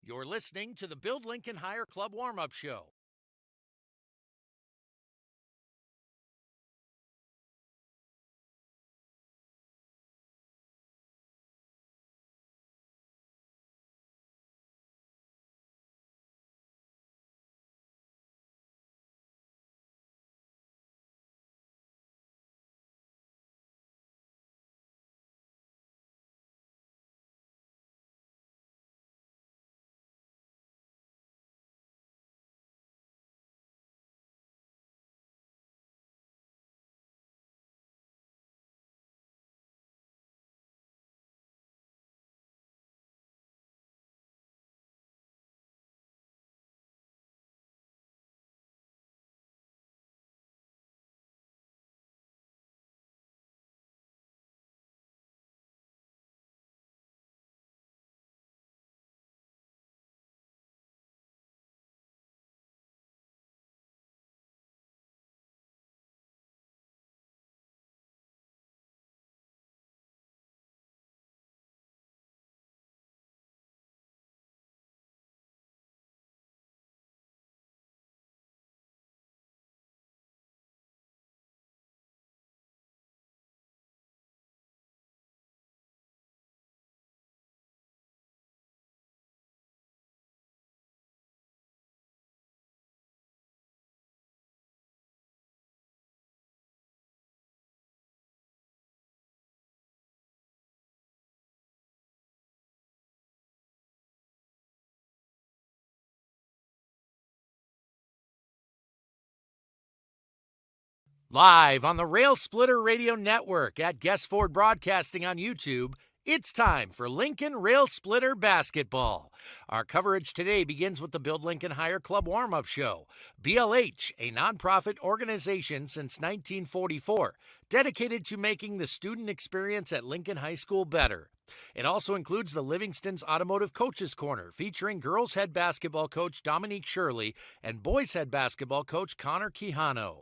You're listening to the Build Lincoln Hire Club Warm-Up Show. Live on the Railsplitter Radio Network at Guest Ford Broadcasting on YouTube, it's time for Lincoln Railsplitter Basketball. Our coverage today begins with the Build Lincoln Hire Club Warm-Up Show. BLH, a nonprofit organization since 1944, dedicated to making the student experience at Lincoln High School better. It also includes the Livingston's Automotive Coaches Corner, featuring girls head basketball coach Dominique Shirley and boys head basketball coach Connor Quijano.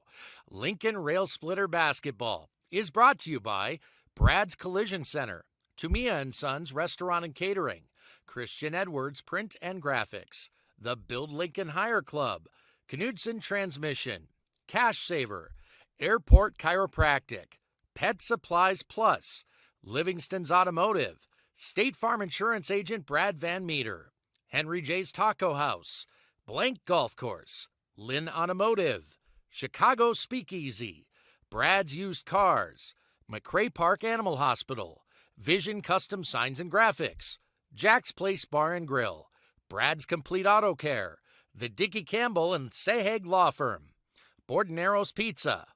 Lincoln Railsplitter Basketball is brought to you by Brad's Collision Center, Tumia & Sons Restaurant and Catering, Christian Edwards Print and Graphics, the Build Lincoln Hire Club, Knudsen Transmission, Cash Saver, Airport Chiropractic, Pet Supplies Plus, Livingston's Automotive, State Farm Insurance Agent Brad Van Meter, Henry J's Taco House, Blank Golf Course, Lynn Automotive, Chicago Speakeasy, Brad's Used Cars, McCray Park Animal Hospital, Vision Custom Signs and Graphics, Jack's Place Bar and Grill, Brad's Complete Auto Care, the Dickie Campbell and Sahag Law Firm, Bordonero's Pizza,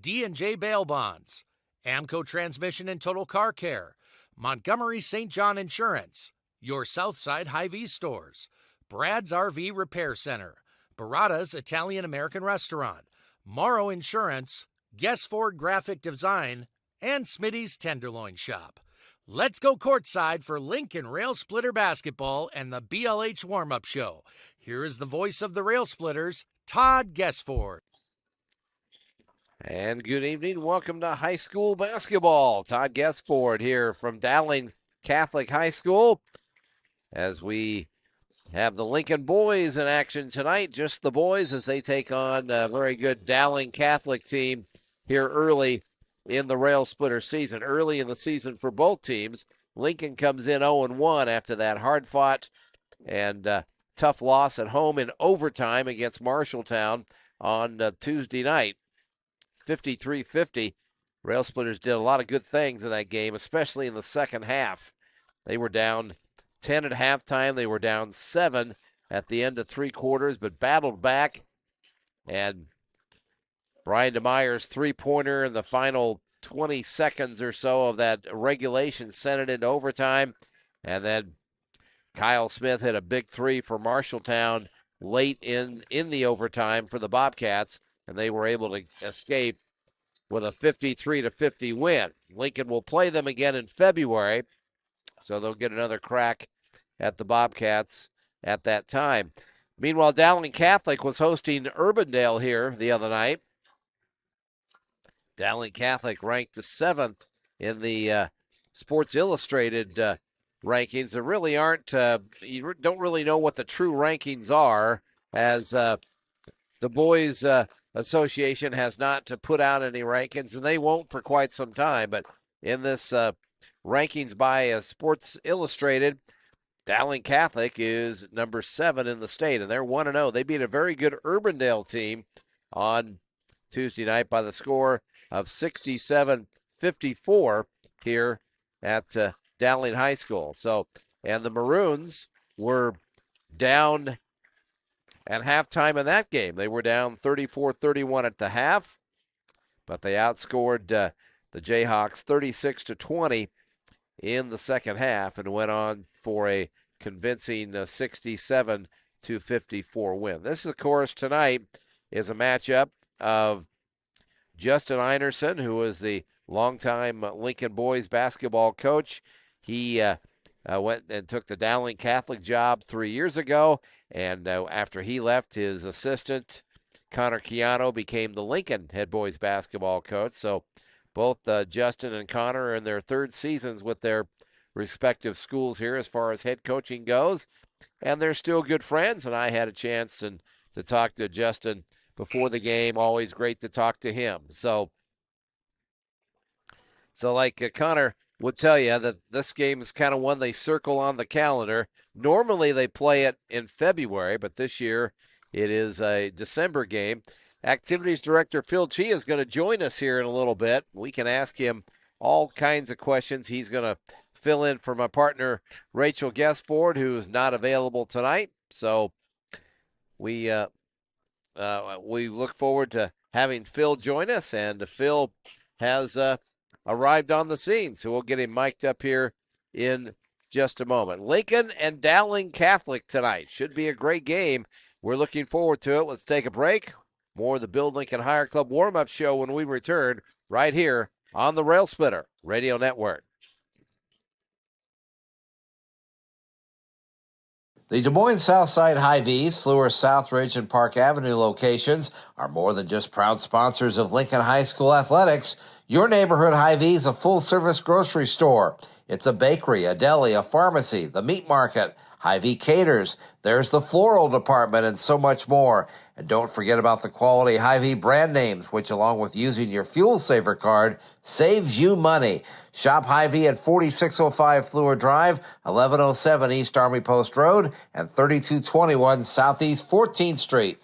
D&J Bail Bonds, Amco Transmission and Total Car Care, Montgomery St. John Insurance, your Southside Hy-Vee stores, Brad's RV Repair Center, Barada's Italian-American Restaurant, Morrow Insurance, Guest Ford Graphic Design, and Smitty's Tenderloin Shop. Let's go courtside for Lincoln Railsplitter Basketball and the BLH Warm-Up Show. Here is the voice of the Railsplitters, Todd Guestford. And good evening. Welcome to high school basketball. Todd Guestford here from Dowling Catholic High School as we have the Lincoln boys in action tonight. Just the boys as they take on a very good Dowling Catholic team here early in the Railsplitter season. Early in the season for both teams. Lincoln comes in 0-1 after that hard-fought and tough loss at home in overtime against Marshalltown on Tuesday night. 53-50. Railsplitters did a lot of good things in that game, especially in the second half. They were down 10 at halftime. They were down 7 at the end of three quarters, but battled back. And Brian DeMeyer's three-pointer in the final 20 seconds or so of that regulation sent it into overtime. And then Kyle Smith hit a big three for Marshalltown late in the overtime for the Bobcats, and they were able to escape with a 53-50 win. Lincoln will play them again in February, so they'll get another crack at the Bobcats at that time. Meanwhile, Dowling Catholic was hosting Urbandale here the other night. Dowling Catholic ranked the 7th in the Sports Illustrated rankings. There really aren't, you don't really know what the true rankings are, as the Boys Association has not to put out any rankings, and they won't for quite some time. But in this rankings by Sports Illustrated, Dowling Catholic is number 7 in the state, and they're 1-0. They beat a very good Urbandale team on Tuesday night by the score of 67-54 here at Dowling High School. So, and the Maroons were down at halftime in that game. They were down 34-31 at the half, but they outscored the Jayhawks 36-20 in the second half and went on for a convincing 67-54 win. This, of course, tonight is a matchup of Justin Einerson, who is the longtime Lincoln boys basketball coach. He went and took the Dowling Catholic job 3 years ago, and after he left, his assistant, Connor Chiano, became the Lincoln head boys basketball coach. So both Justin and Connor are in their third seasons with their respective schools here as far as head coaching goes, and they're still good friends. And I had a chance to talk to Justin before the game. Always great to talk to him. So like Connor would tell you, that this game is kind of one they circle on the calendar. Normally they play it in February, but this year it is a December game. Activities Director Phil Chia is going to join us here in a little bit. We can ask him all kinds of questions. He's going to fill in for my partner, Rachel Guessford, who is not available tonight. So we look forward to having Phil join us, and Phil has arrived on the scene, so we'll get him mic'd up here in just a moment. Lincoln and Dowling Catholic tonight. Should be a great game. We're looking forward to it. Let's take a break. More of the Build Lincoln Hire Club warm-up show when we return right here on the Railsplitter Radio Network. The Des Moines Southside Hy-Vees, Fluor, Southridge, and Park Avenue locations are more than just proud sponsors of Lincoln High School athletics. Your neighborhood Hy-Vee is a full-service grocery store. It's a bakery, a deli, a pharmacy, the meat market. Hy-Vee caters. There's the floral department and so much more. And don't forget about the quality Hy-Vee brand names, which along with using your Fuel Saver card, saves you money. Shop Hy-Vee at 4605 Fluor Drive, 1107 East Army Post Road, and 3221 Southeast 14th Street.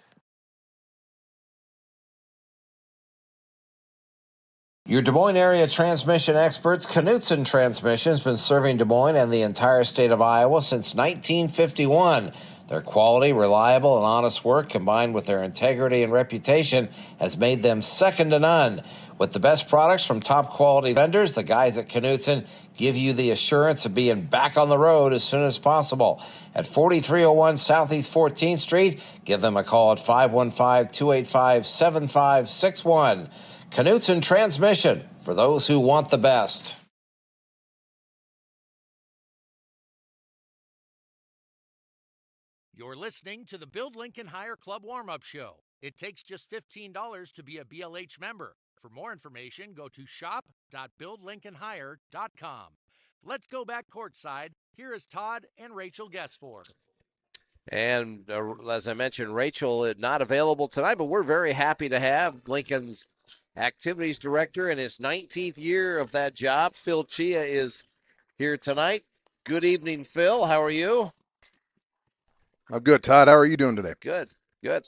Your Des Moines area transmission experts, Knutson Transmission, has been serving Des Moines and the entire state of Iowa since 1951. Their quality, reliable, and honest work, combined with their integrity and reputation, has made them second to none. With the best products from top quality vendors, the guys at Knutson give you the assurance of being back on the road as soon as possible. At 4301 Southeast 14th Street, give them a call at 515-285-7561. Knutson Transmission, for those who want the best. You're listening to the Build Lincoln Hire Club warm-up show. It takes just $15 to be a BLH member. For more information, go to shop.buildlincolnhire.com. Let's go back courtside. Here is Todd and Rachel Guessford. And as I mentioned, Rachel is not available tonight, but we're very happy to have Lincoln's activities director in his 19th year of that job. Phil Chia is here tonight. Good evening, Phil. How are you? I'm good, Todd. How are you doing today? Good.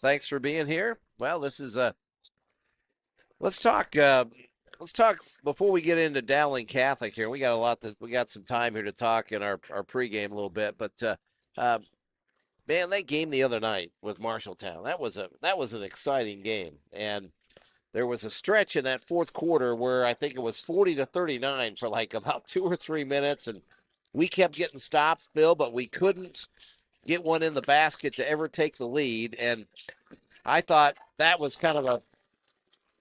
Thanks for being here. Well, this is let's talk before we get into Dowling Catholic here. We got some time here to talk in our pregame a little bit, but man, that game the other night with Marshalltown, that was an exciting game. And there was a stretch in that fourth quarter where I think it was 40-39 for like about 2 or 3 minutes, and we kept getting stops, Phil, but we couldn't get one in the basket to ever take the lead. And I thought that was kind of a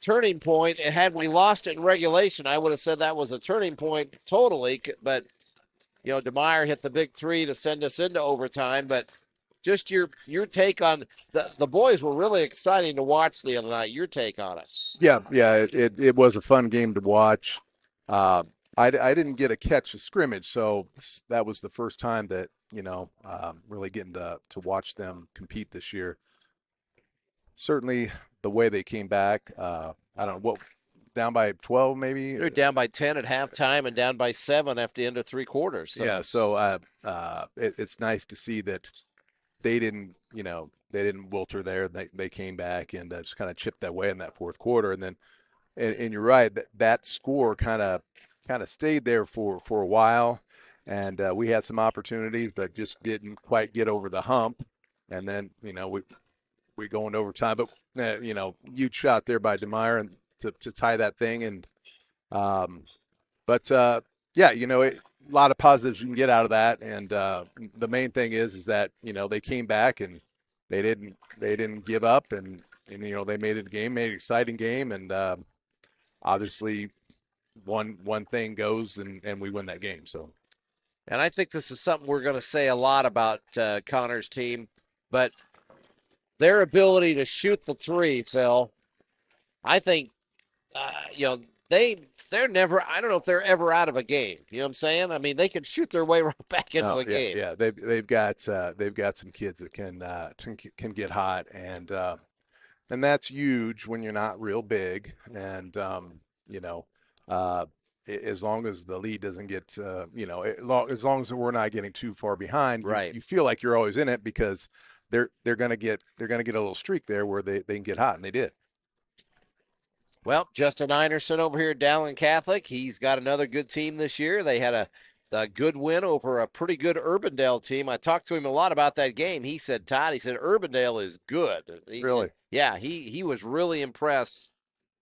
turning point. And had we lost it in regulation, I would have said that was a turning point totally. But, you know, DeMeyer hit the big three to send us into overtime. But just your take on the boys were really exciting to watch the other night. Your take on it? Yeah, it was a fun game to watch. I didn't get a catch of scrimmage, so that was the first time that, really getting to watch them compete this year. Certainly the way they came back, I don't know, down by 12 maybe? They're down by 10 at halftime and down by 7 after the end of 3 quarters. So. Yeah, so it's nice to see that they didn't wilter there. They came back and just kind of chipped that way in that fourth quarter. And then, and you're right, that score kind of stayed there for a while. And we had some opportunities, but just didn't quite get over the hump. And then, we go into overtime. But, huge shot there by DeMeyer and to tie that thing. And yeah, a lot of positives you can get out of that. And the main thing is that, they came back and they didn't give up and they made it made an exciting game. And obviously one thing goes and we win that game. So. And I think this is something we're going to say a lot about Connor's team, but their ability to shoot the three, Phil, I think, they're never, I don't know if they're ever out of a game. You know what I'm saying? I mean, they can shoot their way right back into a game. Yeah, they've got some kids that can get hot, and that's huge when you're not real big, and as long as the lead doesn't get as long as we're not getting too far behind, right? You feel like you're always in it because they're gonna get a little streak there where they can get hot, and they did. Well, Justin Einerson over here at Dowling Catholic, he's got another good team this year. They had a good win over a pretty good Urbandale team. I talked to him a lot about that game. He said, Todd, Urbandale is good. Really? Yeah, he was really impressed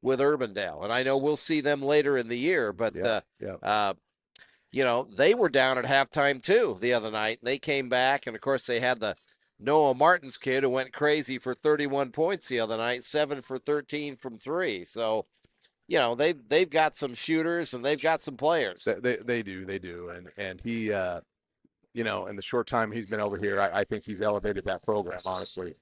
with Urbandale. And I know we'll see them later in the year, but, they were down at halftime too the other night. And they came back, and, of course, they had the Noah Martin's kid who went crazy for 31 points the other night, 7 for 13 from 3. So, they've got some shooters and they've got some players. They do. And he, in the short time he's been over here, I think he's elevated that program, honestly.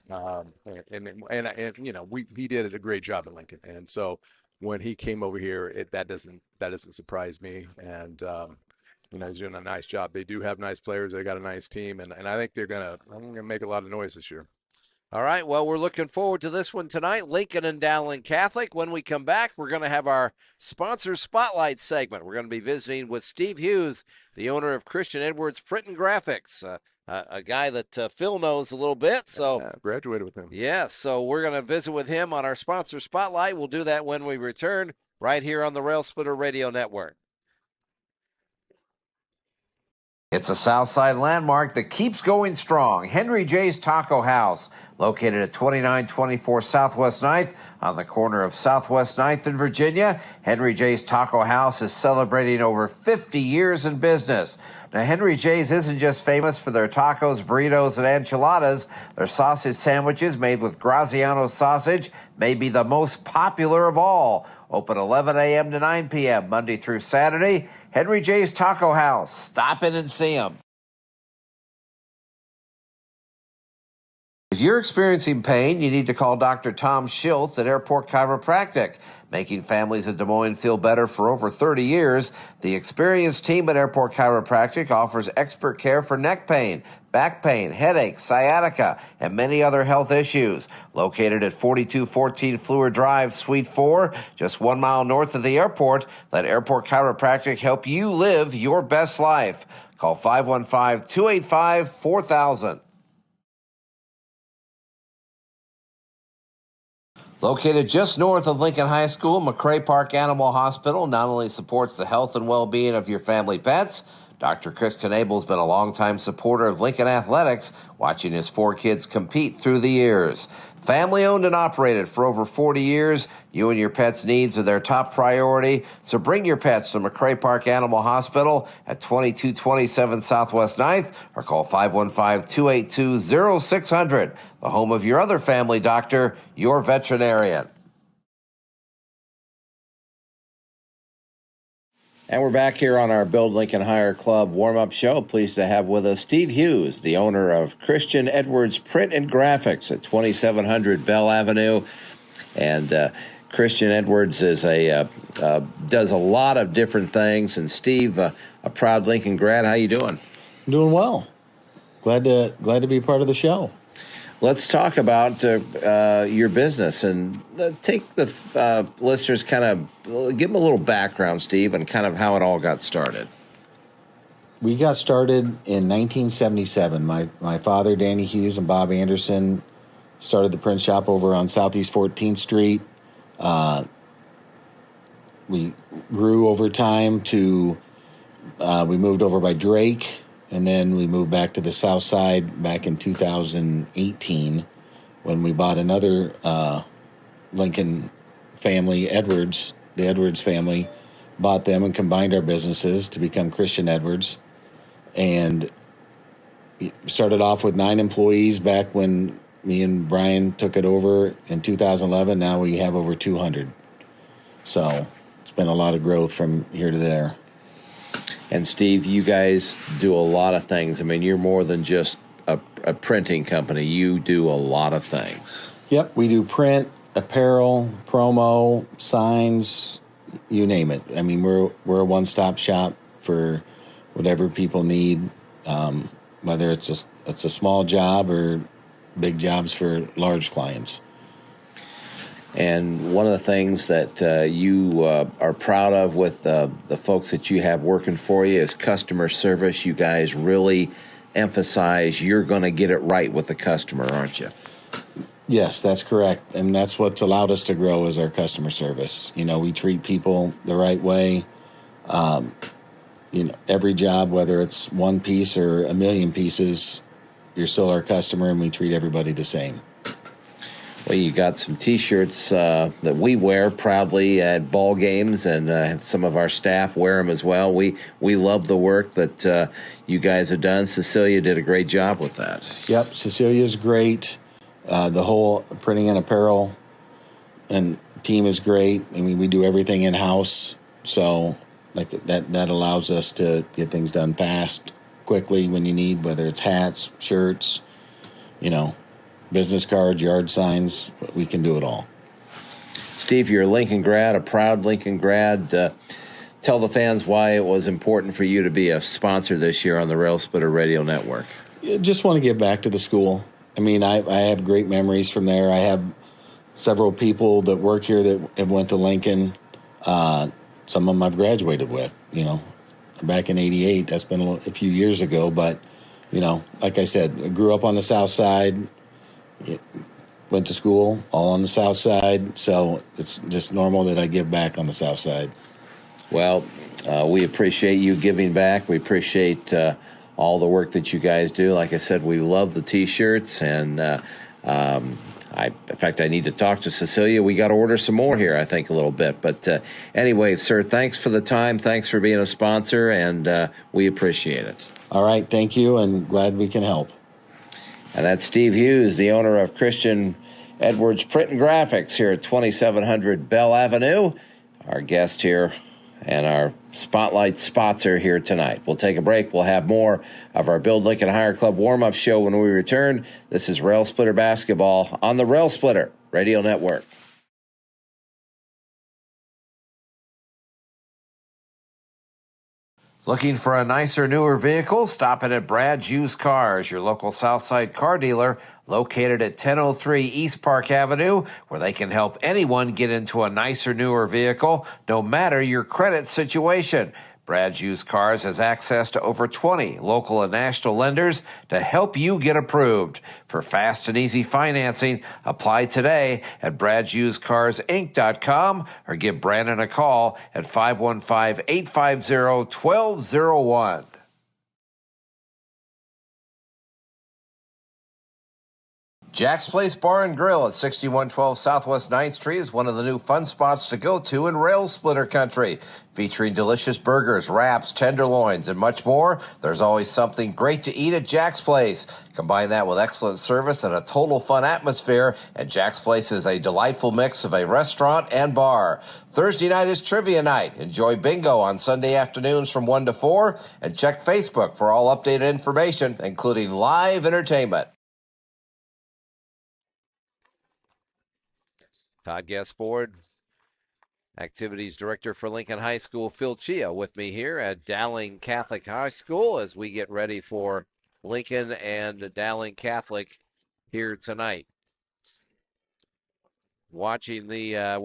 He did a great job at Lincoln. And so when he came over here, that doesn't surprise me. And, he's doing a nice job. They do have nice players. They got a nice team, and I think they're gonna make a lot of noise this year. All right. Well, we're looking forward to this one tonight. Lincoln and Dowling Catholic. When we come back, we're going to have our sponsor spotlight segment. We're going to be visiting with Steve Hughes, the owner of Christian Edwards Print and Graphics, a guy that Phil knows a little bit. So graduated with him. Yes. So we're going to visit with him on our sponsor spotlight. We'll do that when we return right here on the Railsplitter Radio Network. It's a Southside landmark that keeps going strong. Henry J's Taco House, located at 2924 Southwest 9th on the corner of Southwest 9th and Virginia. Henry J's Taco House is celebrating over 50 years in business. Now, Henry J's isn't just famous for their tacos, burritos, and enchiladas. Their sausage sandwiches made with Graziano sausage may be the most popular of all. Open 11 a.m. to 9 p.m. Monday through Saturday. Henry J's Taco House. Stop in and see them. If you're experiencing pain, you need to call Dr. Tom Schultz at Airport Chiropractic. Making families in Des Moines feel better for over 30 years, the experienced team at Airport Chiropractic offers expert care for neck pain, back pain, headaches, sciatica, and many other health issues. Located at 4214 Fleur Drive, Suite 4, just 1 mile north of the airport, let Airport Chiropractic help you live your best life. Call 515-285-4000. Located just north of Lincoln High School, McCray Park Animal Hospital not only supports the health and well-being of your family pets, Dr. Chris Knabel has been a longtime supporter of Lincoln athletics, watching his 4 kids compete through the years. Family owned and operated for over 40 years, you and your pet's needs are their top priority, so bring your pets to McCray Park Animal Hospital at 2227 Southwest 9th or call 515-282-0600, the home of your other family doctor, your veterinarian. And we're back here on our Build Lincoln Higher Club warm-up show. Pleased to have with us Steve Hughes, the owner of Christian Edwards Print and Graphics at 2700 Bell Avenue. And Christian Edwards is does a lot of different things. And Steve, a proud Lincoln grad, how you doing? I'm doing well. Glad to be part of the show. Let's talk about your business and take the listeners, kind of give them a little background, Steve, and kind of how it all got started. We got started in 1977. My father, Danny Hughes, and Bob Anderson started the print shop over on Southeast 14th Street. We grew over time to we moved over by Drake, and then we moved back to the South Side back in 2018 when we bought another Lincoln family, Edwards. The Edwards family bought them and combined our businesses to become Christian Edwards. And started off with 9 employees back when me and Brian took it over in 2011. Now we have over 200. So it's been a lot of growth from here to there. And Steve, you guys do a lot of things. I mean, you're more than just a printing company. You do a lot of things. Yep, we do print, apparel, promo, signs, you name it. I mean, we're a one-stop shop for whatever people need, whether it's a small job or big jobs for large clients. And one of the things that you are proud of with the folks that you have working for you is customer service. You guys really emphasize you're going to get it right with the customer, aren't you? Yes, that's correct. And that's what's allowed us to grow is our customer service. You know, we treat people the right way. Every job, whether it's one piece or a million pieces, you're still our customer, and we treat everybody the same. Well, you got some T-shirts that we wear proudly at ball games, and some of our staff wear them as well. We love the work that you guys have done. Cecilia did a great job with that. Yep, Cecilia's great. The whole printing and apparel and team is great. I mean, we do everything in-house, so like that allows us to get things done fast, quickly when you need, whether it's hats, shirts, business cards, yard signs. We can do it all. Steve, you're a Lincoln grad, a proud Lincoln grad. Tell the fans why it was important for you to be a sponsor this year on the Railsplitter Radio Network. Just want to give back to the school. I mean, I have great memories from there. I have several people that work here that have went to Lincoln. Some of them I've graduated with, back in 88. That's been a few years ago. But, like I said, I grew up on the South Side, went to school all on the South Side. So it's just normal that I give back on the South Side. Well, we appreciate you giving back. We appreciate all the work that you guys do. Like I said, we love the T-shirts, and in fact, I need to talk to Cecilia. We got to order some more here, I think, a little bit. But anyway, sir, thanks for the time. Thanks for being a sponsor, and we appreciate it. All right, thank you, and glad we can help. And that's Steve Hughes, the owner of Christian Edwards Print and Graphics here at 2700 Bell Avenue. Our guest here and our spotlight spots are here tonight. We'll take a break. We'll have more of our Build Lincoln Hire Club warm-up show when we return. This is Railsplitter Basketball on the Railsplitter Radio Network. Looking for a nicer, newer vehicle? Stop in at Brad's Used Cars, your local Southside car dealer, located at 1003 East Park Avenue, where they can help anyone get into a nicer, newer vehicle, no matter your credit situation. Brad's Used Cars has access to over 20 local and national lenders to help you get approved. For fast and easy financing, apply today at bradsusedcarsinc.com or give Brandon a call at 515-850-1201. Jack's Place Bar and Grill at 6112 Southwest 9th Street is one of the new fun spots to go to in Railsplitter country. Featuring delicious burgers, wraps, tenderloins, and much more, there's always something great to eat at Jack's Place. Combine that with excellent service and a total fun atmosphere, and Jack's Place is a delightful mix of a restaurant and bar. Thursday night is trivia night. Enjoy bingo on Sunday afternoons from 1 to 4, and check Facebook for all updated information, including live entertainment. Todd Guest Ford Activities Director for Lincoln High School, Phil Chia, with me here at Dowling Catholic High School as we get ready for Lincoln and Dowling Catholic here tonight. Watching the,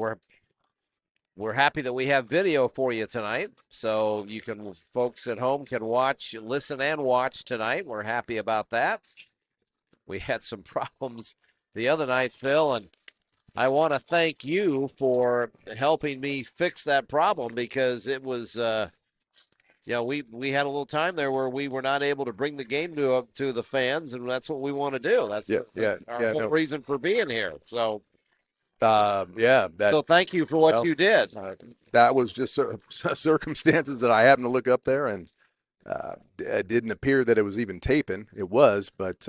we're happy that we have video for you tonight, so you can, folks at home can watch, listen and watch tonight. We're happy about that. We had some problems the other night, Phil, and I want to thank you for helping me fix that problem because it was, we had a little time there where we were not able to bring the game to the fans, and that's what we want to do. That's our whole reason for being here. So, so thank you for what you did. That was just circumstances that I happened to look up there, and it didn't appear that it was even taping. It was, but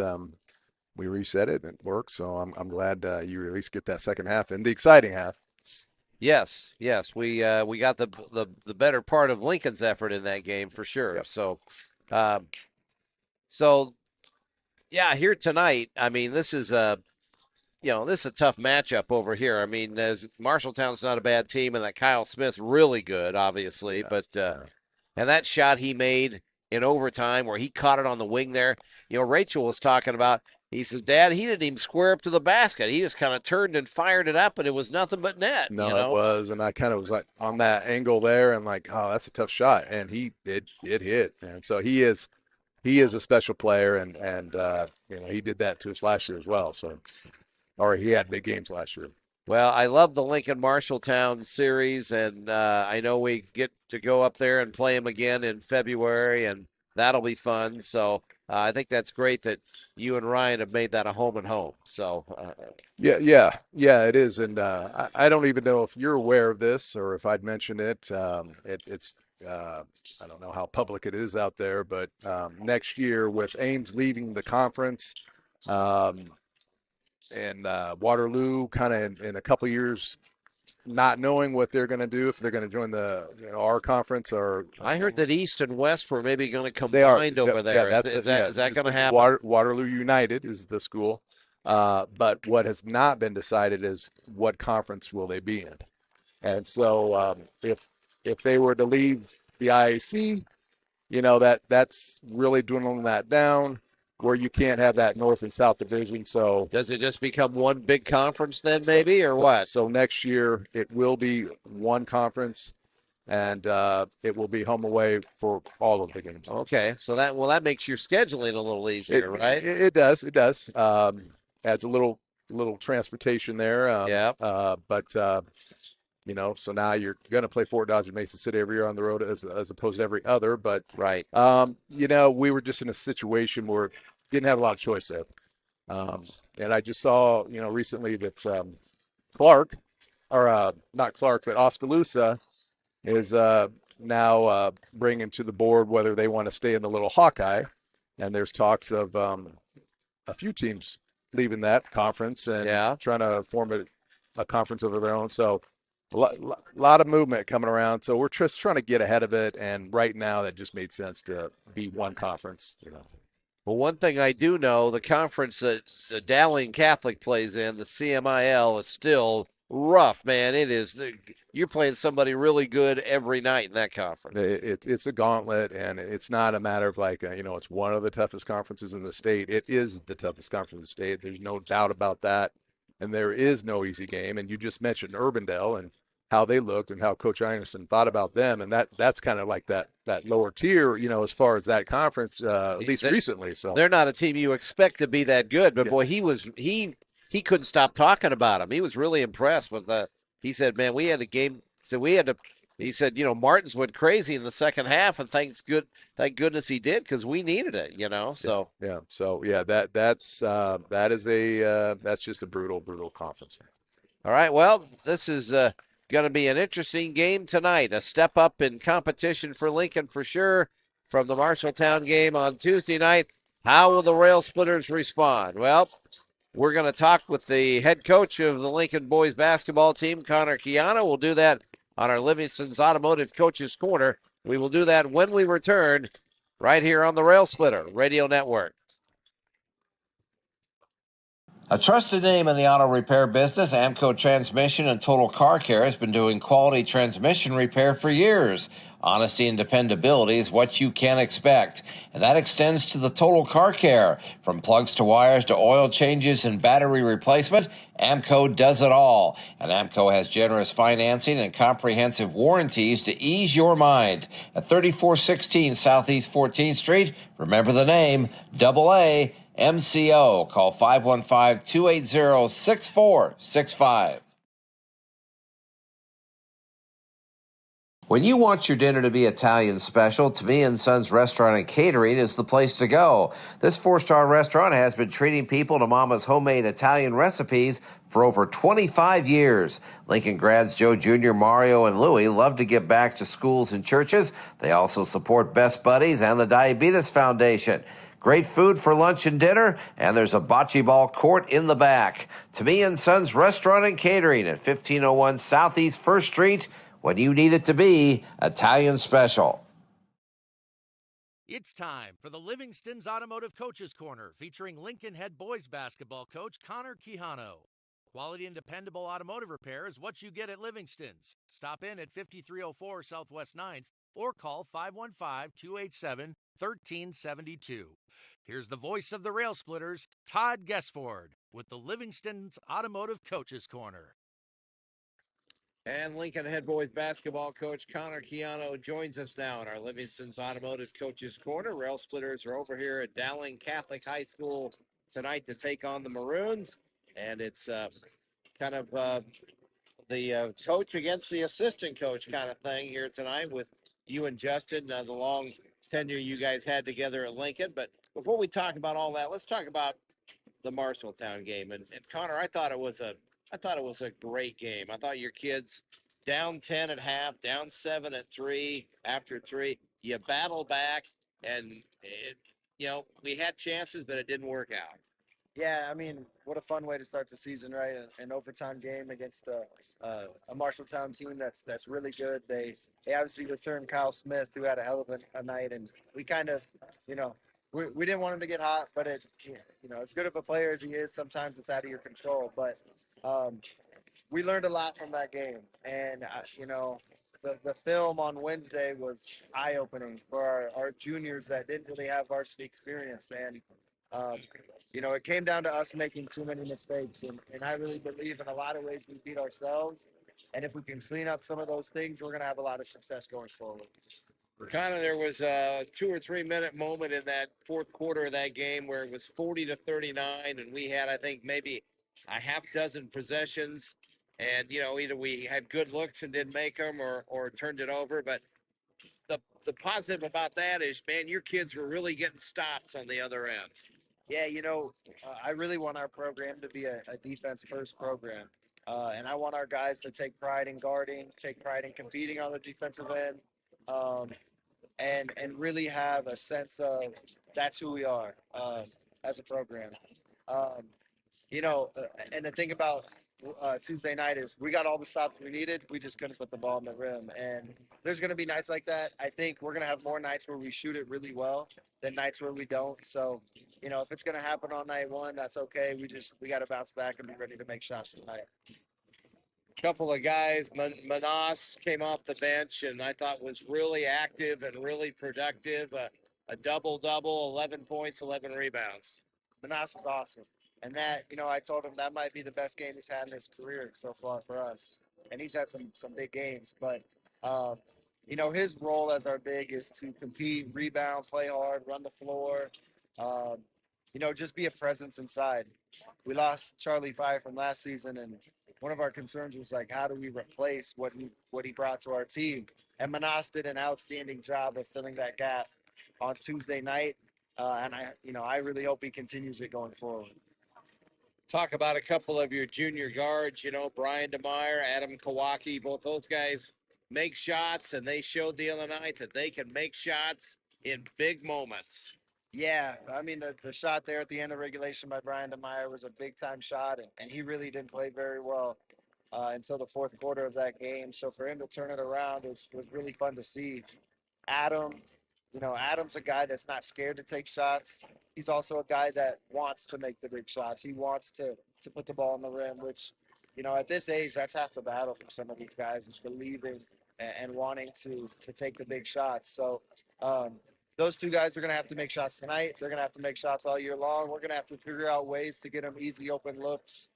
we reset it and it worked. So I'm glad you at least get that second half and the exciting half. Yes, we got the better part of Lincoln's effort in that game for sure. Yep. So, here tonight. I mean, this is a tough matchup over here. I mean, as Marshalltown's not a bad team, and that Kyle Smith's really good, obviously. But and that shot he made in overtime where he caught it on the wing there. Rachel was talking about. He says, Dad, he didn't even square up to the basket. He just kind of turned and fired it up, and it was nothing but net. No, it was, and I kind of was like on that angle there, and like, oh, that's a tough shot, and it hit, and so he is a special player, and he did that to us last year as well. So, or he had big games last year. Well, I love the Lincoln Marshalltown series, and I know we get to go up there and play them again in February, and that'll be fun. So I think that's great that you and Ryan have made that a home and home. So yeah, it is, and I don't even know if you're aware of this or if I'd mentioned it. It's I don't know how public it is out there, but next year with Ames leaving the conference. And Waterloo kind of in a couple years not knowing what they're going to do, if they're going to join the our conference or. I heard that East and West were maybe going to combine over there. Yeah, is that going to happen? Waterloo United is the school, but what has not been decided is what conference will they be in. And so if they were to leave the IAC, that's really dwindling that down, where you can't have that North and South division. So does it just become one big conference then, maybe, or what? So next year it will be one conference, and it will be home away for all of the games. Okay, so that makes your scheduling a little easier, right? It does. It does. Adds a little transportation there. But so now you're going to play Fort Dodge and Mason City every year on the road as opposed to every other. But right. We were just in a situation where didn't have a lot of choice there. And I just saw, recently that not Clark, but Oskaloosa is now bringing to the board whether they want to stay in the Little Hawkeye. And there's talks of a few teams leaving that conference and trying to form a conference of their own. So a lot of movement coming around. So we're just trying to get ahead of it. And right now that just made sense to be one conference, Well, one thing I do know, the conference that the Dowling Catholic plays in, the CMIL, is still rough, man. It is. You're playing somebody really good every night in that conference. It's a gauntlet, and it's not a matter of like, it's one of the toughest conferences in the state. It is the toughest conference in the state. There's no doubt about that. And there is no easy game. And you just mentioned Urbandale and how they looked and how Coach Anderson thought about them. And that's kind of like that lower tier, as far as that conference, at least recently. So they're not a team you expect to be that good. But, boy, he couldn't stop talking about them. He was really impressed with he said, man, we had a game. So he said, Martins went crazy in the second half, and thank goodness he did, because we needed it, So that's just a brutal conference. All right, well, this is going to be an interesting game tonight. A step up in competition for Lincoln for sure from the Marshalltown game on Tuesday night. How will the Railsplitters respond? Well, we're going to talk with the head coach of the Lincoln boys basketball team, Connor Chiano. We'll do that on our Livingston's Automotive Coaches Corner. We will do that when we return right here on the Railsplitter Radio Network. A trusted name in the auto repair business, Amco Transmission and Total Car Care has been doing quality transmission repair for years. Honesty and dependability is what you can expect, and that extends to the Total Car Care. From plugs to wires to oil changes and battery replacement, Amco does it all. And Amco has generous financing and comprehensive warranties to ease your mind. At 3416 Southeast 14th Street, remember the name, AA MCO. Call 515-280-6465. When you want your dinner to be Italian special, To Me and Sons Restaurant and Catering is the place to go. This 4-star restaurant has been treating people to Mama's homemade Italian recipes for over 25 years. Lincoln grads Joe Jr., Mario, and Louie love to give back to schools and churches. They also support Best Buddies and the Diabetes Foundation. Great food for lunch and dinner, and there's a bocce ball court in the back. To Me and Sons Restaurant and Catering at 1501 Southeast 1st Street. When you need it to be Italian special. It's time for the Livingston's Automotive Coaches Corner, featuring Lincoln head boys basketball coach Connor Quijano. Quality and dependable automotive repair is what you get at Livingston's. Stop in at 5304 Southwest 9th or call 515-287-1372. Here's the voice of the Railsplitters, Todd Guessford, with the Livingston's Automotive Coaches Corner. And Lincoln head boys basketball coach Connor Quijano joins us now in our Livingston's Automotive Coaches Corner. Railsplitters are over here at Dowling Catholic High School tonight to take on the Maroons. And it's kind of the coach against the assistant coach kind of thing here tonight with you and Justin, the long tenure you guys had together at Lincoln. But before we talk about all that, let's talk about the Marshalltown game. And Connor, I thought it was a great game. I thought your kids down 10 at half, down 7 at 3, after 3, you battle back, and we had chances, but it didn't work out. Yeah, I mean, what a fun way to start the season, right? An overtime game against a Marshalltown team that's really good. They obviously returned Kyle Smith, who had a hell of a night, and we kind of, we didn't want him to get hot, but as good of a player as he is, sometimes it's out of your control. But we learned a lot from that game, and the film on Wednesday was eye-opening for our juniors that didn't really have varsity experience, and it came down to us making too many mistakes, and I really believe in a lot of ways we beat ourselves, and if we can clean up some of those things, we're going to have a lot of success going forward. Kind of, there was a 2 or 3 minute moment in that fourth quarter of that game where it was 40-39, and we had, I think, maybe a half dozen possessions, and either we had good looks and didn't make them, or turned it over. But the positive about that is, man, your kids were really getting stops on the other end. Yeah, I really want our program to be a defense-first program. And I want our guys to take pride in guarding, take pride in competing on the defensive end, and really have a sense of that's who we are as a program. And the thing about Tuesday night is we got all the stops we needed. We just couldn't put the ball in the rim. And there's going to be nights like that. I think we're going to have more nights where we shoot it really well than nights where we don't. So, if it's going to happen on night one, that's okay. We got to bounce back and be ready to make shots tonight. Couple of guys, Manas came off the bench and I thought was really active and really productive. A double-double, 11 points, 11 rebounds. Manas was awesome. And that, I told him that might be the best game he's had in his career so far for us. And he's had some big games. But, his role as our big is to compete, rebound, play hard, run the floor, just be a presence inside. We lost Charlie Fire from last season, and one of our concerns was how do we replace what he brought to our team? And Manas did an outstanding job of filling that gap on Tuesday night, and I really hope he continues it going forward. Talk about a couple of your junior guards, Brian DeMeyer, Adam Kawaki, both those guys make shots, and they showed the other night that they can make shots in big moments. Yeah, I mean, the shot there at the end of regulation by Brian DeMeyer was a big-time shot, and he really didn't play very well until the fourth quarter of that game. So for him to turn it around was really fun to see. Adam, Adam's a guy that's not scared to take shots. He's also a guy that wants to make the big shots. He wants to put the ball in the rim, which, at this age, that's half the battle for some of these guys is believing and wanting to take the big shots. So those two guys are going to have to make shots tonight. They're going to have to make shots all year long. We're going to have to figure out ways to get them easy open looks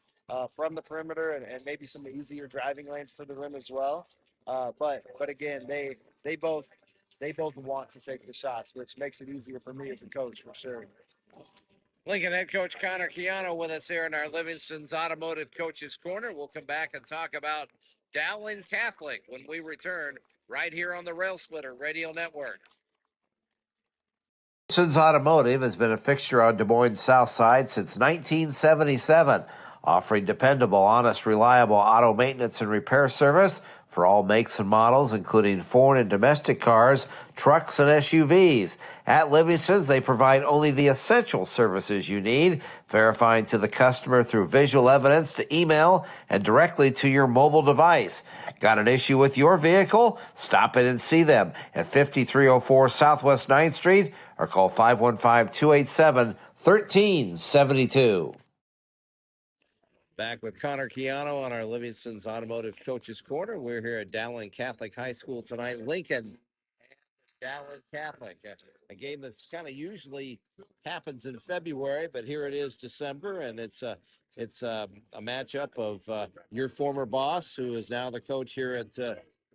from the perimeter and maybe some easier driving lanes to the rim as well. But again, they both want to take the shots, which makes it easier for me as a coach for sure. Lincoln head coach Connor Chiano with us here in our Livingston's Automotive Coaches Corner. We'll come back and talk about Dowling Catholic when we return right here on the Railsplitter Radio Network. Livingston's Automotive has been a fixture on Des Moines' South Side since 1977, offering dependable, honest, reliable auto maintenance and repair service for all makes and models, including foreign and domestic cars, trucks, and SUVs. At Livingston's, they provide only the essential services you need, verifying to the customer through visual evidence to email and directly to your mobile device. Got an issue with your vehicle? Stop in and see them at 5304 Southwest 9th Street or call 515-287-1372. Back with Connor Chiano on our Livingston's Automotive Coaches Corner. We're here at Dowling Catholic High School tonight. Lincoln, Dowling Catholic, a game that's kind of usually happens in February, but here it is December, and it's a matchup of your former boss, who is now the coach here at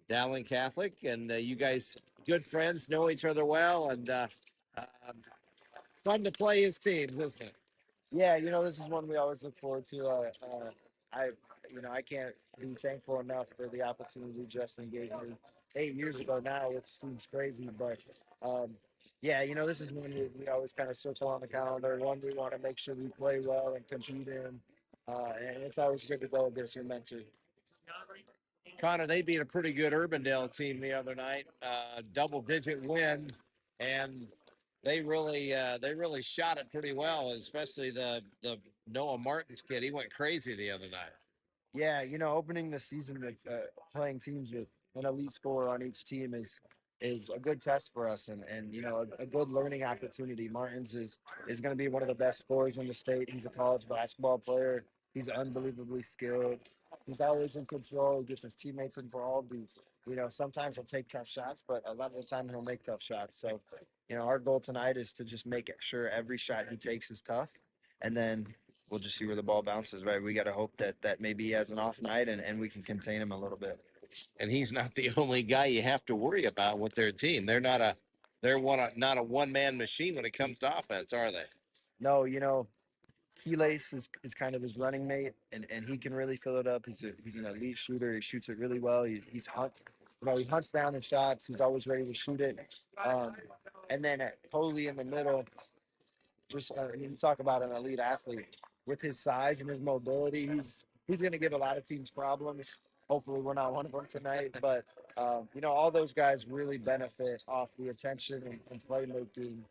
Dowling Catholic, and you guys, good friends, know each other well, and fun to play his teams, isn't it? Yeah, this is one we always look forward to. I can't be thankful enough for the opportunity Justin gave me 8 years ago now, which seems crazy, but this is one we always kind of circle on the calendar. One we want to make sure we play well and compete in, and it's always good to go against your mentor. Connor, they beat a pretty good Urbandale team the other night, double-digit win, and they really shot it pretty well, especially the Noah Martin's kid. He went crazy the other night. Yeah, opening the season with playing teams with an elite scorer on each team is a good test for us and a good learning opportunity. Martins is going to be one of the best scorers in the state. He's a college basketball player. He's unbelievably skilled. He's always in control. He gets his teammates involved. Sometimes he'll take tough shots, but a lot of the time he'll make tough shots. So, our goal tonight is to just make sure every shot he takes is tough, and then we'll just see where the ball bounces, right? We got to hope that maybe he has an off night and we can contain him a little bit. And he's not the only guy you have to worry about with their team. They're not a one-man machine when it comes to offense, are they? No, Keylace is kind of his running mate, and he can really fill it up. He's an elite shooter. He shoots it really well. He hunts down the shots. He's always ready to shoot it. And then at Coley in the middle, just you talk about an elite athlete with his size and his mobility. He's going to give a lot of teams problems. Hopefully, we're not one of them tonight. But all those guys really benefit off the attention and playmaking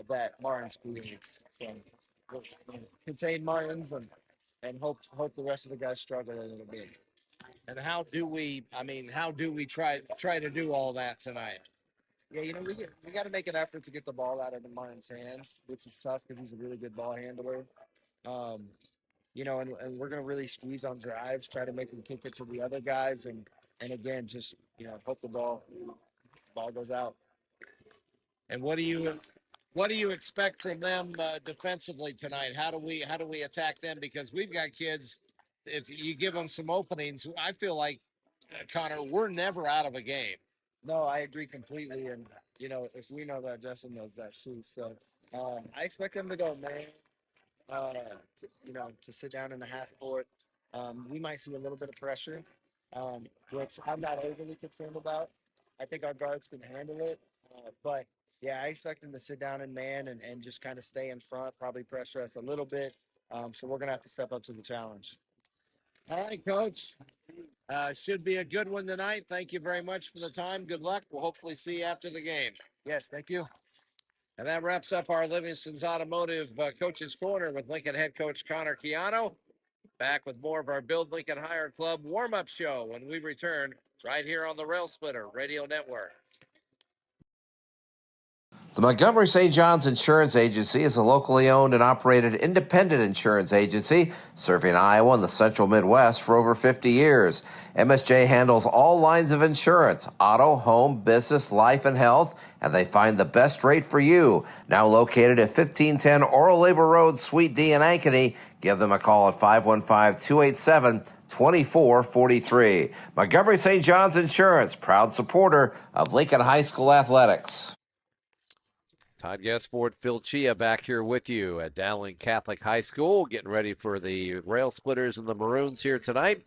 that Martins creates. So we'll contain Martins and hope the rest of the guys struggle a little bit. And how do we try to do all that tonight? Yeah, we got to make an effort to get the ball out of the Martin's hands, which is tough because he's a really good ball handler. And we're going to really squeeze on drives, try to make him kick it to the other guys, and again, just hope the ball goes out. And what do you expect from them defensively tonight? How do we attack them? Because we've got kids. If you give them some openings, I feel like Connor, we're never out of a game. No, I agree completely, and if we know that, Justin knows that too. So I expect them to go man. To sit down in the half court. We might see a little bit of pressure, which I'm not overly concerned about. I think our guards can handle it, but yeah, I expect them to sit down in man and just kind of stay in front, probably pressure us a little bit. So we're gonna have to step up to the challenge. All right, Coach. Should be a good one tonight. Thank you very much for the time. Good luck. We'll hopefully see you after the game. Yes, thank you. And that wraps up our Livingston's Automotive Coaches Corner with Lincoln head coach Connor Chiano. Back with more of our Build Lincoln Higher Club warm-up show when we return right here on the Railsplitter Radio Network. The Montgomery St. John's Insurance Agency is a locally owned and operated independent insurance agency serving Iowa and the central Midwest for over 50 years. MSJ handles all lines of insurance, auto, home, business, life, and health, and they find the best rate for you. Now located at 1510 Oral Labor Road, Suite D in Ankeny. Give them a call at 515-287-2443. Montgomery St. John's Insurance, proud supporter of Lincoln High School athletics. Todd Guessford, Phil Chia back here with you at Dowling Catholic High School, getting ready for the Railsplitters and the Maroons here tonight.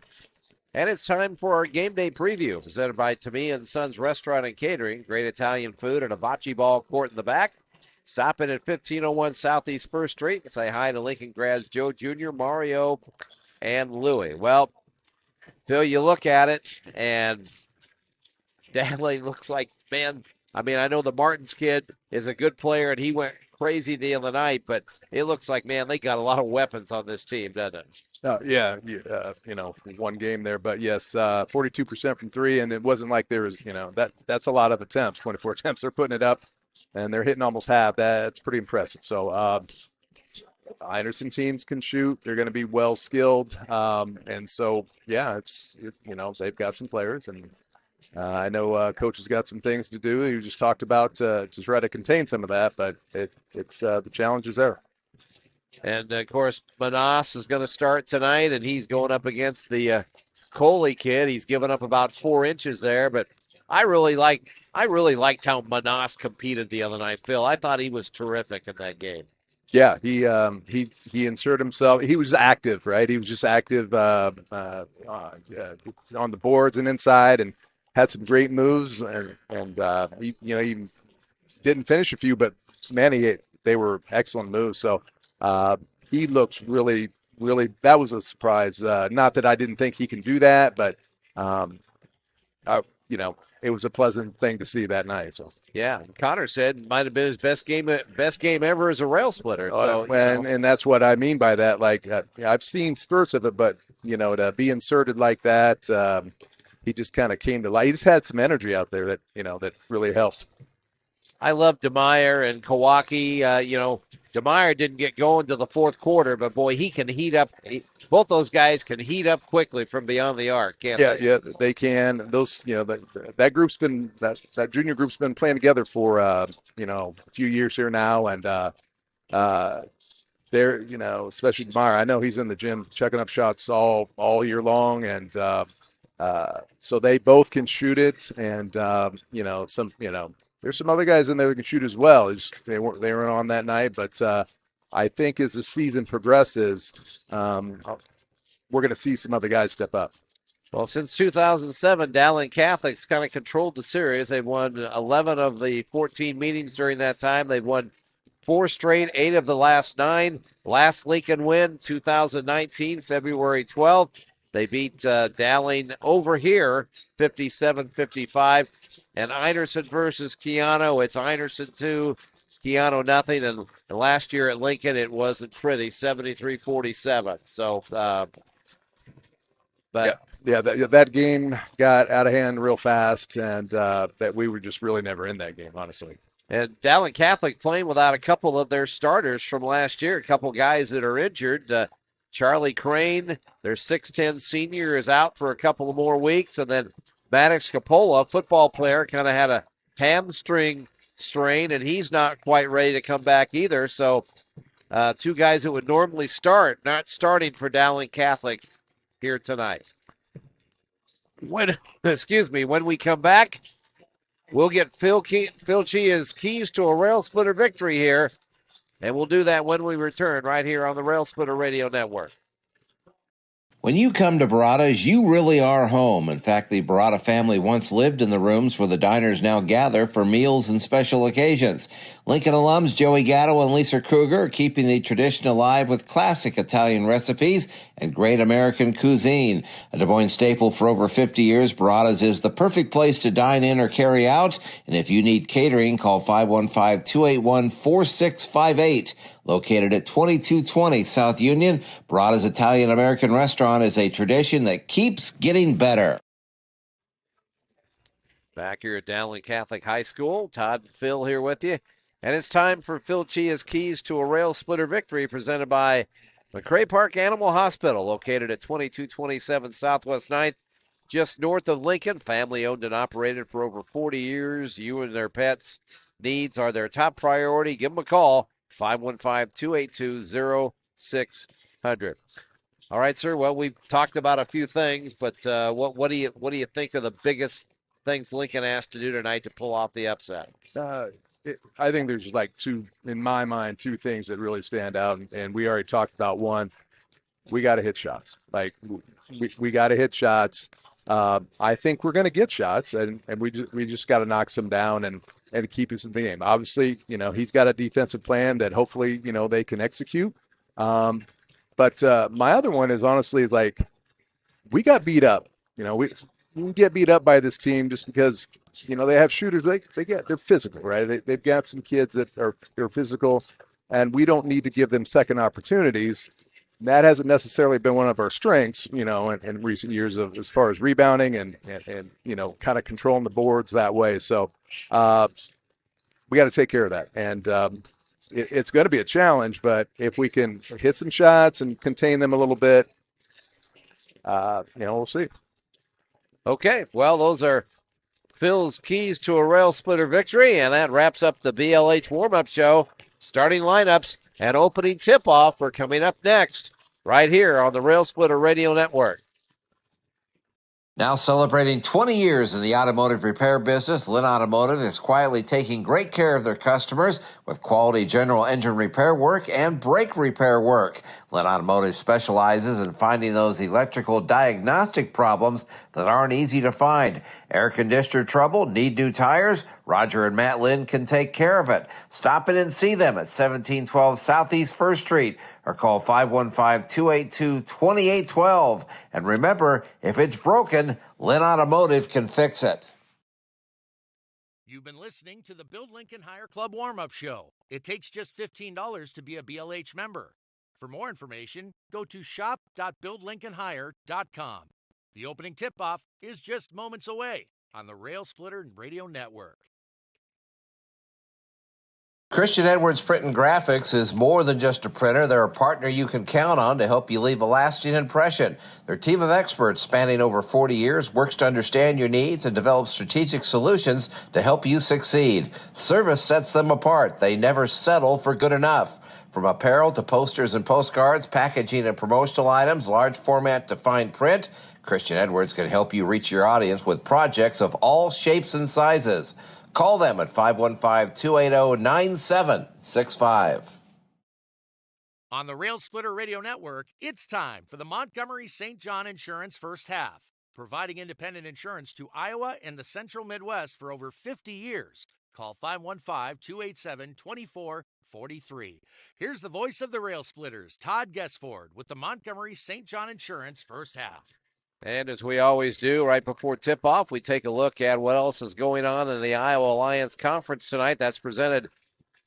And it's time for our game day preview, presented by Tamia and Sons Restaurant and Catering. Great Italian food and a bocce ball court in the back. Stop in at 1501 Southeast 1st Street and say hi to Lincoln grads Joe Jr., Mario, and Louie. Well, Phil, you look at it, and Dowling looks like, man, I mean, I know the Martins kid is a good player, and he went crazy the other night, but it looks like, man, they got a lot of weapons on this team, doesn't it? Yeah, one game there, but yes, 42% from three, and it wasn't like there was, that's a lot of attempts, 24 attempts. They're putting it up, and they're hitting almost half. That's pretty impressive. So Anderson teams can shoot. They're going to be well skilled, and so yeah, they've got some players, and I know Coach has got some things to do. He just talked about to try to contain some of that, but it's the challenge is there. And, of course, Manas is going to start tonight, and he's going up against the Coley kid. He's given up about 4 inches there, but I really liked how Manas competed the other night, Phil. I thought he was terrific in that game. Yeah, he inserted himself. He was active, right? He was just active on the boards and inside, and had some great moves. And he didn't finish a few, but man, they were excellent moves. So he looks really, really. That was a surprise. Not that I didn't think he can do that, but it was a pleasant thing to see that night. So yeah, Connor said it might have been his best game ever as a rail splitter. So, and that's what I mean by that. Like I've seen spurts of it, but to be inserted like that, he just kind of came to life. He just had some energy out there that that really helped. I love DeMeyer and Kawaki. DeMeyer didn't get going to the fourth quarter, but boy, he can heat up. Both those guys can heat up quickly from beyond the arc, can't they? Yeah, they can. Those, that group's been that junior group's been playing together for a few years here now, and they're especially DeMeyer. I know he's in the gym checking up shots all year long, and so they both can shoot it, and there's some other guys in there that can shoot as well. They weren't on that night, but I think as the season progresses, we're going to see some other guys step up. Well, since 2007, Dowling Catholic's kind of controlled the series. They've won 11 of the 14 meetings during that time. They've won 4 straight, 8 of the last 9. Last Lincoln win, 2019, February 12th. They beat Dowling over here, 57-55. And Einerson versus Keanu, it's Einerson 2, Keanu nothing. And last year at Lincoln, it wasn't pretty, 73-47. So, but that game got out of hand real fast, and that we were just really never in that game, honestly. And Dowling Catholic playing without a couple of their starters from last year, a couple guys that are injured. Charlie Crane, their 6'10 senior, is out for a couple of more weeks, and then Maddox Capola, football player, kind of had a hamstring strain, and he's not quite ready to come back either. So 2 guys that would normally start, not starting for Dowling Catholic here tonight. When we come back, we'll get Phil Chia's keys to a Rail Splitter victory here, and we'll do that when we return right here on the Rail Splitter Radio Network. When you come to Barada's, you really are home. In fact, the Barada family once lived in the rooms where the diners now gather for meals and special occasions. Lincoln alums Joey Gatto and Lisa Kruger are keeping the tradition alive with classic Italian recipes and great American cuisine. A Des Moines staple for over 50 years, Barada's is the perfect place to dine in or carry out. And if you need catering, call 515-281-4658. Located at 2220 South Union, Barada's Italian-American restaurant is a tradition that keeps getting better. Back here at Dowling Catholic High School, Todd and Phil here with you. And it's time for Phil Chia's Keys to a Rail Splitter Victory, presented by McCray Park Animal Hospital, located at 2227 Southwest 9th, just north of Lincoln. Family owned and operated for over 40 years. You and their pets' needs are their top priority. Give them a call, 515-282-0600. All right, sir. Well, we've talked about a few things, but what do you think are the biggest things Lincoln has to do tonight to pull off the upset? I think there's like two, in my mind, two things that really stand out, and we already talked about one. We got to hit shots. Like we got to hit shots. I think we're going to get shots, and we just got to knock some down and keep us in the game. Obviously, he's got a defensive plan that hopefully they can execute. But my other one is honestly like we got beat up. We get beat up by this team just because they have shooters. They're physical, right? They've got some kids that are physical, and we don't need to give them second opportunities. That hasn't necessarily been one of our strengths, in recent years as far as rebounding and kind of controlling the boards that way. So we got to take care of that, and it's going to be a challenge. But if we can hit some shots and contain them a little bit, we'll see. Okay, well, those are Phil's keys to a Rail Splitter victory, and that wraps up the BLH warm-up show. Starting lineups and opening tip-off are coming up next, right here on the Rail Splitter Radio Network. Now celebrating 20 years in the automotive repair business, Lynn Automotive is quietly taking great care of their customers with quality general engine repair work and brake repair work. Lynn Automotive specializes in finding those electrical diagnostic problems that aren't easy to find. Air conditioner trouble, need new tires? Roger and Matt Lynn can take care of it. Stop in and see them at 1712 Southeast 1st Street or call 515-282-2812. And remember, if it's broken, Lynn Automotive can fix it. You've been listening to the Build Lincoln Hire Club warm-up show. It takes just $15 to be a BLH member. For more information, go to shop.buildlincolnhire.com. The opening tip-off is just moments away on the Rail Splitter Radio Network. Christian Edwards Print and Graphics is more than just a printer. They're a partner you can count on to help you leave a lasting impression. Their team of experts spanning over 40 years works to understand your needs and develop strategic solutions to help you succeed. Service sets them apart. They never settle for good enough. From apparel to posters and postcards, packaging and promotional items, large format to fine print, Christian Edwards can help you reach your audience with projects of all shapes and sizes. Call them at 515-280-9765. On the Rail Splitter Radio Network, it's time for the Montgomery St. John Insurance First Half, providing independent insurance to Iowa and the Central Midwest for over 50 years. Call 515-287-2443. Here's the voice of the Rail Splitters, Todd Guessford, with the Montgomery St. John Insurance First Half. And as we always do, right before tip-off, we take a look at what else is going on in the Iowa Alliance Conference tonight. That's presented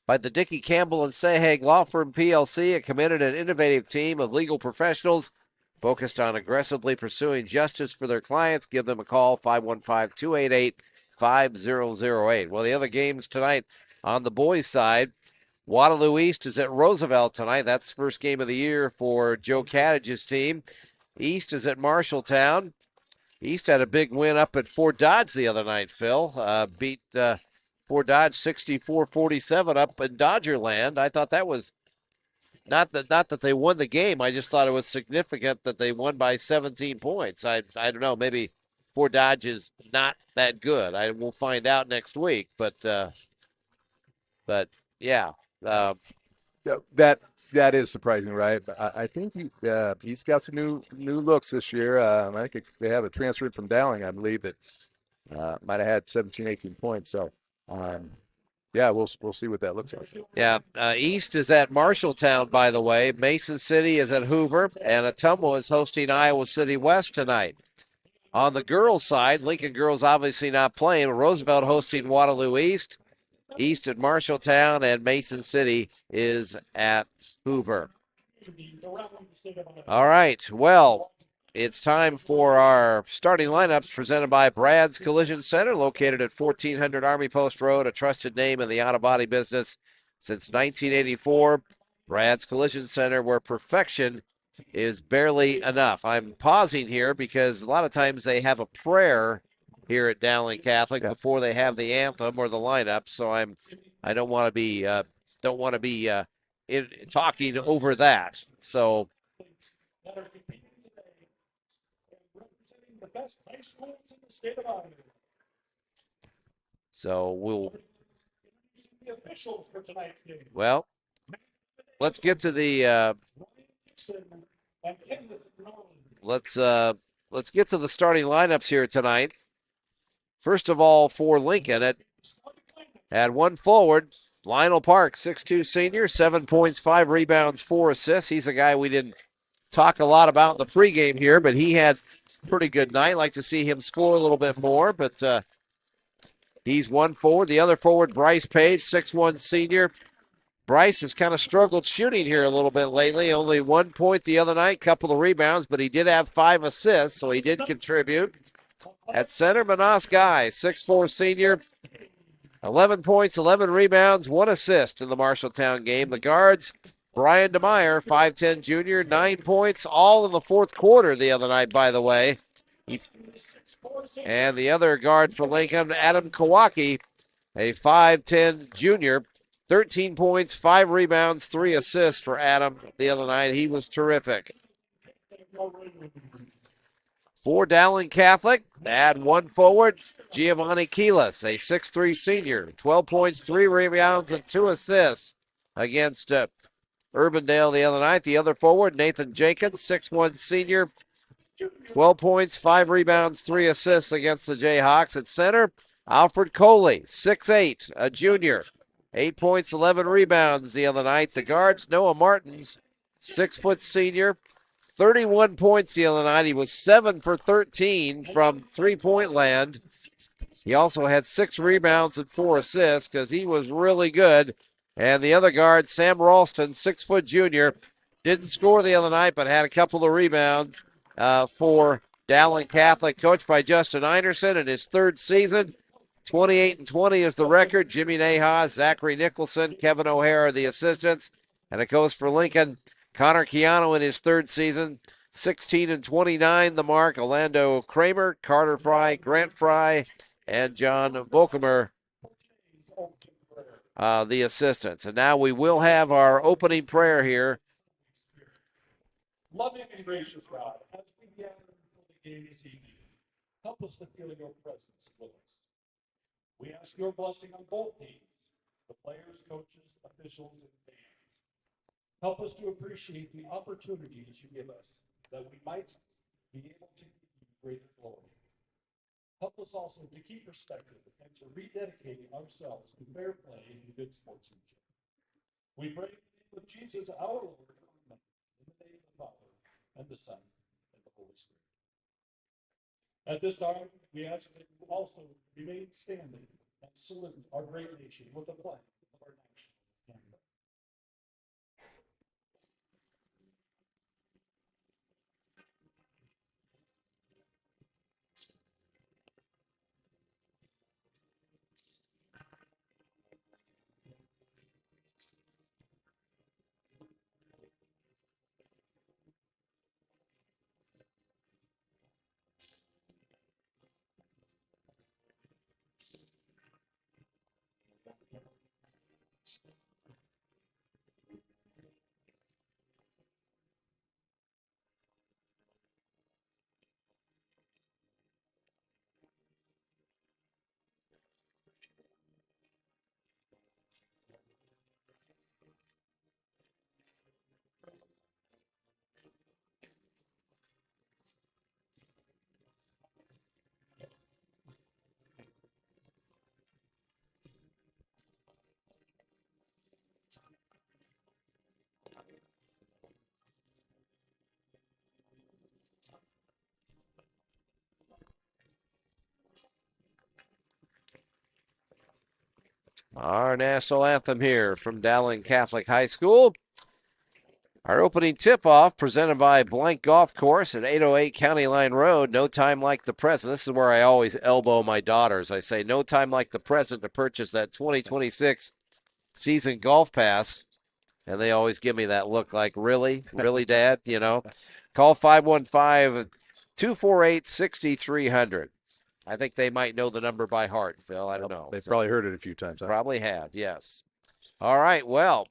by the Dickey Campbell and Sahag Law Firm, PLC, a committed and innovative team of legal professionals focused on aggressively pursuing justice for their clients. Give them a call, 515-288-5008. Well, the other games tonight on the boys' side, Waterloo East is at Roosevelt tonight. That's the first game of the year for Joe Caddige's team. East is at Marshalltown. East had a big win up at Fort Dodge the other night, Phil. Beat Fort Dodge 64-47 up in Dodgerland. I thought that was not that they won the game. I just thought it was significant that they won by 17 points. I don't know. Maybe Fort Dodge is not that good. We'll find out next week. But yeah. That is surprising, right? I think he's got some new looks this year. I think they have a transfer in from Dowling, I believe, that might have had 17, 18 points. So, yeah, we'll see what that looks like. Yeah, East is at Marshalltown, by the way. Mason City is at Hoover, and Ottumwa is hosting Iowa City West tonight. On the girls' side, Lincoln girls obviously not playing. Roosevelt hosting Waterloo East. East at Marshalltown, and Mason City is at Hoover. All right, well, It's time for our starting lineups presented by Brad's Collision Center, located at 1400 Army Post Road, a trusted name in the auto body business since 1984. Brad's Collision Center, where perfection is barely enough. I'm pausing here because a lot of times they have a prayer here at Dowling Catholic before they have the anthem or the lineup. So I don't want to be talking over that. So the best high schools in the state of Iowa. we'll The officials for tonight's game. well, let's get to the let's get to the starting lineups here tonight. First of all, for Lincoln, it had one forward, Lionel Park, 6'2 senior, 7 points, 5 rebounds, 4 assists. He's a guy we didn't talk a lot about in the pregame here, but he had a pretty good night. Like to see him score a little bit more, but he's one forward. The other forward, Bryce Page, 6'1 senior. Bryce has kind of struggled shooting here a little bit lately. Only 1 point the other night, couple of rebounds, but he did have 5 assists, so he did contribute. At center, Manas Guy, 6'4 senior, 11 points, 11 rebounds, 1 assist in the Marshalltown game. The guards, Brian DeMeyer, 5'10 junior, 9 points, all in the fourth quarter the other night, by the way. And the other guard for Lincoln, Adam Kawaki, a 5'10 junior, 13 points, 5 rebounds, 3 assists for Adam the other night. He was terrific. For Dowling Catholic, add one forward, Giovanni Keelis, a 6'3 senior, 12 points, 3 rebounds, and 2 assists against Urbandale the other night. The other forward, Nathan Jenkins, 6'1 senior, 12 points, 5 rebounds, 3 assists against the Jayhawks. At center, Alfred Coley, 6'8, a junior, 8 points, 11 rebounds the other night. The guards, Noah Martins, 6' senior, 31 points the other night. He was 7 for 13 from three-point land. He also had 6 rebounds and 4 assists because he was really good. And the other guard, Sam Ralston, 6' junior, didn't score the other night but had a couple of rebounds for Dowling Catholic, coached by Justin Einerson in his 3rd season. 28-20 is the record. Jimmy Nahas, Zachary Nicholson, Kevin O'Hara, the assistants. And of course for Lincoln, Connor Keanu in his 3rd season, 16-29 the mark. Orlando Kramer, Carter Fry, Grant Fry, and John Volkemer, the assistants. And now we will have our opening prayer here. Loving and gracious God, as we gather for the game this evening, help us to feel your presence with us. We ask your blessing on both teams, the players, coaches, officials, and fans. Help us to appreciate the opportunities you give us, that we might be able to give you greater glory. Help us also to keep perspective and to rededicate ourselves to fair play and good sportsmanship. We pray in the name of Jesus, our Lord, amen. In the name of the Father, and the Son, and the Holy Spirit. At this time, we ask that you also remain standing and salute our great nation with the flag of our national anthem. Our national anthem here from Dowling Catholic High School. Our opening tip-off presented by Blank Golf Course at 808 County Line Road. No time like the present. This is where I always elbow my daughters. I say, no time like the present to purchase that 2026 season golf pass. And they always give me that look like, really? Really, Dad? You know? Call 515-248-6300. I think they might know the number by heart, Phil. I don't know. They've probably heard it a few times. Huh? Probably have, yes. All right, well,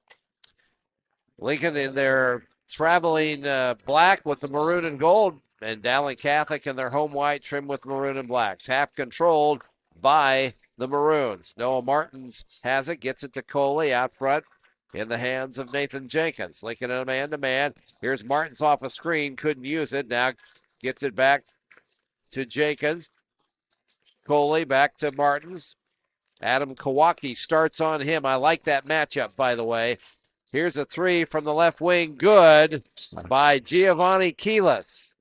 Lincoln in their traveling black with the maroon and gold, and Dowling Catholic in their home white trimmed with maroon and black. Tap controlled by the Maroons. Noah Martins has it, gets it to Coley out front in the hands of Nathan Jenkins. Lincoln in a man-to-man. Here's Martins off a screen, couldn't use it. Now gets it back to Jenkins. Coley back to Martins. Adam Kawaki starts on him. I like that matchup, by the way. Here's a three from the left wing. Good by Giovanni Keelis.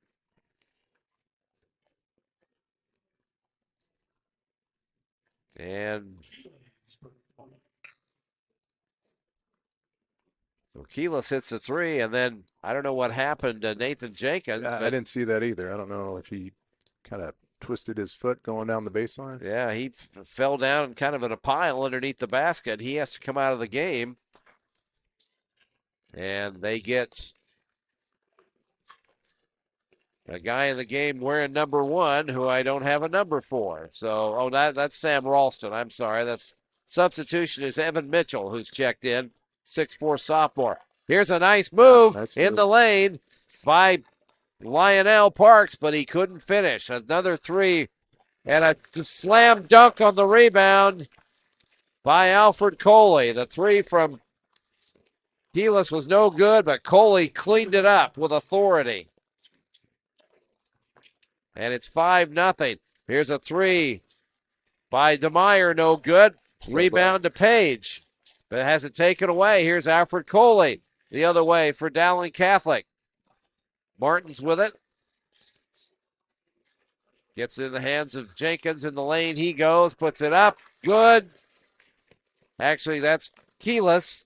And so Keelis hits a three, and then I don't know what happened to Nathan Jenkins. I didn't see that either. I don't know if he kind of twisted his foot going down the baseline. Yeah, he fell down kind of in a pile underneath the basket. He has to come out of the game. And they get a guy in the game wearing number 1 who I don't have a number for. So, that's Sam Ralston. I'm sorry. That's substitution is Evan Mitchell, who's checked in, 6'4" sophomore. Here's a nice move in the lane by Lionel Parks, but he couldn't finish. Another three and a slam dunk on the rebound by Alfred Coley. The three from Keelis was no good, but Coley cleaned it up with authority. And it's 5-0. Here's a three by DeMeyer, no good. Rebound to Page, but has it taken away. Here's Alfred Coley the other way for Dowling Catholic. Martins with it. Gets in the hands of Jenkins in the lane. He goes, puts it up. Good. Actually, that's Keelis.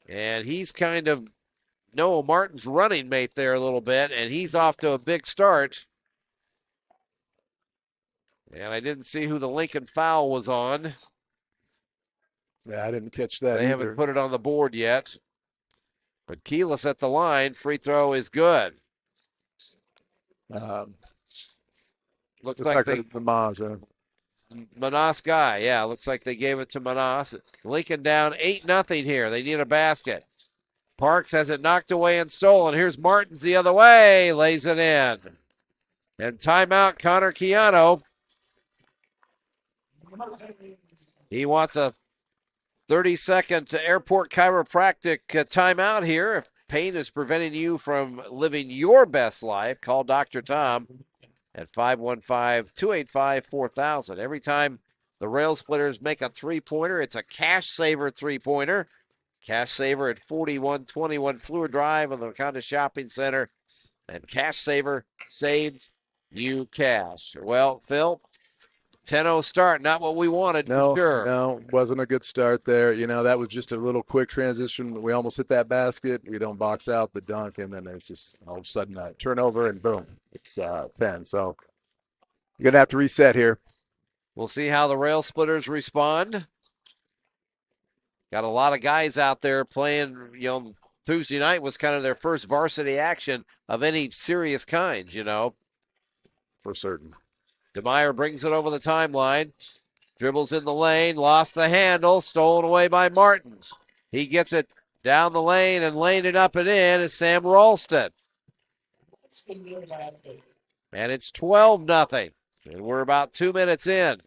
And he's kind of Noah Martin's running mate there a little bit, and he's off to a big start. And I didn't see who the Lincoln foul was on. Yeah, I didn't catch that They either. haven't put it on the board yet. But Keelis at the line. Free throw is good. Looks like they... Manas guy, yeah. Looks like they gave it to Manas. Lincoln down 8-0 here. They need a basket. Parks has it knocked away and stolen. Here's Martins the other way. Lays it in. And timeout, Connor Chiano. He wants a 30-second Airport Chiropractic timeout here. If pain is preventing you from living your best life, call Dr. Tom at 515-285-4000. Every time the Railsplitters make a three-pointer, it's a cash saver three-pointer. Cash saver at 4121 Fleur Drive on the Wakanda Shopping Center. And Cash Saver saves you cash. Well, Phil, 10-0 start, not what we wanted for sure. No, wasn't a good start there. You know, that was just a little quick transition. We almost hit that basket. We don't box out the dunk, and then it's just all of a sudden a turnover, and boom, it's 10. So you're going to have to reset here. We'll see how the Railsplitters respond. Got a lot of guys out there playing, Tuesday night was kind of their first varsity action of any serious kind, For certain. DeMeyer brings it over the timeline. Dribbles in the lane, lost the handle, stolen away by Martins. He gets it down the lane and laying it up and in is Sam Ralston. And it's 12-0. And we're about 2 minutes in.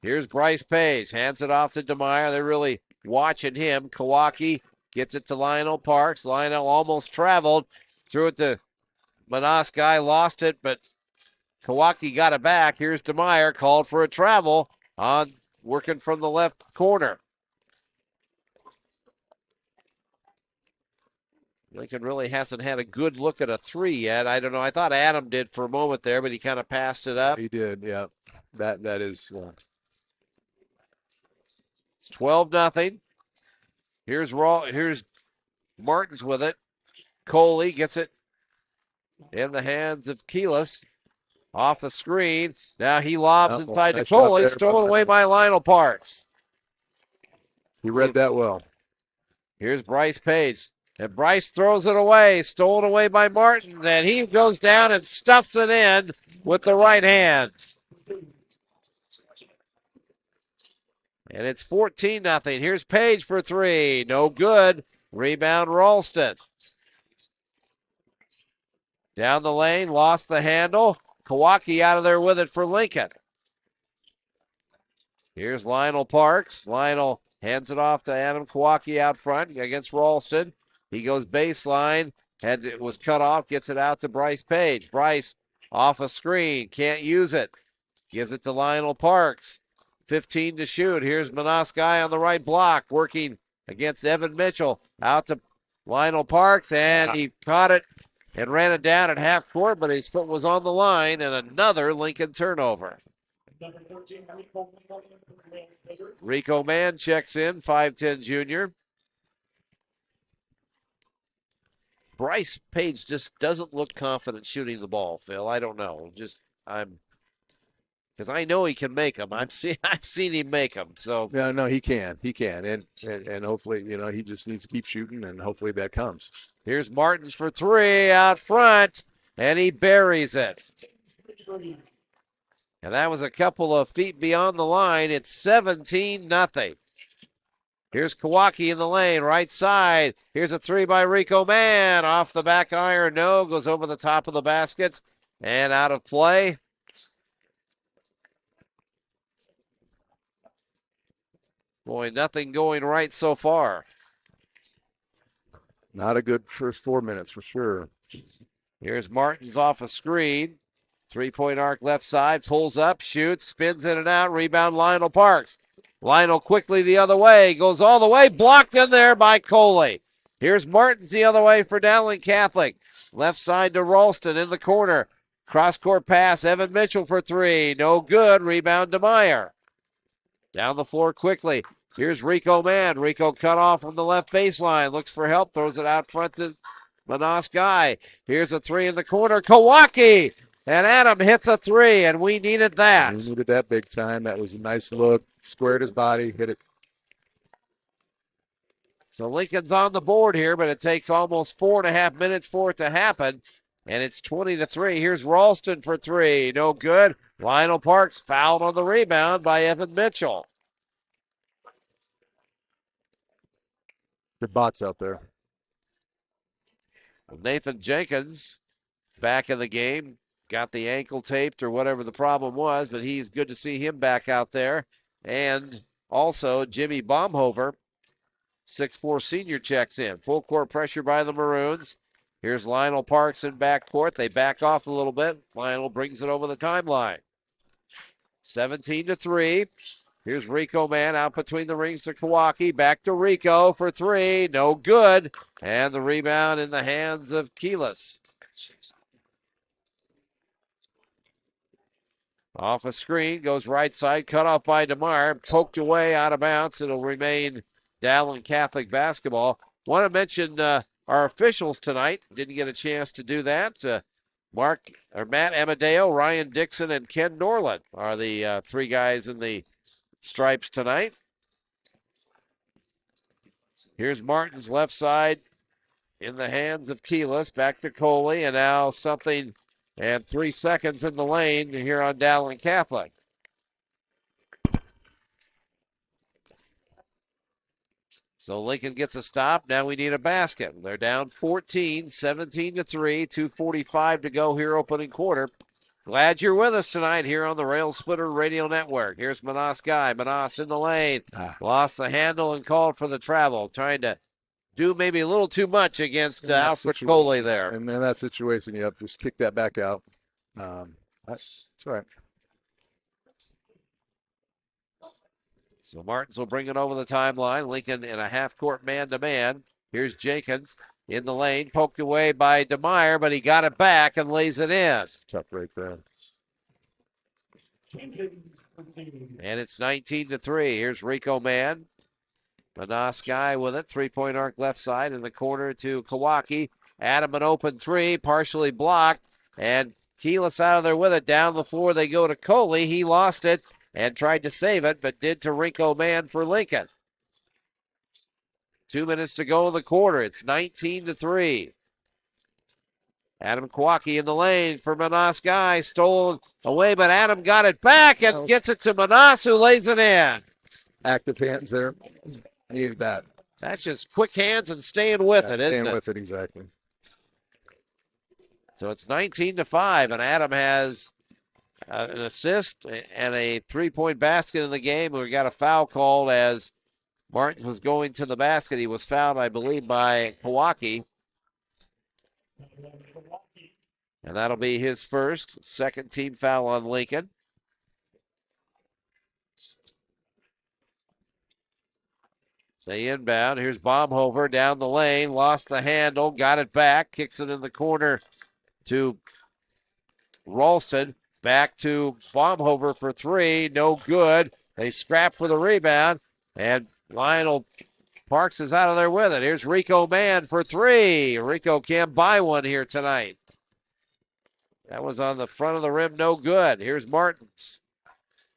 Here's Bryce Page, hands it off to DeMeyer. They're really watching him. Kawaki gets it to Lionel Parks. Lionel almost traveled, threw it to Manas guy, lost it, but Kawaki got it back. Here's DeMeyer, called for a travel on working from the left corner. Lincoln really hasn't had a good look at a three yet. I don't know. I thought Adam did for a moment there, but he kind of passed it up. He did, yeah. That is. It's 12-0. Here's Martins with it. Coley gets it in the hands of Keelis. Off the screen. Now he lobs inside to Coley. Stolen away by Lionel Parks. He read that well. Here's Bryce Page. And Bryce throws it away. Stolen away by Martin. And he goes down and stuffs it in with the right hand. And it's 14-0. Here's Page for three. No good. Rebound Ralston. Down the lane. Lost the handle. Kawaki out of there with it for Lincoln. Here's Lionel Parks. Lionel hands it off to Adam Kawaki out front against Ralston. He goes baseline. It was cut off. Gets it out to Bryce Page. Bryce off a screen. Can't use it. Gives it to Lionel Parks. 15 to shoot. Here's Manoskai on the right block, working against Evan Mitchell. Out to Lionel Parks, and he caught it and ran it down at half court, but his foot was on the line, and another Lincoln turnover. Number 13, Rico Mann for the Railsplitters. Rico Mann checks in, 5'10 junior. Bryce Page just doesn't look confident shooting the ball, Phil. I don't know. Because I know he can make them. I've seen him make them. So Yeah, no, he can, and hopefully, he just needs to keep shooting, and hopefully that comes. Here's Martins for three out front, and he buries it. And that was a couple of feet beyond the line. It's 17-0. Here's Kawaki in the lane, right side. Here's a three by Rico Mann. Off the back iron, no. Goes over the top of the basket and out of play. Boy, nothing going right so far. Not a good first 4 minutes for sure. Here's Martins off a screen. Three-point arc left side, pulls up, shoots, spins in and out, rebound Lionel Parks. Lionel quickly the other way, goes all the way, blocked in there by Coley. Here's Martins the other way for Dowling Catholic. Left side to Ralston in the corner. Cross-court pass, Evan Mitchell for three. No good, rebound to Meyer. Down the floor quickly. Here's Rico Mann. Rico cut off on the left baseline. Looks for help, throws it out front to Manoskai. Here's a three in the corner. Kawaki! And Adam hits a three, and we needed that. We needed that big time. That was a nice look. Squared his body, hit it. So Lincoln's on the board here, but it takes almost 4.5 minutes for it to happen. And it's 20-3. Here's Ralston for three. No good. Lionel Parks fouled on the rebound by Evan Mitchell. Good bots out there. Nathan Jenkins back in the game. Got the ankle taped or whatever the problem was, but he's good to see him back out there. And also Jimmy Baumhover, 6'4" senior, checks in. Full court pressure by the Maroons. Here's Lionel Parks in backcourt. They back off a little bit. Lionel brings it over the timeline. 17-3. Here's Rico Mann out between the rings to Kawaki. Back to Rico for three. No good. And the rebound in the hands of Keelis. Off a screen, goes right side, cut off by DeMar, poked away out of bounds. It'll remain Dowling Catholic basketball. Want to mention our officials tonight. Didn't get a chance to do that. Matt Amadeo, Ryan Dixon, and Ken Norland are the three guys in the stripes tonight. Here's Martin's left side in the hands of Keelis. Back to Coley, and now something. And 3 seconds in the lane here on Dowling Catholic. So Lincoln gets a stop. Now we need a basket. They're down 14, 17-3, 2:45 to go here opening quarter. Glad you're with us tonight here on the Railsplitter Radio Network. Here's Manoskai. Manos in the lane. Lost the handle and called for the travel. Trying to do maybe a little too much against Alfred Coley there. And in that situation, you have to just kick that back out. That's all right. So Martins will bring it over the timeline. Lincoln in a half-court man-to-man. Here's Jenkins in the lane, poked away by DeMeyer, but he got it back and lays it in. Tough right there. And it's 19-3. Here's Rico Mann. Manosky with it. 3-point arc left side in the corner to Kawaki. Adam an open three, partially blocked. And Keyless out of there with it. Down the floor they go to Coley. He lost it and tried to save it, but did to Rinko Man for Lincoln. 2 minutes to go in the quarter. It's 19-3. Adam Kawaki in the lane for Manosky. Stole away, but Adam got it back and gets it to Manos, who lays it in. Active hands there. Needed that. That's just quick hands and staying with it, isn't Staying it? with it, exactly. So it's 19-5, and Adam has an assist and a 3-point basket in the game. We got a foul called as Martins was going to the basket. He was fouled, I believe, by Kawaki. And that'll be his first. Second team foul on Lincoln. They inbound. Here's Baumhofer down the lane. Lost the handle. Got it back. Kicks it in the corner to Ralston. Back to Baumhofer for three. No good. They scrap for the rebound. And Lionel Parks is out of there with it. Here's Rico Mann for three. Rico can't buy one here tonight. That was on the front of the rim. No good. Here's Martins.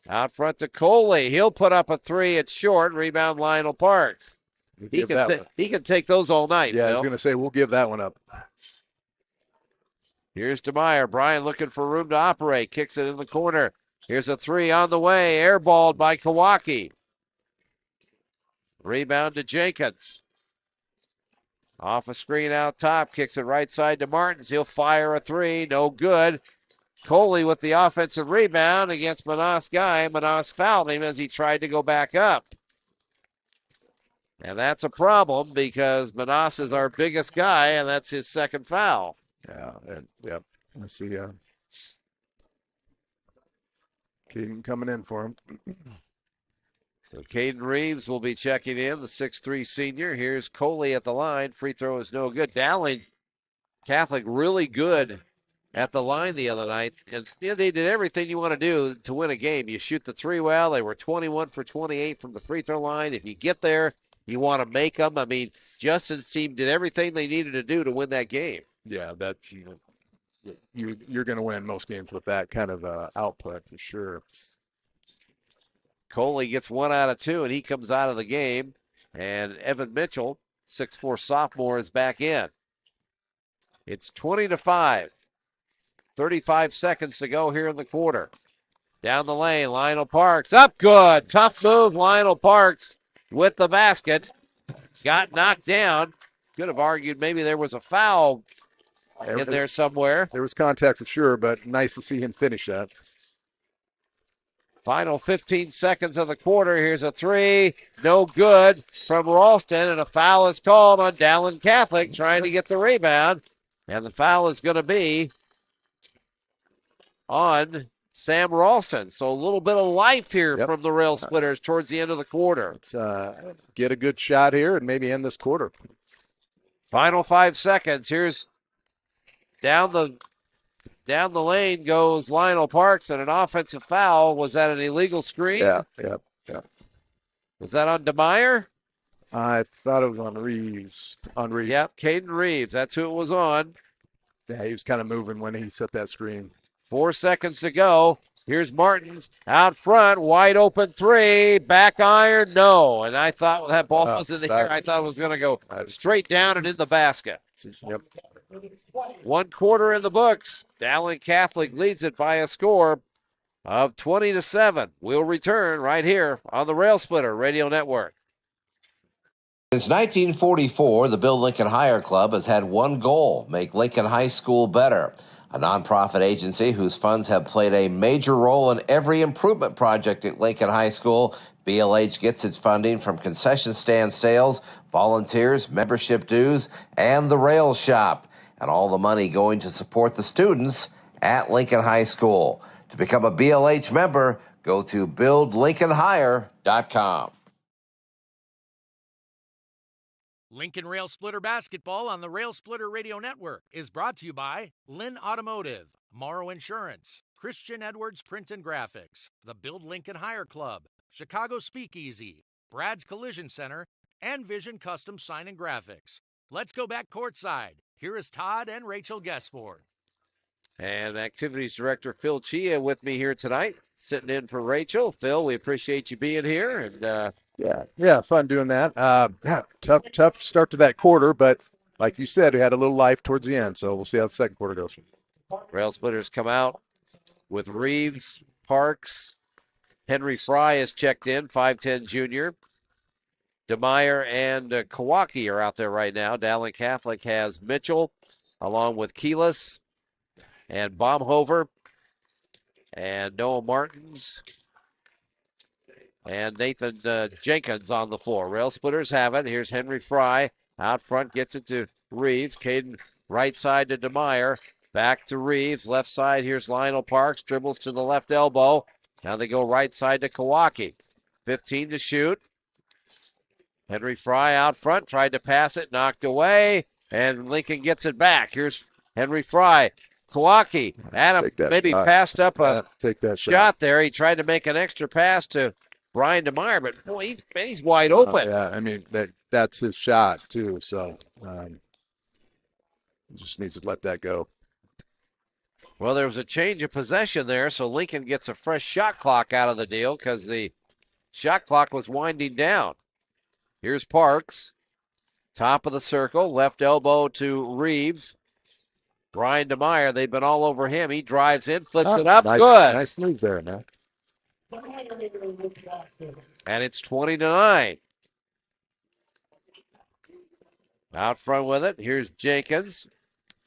Out front to Coley. He'll put up a three. It's short. Rebound Lionel Parks. He can take those all night. Yeah, Phil. I was going to say, we'll give that one up. Here's DeMeyer. Brian looking for room to operate. Kicks it in the corner. Here's a three on the way. Airballed by Kawaki. Rebound to Jenkins. Off a screen out top. Kicks it right side to Martins. He'll fire a three. No good. Coley with the offensive rebound against Manosky. Manos fouled him as he tried to go back up. And that's a problem because Manos is our biggest guy, and that's his second foul. Yeah, I see Caden coming in for him. So Caden Reeves will be checking in, the 6'3 senior. Here's Coley at the line. Free throw is no good. Dowling Catholic really good at the line the other night. And they did everything you want to do to win a game. You shoot the three well. They were 21 for 28 from the free throw line. If you get there, you want to make them. I mean, Justin's team did everything they needed to do to win that game. Yeah, you're going to win most games with that kind of output for sure. Coley gets 1 out of 2, and he comes out of the game. And Evan Mitchell, 6'4 sophomore, is back in. It's 20-5. 35 seconds to go here in the quarter. Down the lane, Lionel Parks. Up good. Tough move, Lionel Parks with the basket. Got knocked down. Could have argued maybe there was a foul in there somewhere. There was contact for sure, but nice to see him finish that. Final 15 seconds of the quarter. Here's a three. No good from Ralston, and a foul is called on Dowling Catholic trying to get the rebound. And the foul is going to be on Sam Ralston. So a little bit of life here from the Railsplitters towards the end of the quarter. Let's get a good shot here and maybe end this quarter. Final 5 seconds. Here's down the lane goes Lionel Parks, and an offensive foul. Was that an illegal screen? Yeah. Was that on DeMeyer? I thought it was on Reeves. Yep, Caden Reeves. That's who it was on. Yeah, he was kind of moving when he set that screen. 4 seconds to go. Here's Martins out front, wide open three, back iron, no. And I thought that ball was in the air. I thought it was going to go straight down and in the basket. Yep. 1 quarter in the books. Dowling Catholic leads it by a score of 20-7. We'll return right here on the Railsplitter Radio Network. Since 1944, the Build Lincoln Higher Club has had one goal: make Lincoln High School better. A nonprofit agency whose funds have played a major role in every improvement project at Lincoln High School, BLH gets its funding from concession stand sales, volunteers, membership dues, and the Rail Shop. And all the money going to support the students at Lincoln High School. To become a BLH member, go to buildlincolnhigher.com. Lincoln Railsplitter Basketball on the Railsplitter Radio Network is brought to you by Lynn Automotive, Morrow Insurance, Christian Edwards Print and Graphics, the Build Lincoln Hire Club, Chicago Speakeasy, Brad's Collision Center, and Vision Custom Sign and Graphics. Let's go back courtside. Here is Todd and Rachel Guessford. And Activities Director Phil Chia with me here tonight, sitting in for Rachel. Phil, we appreciate you being here. And yeah, fun doing that. Tough start to that quarter, but like you said, we had a little life towards the end, so we'll see how the second quarter goes. Railsplitters come out with Reeves, Parks, Henry Fry is checked in, 5'10 junior. DeMeyer and Kawaki are out there right now. Dowling Catholic has Mitchell along with Keelis and Baumhover and Noah Martins and Nathan Jenkins on the floor. Railsplitters have it. Here's Henry Fry out front, gets it to Reeves. Caden right side to DeMeyer. Back to Reeves. Left side, here's Lionel Parks. Dribbles to the left elbow. Now they go right side to Kawaki. 15 to shoot. Henry Fry out front, tried to pass it, knocked away, and Lincoln gets it back. Here's Henry Fry. Kawaki, Adam maybe shot. passed up a Take that shot there. He tried to make an extra pass to Brian DeMeyer, but boy, he's wide open. Yeah, I mean, that's his shot, too, so just needs to let that go. Well, there was a change of possession there, so Lincoln gets a fresh shot clock out of the deal because the shot clock was winding down. Here's Parks, top of the circle, left elbow to Reeves. Brian DeMeyer, they've been all over him. He drives in, flips it up, good. Nice move there, man. And it's 20-9. Out front with it, here's Jenkins.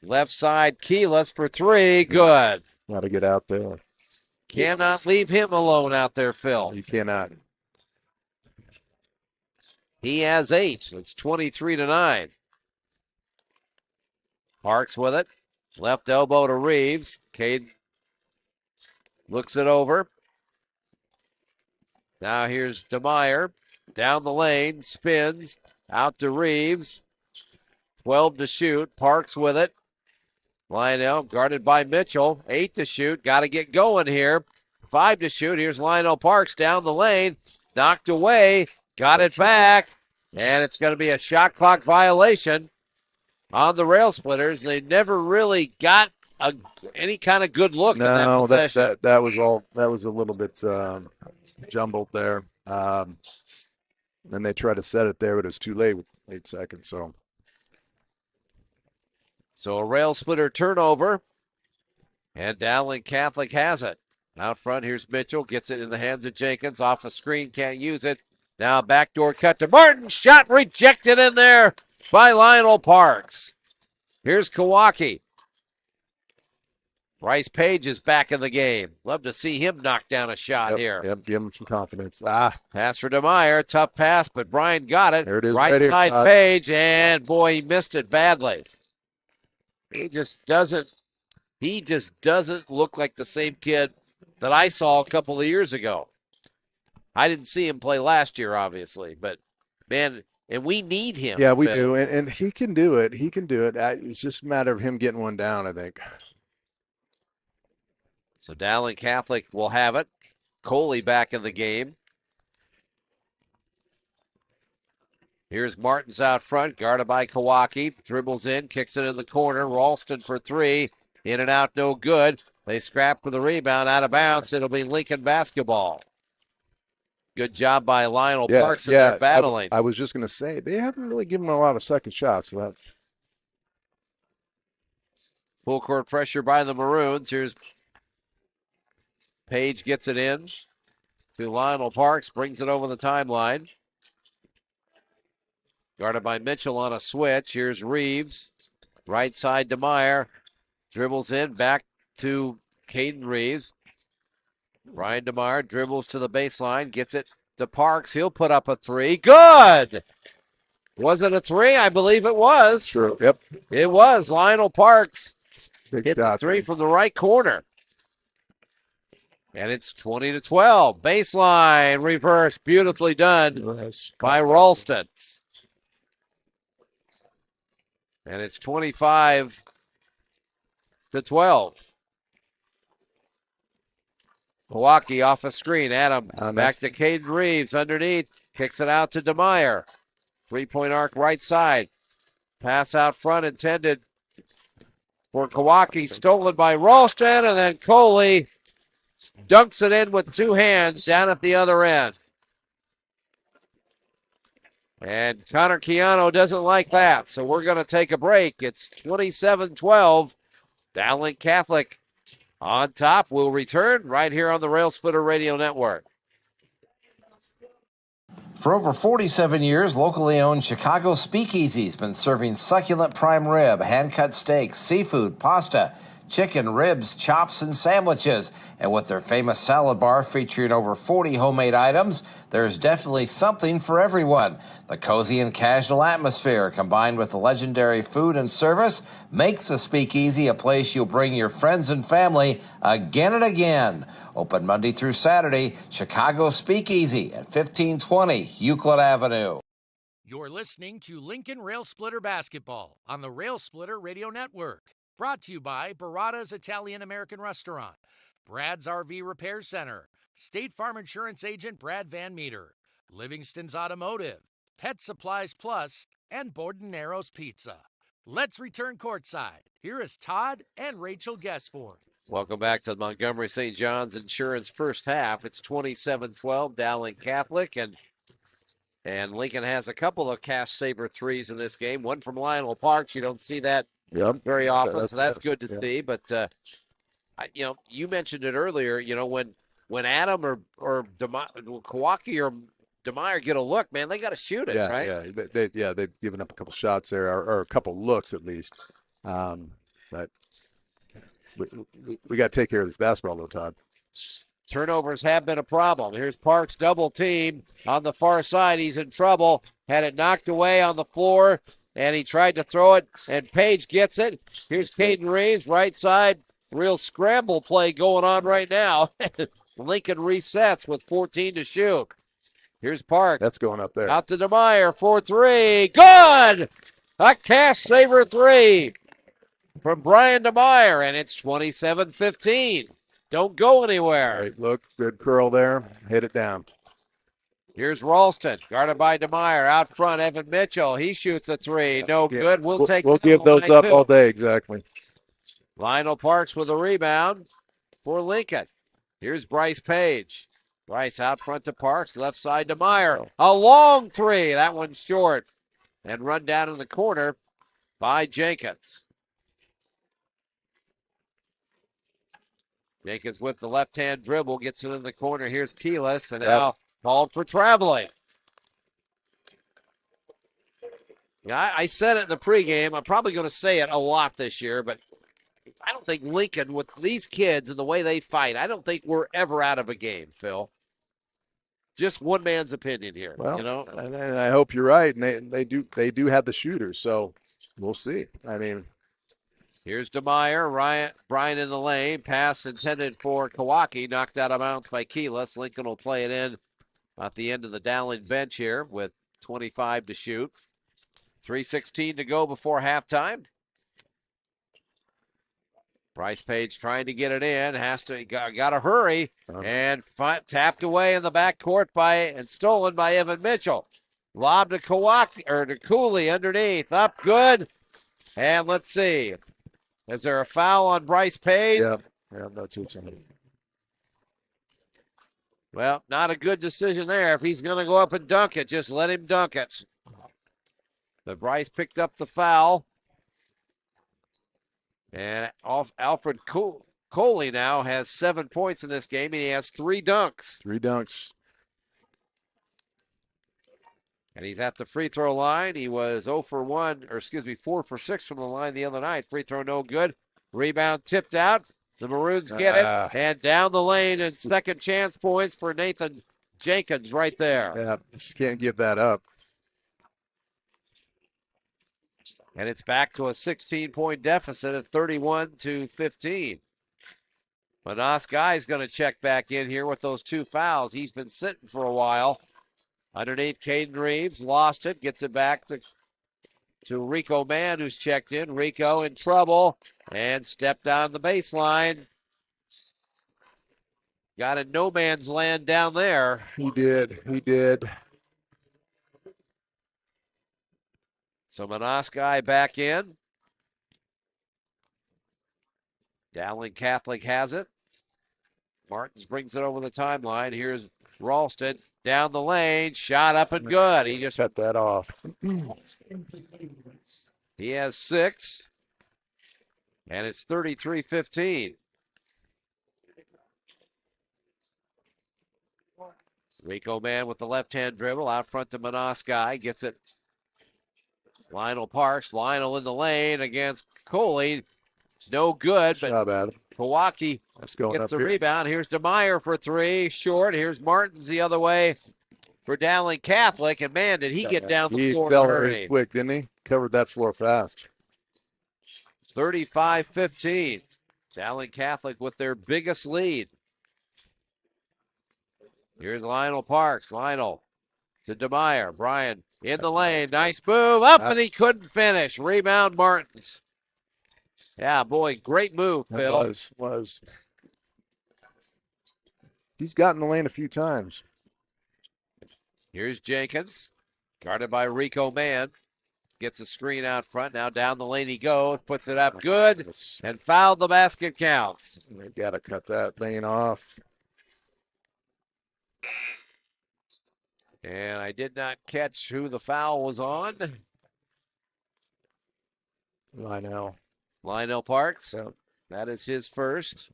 Left side, Keelis for three, good. Got to get out there. Cannot leave him alone out there, Phil. You cannot. He has 8. It's 23-9. Parks with it. Left elbow to Reeves. Cade looks it over. Now here's DeMeyer. Down the lane. Spins. Out to Reeves. 12 to shoot. Parks with it. Lionel guarded by Mitchell. 8 to shoot. Got to get going here. 5 to shoot. Here's Lionel Parks down the lane. Knocked away. Got it back. And it's going to be a shot clock violation on the Railsplitters. They never really got any kind of good look in that possession. that was a little bit jumbled there. Then they tried to set it there, but it was too late with 8 seconds. So a Railsplitter turnover, and Dowling Catholic has it. Out front, here's Mitchell, gets it in the hands of Jenkins, off a screen, can't use it. Now backdoor cut to Martin, shot rejected in there by Lionel Parks. Here's Kawaki. Bryce Page is back in the game. Love to see him knock down a shot here. Yep, give him some confidence. Pass for DeMeyer, tough pass, but Brian got it. There it is. Right side Page, and boy, he missed it badly. He just doesn't look like the same kid that I saw a couple of years ago. I didn't see him play last year, obviously, but man, and we need him. Yeah, we do, and he can do it. He can do it. It's just a matter of him getting one down, I think. So Dowling Catholic will have it. Coley back in the game. Here's Martins out front, guarded by Kawaki. Dribbles in, kicks it in the corner. Ralston for 3. In and out, no good. They scrap for the rebound, out of bounds. It'll be Lincoln basketball. Good job by Lionel Parks in their battling. I was just going to say, they haven't really given him a lot of second shots. So Full court pressure by the Maroons. Here's Page, gets it in to Lionel Parks, brings it over the timeline. Guarded by Mitchell on a switch. Here's Reeves. Right side to DeMeyer. Dribbles in, back to Caden Reeves. Ryan DeMeyer dribbles to the baseline, gets it to Parks. He'll put up a 3. Good! Was it a 3? I believe it was. Sure. Yep. It was. Lionel Parks Big hit shot, the 3 man. from the right corner. And it's 20-12. Baseline reverse. Beautifully done by Ralston. And it's 25-12. Milwaukee off a screen. Adam back to Caden Reeves underneath. Kicks it out to DeMeyer. Three-point arc right side. Pass out front intended for Kawaki, stolen by Ralston, and then Coley dunks it in with two hands down at the other end. And Connor Keano doesn't like that, so we're going to take a break. It's 27-12. Dowling Catholic on top. We'll return right here on the Railsplitter Radio Network. For over 47 years, locally owned Chicago Speakeasy's been serving succulent prime rib, hand-cut steaks, seafood, pasta, chicken, ribs, chops, and sandwiches. And with their famous salad bar featuring over 40 homemade items, there's definitely something for everyone. The cozy and casual atmosphere, combined with the legendary food and service, makes the Speakeasy a place you'll bring your friends and family again and again. Open Monday through Saturday, Chicago Speakeasy at 1520 Euclid Avenue. You're listening to Lincoln Railsplitter Basketball on the Railsplitter Radio Network. Brought to you by Barada's Italian-American Restaurant, Brad's RV Repair Center, State Farm Insurance Agent Brad Van Meter, Livingston's Automotive, Pet Supplies Plus, and Bordeneiro's Pizza. Let's return courtside. Here is Todd and Rachel Guessford. Welcome back to the Montgomery St. John's Insurance first half. It's 27-12, Dowling Catholic, and Lincoln has a couple of cash saver threes in this game. One from Lionel Parks. You don't see that very often, so that's good to see. But you mentioned it earlier. When Adam or Kawaki or DeMeyer get a look, man, they got to shoot it, right? Yeah, they've given up a couple shots there, or a couple looks at least. But we got to take care of this basketball, though, Todd. Turnovers have been a problem. Here's Parks double team on the far side. He's in trouble. Had it knocked away on the floor, and he tried to throw it, and Page gets it. Here's Caden Reeves, right side. Real scramble play going on right now. Lincoln resets with 14 to shoot. Here's Park. That's going up there. Out to DeMeyer for three. Good! A cash saver three from Brian DeMeyer, and it's 27-15. Don't go anywhere. Right, look, good curl there. Hit it down. Here's Ralston, guarded by DeMeyer. Out front, Evan Mitchell. He shoots a three. No good. We'll give those up all day, exactly. Lionel Parks with a rebound for Lincoln. Here's Bryce Page. Bryce out front to Parks, left side to Meyer. A long three. That one's short. And run down in the corner by Jenkins. Jenkins with the left-hand dribble, gets it in the corner. Here's Keelis, and now called for traveling. Yeah, I said it in the pregame. I'm probably going to say it a lot this year, but I don't think Lincoln, with these kids and the way they fight, I don't think we're ever out of a game, Phil. Just one man's opinion here. Well, and I hope you're right. And they do have the shooters, so we'll see. I mean, here's DeMeyer, Brian in the lane. Pass intended for Kawaki, knocked out of bounds by Keelis. Lincoln will play it in at the end of the Dowling bench here with 25 to shoot. 3:16 to go before halftime. Bryce Page trying to get it in, got to hurry, and tapped away in the backcourt and stolen by Evan Mitchell. Lob to to Cooley underneath, up good, and let's see, is there a foul on Bryce Page? Yeah, that's what's on it. Well, not a good decision there. If he's going to go up and dunk it, just let him dunk it. But Bryce picked up the foul. And Alfred Coley now has 7 points in this game, and he has 3 dunks. 3 dunks. And he's at the free throw line. He was 4 for 6 from the line the other night. Free throw no good. Rebound tipped out. The Maroons get it. And down the lane, and second chance points for Nathan Jenkins right there. Yeah, just can't give that up. And it's back to a 16-point deficit at 31-15. Manas Guy's going to check back in here with those 2 fouls. He's been sitting for a while. Underneath, Caden Reeves lost it, gets it back to Rico Mann, who's checked in. Rico in trouble and stepped down the baseline. Got a no man's land down there. He did. So Manoskai back in. Dowling Catholic has it. Martins brings it over the timeline. Here's Ralston down the lane. Shot up and good. He just cut that off. He has 6. And it's 33-15. Rico Man with the left-hand dribble out front to Manoskai. Gets it. Lionel Parks. Lionel in the lane against Coley. No good, but Job, Adam. Kawaki gets the rebound. Here's DeMeyer for 3. Short. Here's Martins the other way for Dowling Catholic. And, man, did he get down the floor. He accelerated quick, didn't he? Covered that floor fast. 35-15. Dowling Catholic with their biggest lead. Here's Lionel Parks. Lionel to DeMeyer. Brian in the lane. Nice move. Up, and he couldn't finish. Rebound Martins. Yeah, boy, great move, Phil. Was. He's gotten the lane a few times. Here's Jenkins. Guarded by Rico Man. Gets a screen out front. Now down the lane he goes. Puts it up good. And fouled. The basket counts. They got to cut that lane off. And I did not catch who the foul was on. Lionel Parks. Yep. That is his first.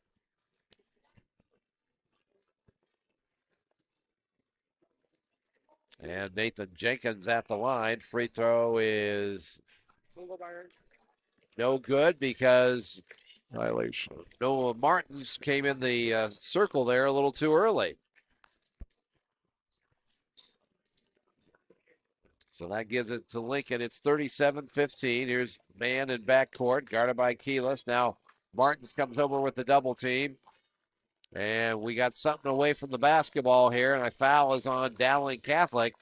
And Nathan Jenkins at the line. Free throw is no good because violation. Noah Martins came in the circle there a little too early. So that gives it to Lincoln. It's 37-15. Here's Man in backcourt, guarded by Keyless. Now Martins comes over with the double team. And we got something away from the basketball here. And a foul is on Dowling Catholic.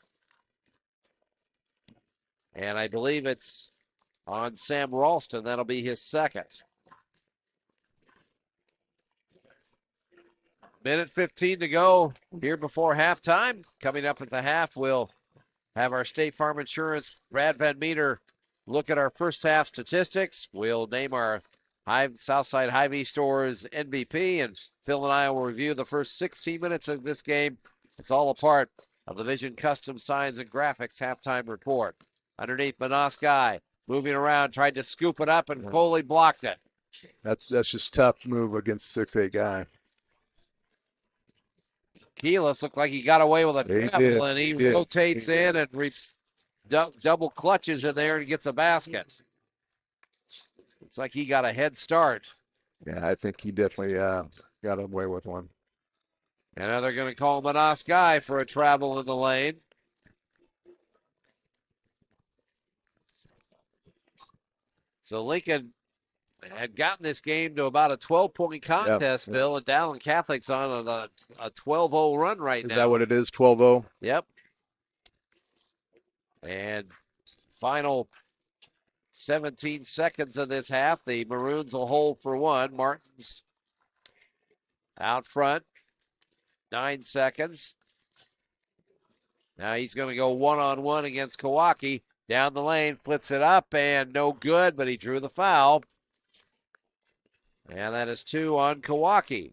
And I believe it's on Sam Ralston. That'll be his second. Minute 15 to go here before halftime. Coming up at the half, we'll have our State Farm Insurance Brad Van Meter look at our first half statistics. We'll name our Southside Hy-Vee stores MVP, and Phil and I will review the first 16 minutes of this game. It's all a part of the Vision Custom Signs and Graphics halftime report. Underneath, Manoskai moving around, tried to scoop it up, and Coley blocked it. That's just tough move against 6'8" guy. Keyless looked like he got away with a dribble, and he rotates in and double clutches in there and gets a basket. Looks like he got a head start. Yeah, I think he definitely got away with one. And now they're going to call Manoskai for a travel in the lane. So Lincoln had gotten this game to about a 12-point contest, yep. Bill, and Dowling Catholic's on a 12-0 run right now. Is that what it is, 12-0? Yep. And final 17 seconds of this half, the Maroons will hold for one. Martins out front, 9 seconds. Now he's going to go one-on-one against Kawaki. Down the lane, flips it up, and no good, but he drew the foul. And that is 2 on Kawaki.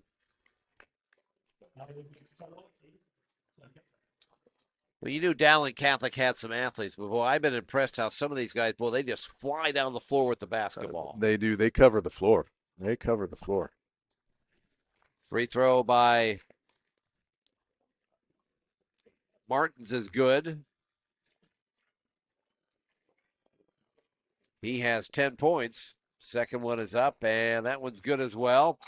Well, you knew Dowling Catholic had some athletes, but boy, I've been impressed how some of these guys, boy, they just fly down the floor with the basketball. They do. They cover the floor. Free throw by Martins is good. He has 10 points. Second one is up, and that one's good as well.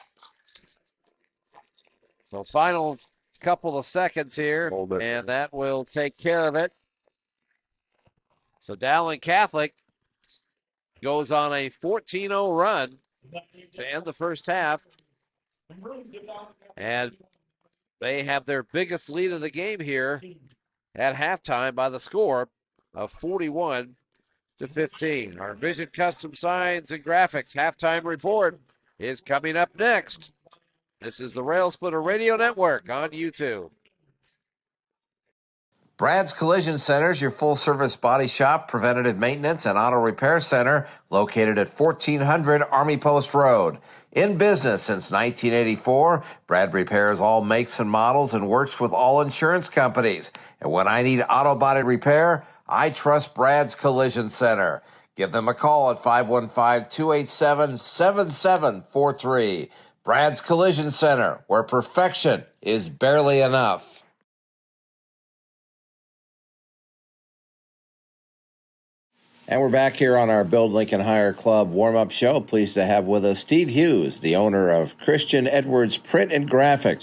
So final couple of seconds here, and that will take care of it. So Dowling Catholic goes on a 14-0 run to end the first half, and they have their biggest lead of the game here at halftime by the score of 41-15. Our Vision Custom Signs and Graphics halftime report is coming up next. This is the Railsplitter Radio Network on YouTube. Brad's Collision Center is your full-service body shop, preventative maintenance, and auto repair center located at 1400 Army Post Road. In business since 1984, Brad repairs all makes and models and works with all insurance companies. And when I need auto body repair, I trust Brad's Collision Center. Give them a call at 515-287-7743. Brad's Collision Center, where perfection is barely enough. And we're back here on our Build Lincoln Hire Club warm-up show. Pleased to have with us Steve Hughes, the owner of Christian Edwards Print and Graphics.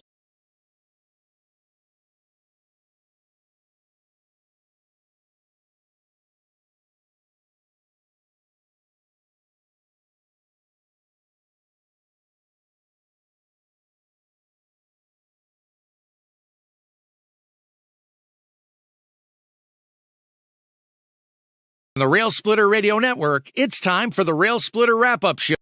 On the Rail Splitter Radio Network, it's time for the Rail Splitter Wrap-Up Show.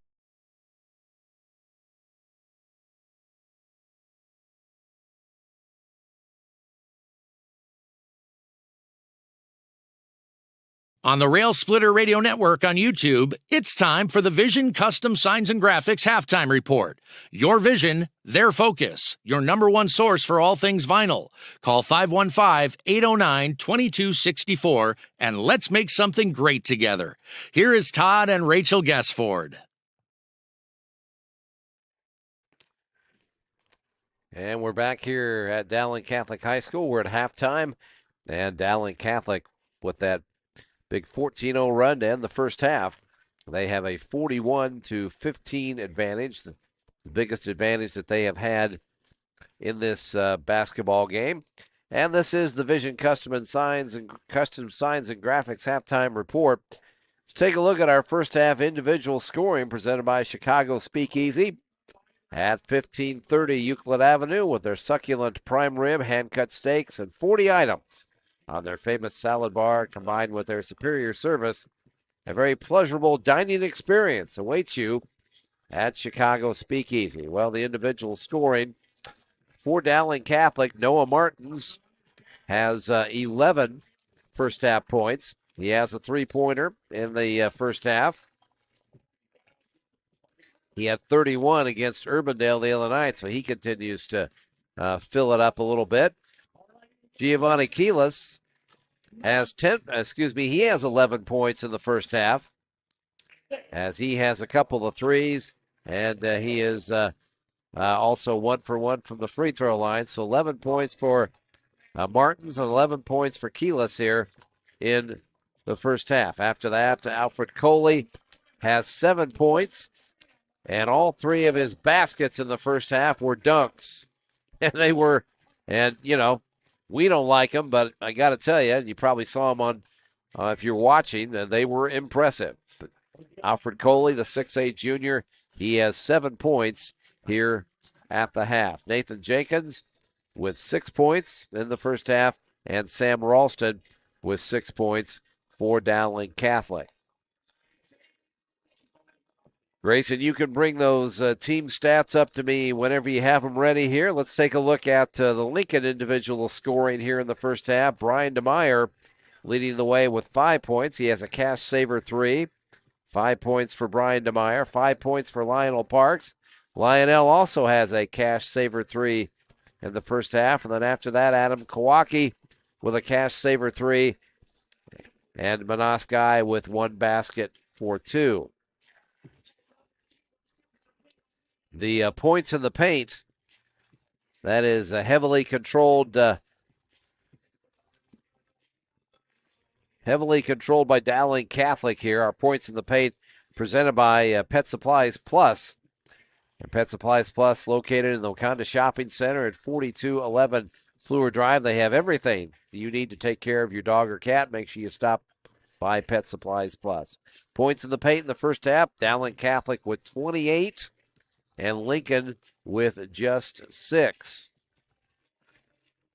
On the Rail Splitter Radio Network on YouTube, it's time for the Vision Custom Signs and Graphics Halftime Report. Your vision, their focus. Your number one source for all things vinyl. Call 515-809-2264 and let's make something great together. Here is Todd and Rachel Guessford. And we're back here at Dowling Catholic High School. We're at halftime, and Dowling Catholic with that big 14-0 run to end the first half. They have a 41-15 advantage, the biggest advantage that they have had in this basketball game. And this is the Vision Custom Signs and Graphics halftime report. Let's take a look at our first half individual scoring presented by Chicago Speakeasy at 1530 Euclid Avenue with their succulent prime rib, hand-cut steaks, and 40 items on their famous salad bar, combined with their superior service. A very pleasurable dining experience awaits you at Chicago Speakeasy. Well, the individual scoring for Dowling Catholic, Noah Martins has 11 first half points. He has a three-pointer in the first half. He had 31 against Urbandale the other night, so he continues to fill it up a little bit. Giovanni Keelis has he has 11 points in the first half, as he has a couple of threes, and he is also 1 for 1 from the free throw line. So 11 points for Martins and 11 points for Keelis here in the first half. After that, Alfred Coley has 7 points, and all 3 of his baskets in the first half were dunks. And they were, and you know, we don't like them, but I got to tell you, you probably saw them on, if you're watching, they were impressive. But Alfred Coley, the 6'8 junior, he has 7 points here at the half. Nathan Jenkins with 6 points in the first half, and Sam Ralston with 6 points for Dowling Catholic. Grayson, you can bring those team stats up to me whenever you have them ready here. Let's take a look at the Lincoln individual scoring here in the first half. Brian DeMeyer leading the way with 5 points. He has a cash saver 3. 5 points for Brian DeMeyer. 5 points for Lionel Parks. Lionel also has a cash saver 3 in the first half. And then after that, Adam Kawaki with a cash saver 3. And Manoskai with 1 basket for 2. The points in the paint, that is heavily controlled by Dowling Catholic here. Our points in the paint presented by Pet Supplies Plus. And Pet Supplies Plus located in the Wakanda Shopping Center at 4211 Fleur Drive. They have everything you need to take care of your dog or cat. Make sure you stop by Pet Supplies Plus. Points in the paint in the first half, Dowling Catholic with 28. And Lincoln with just 6.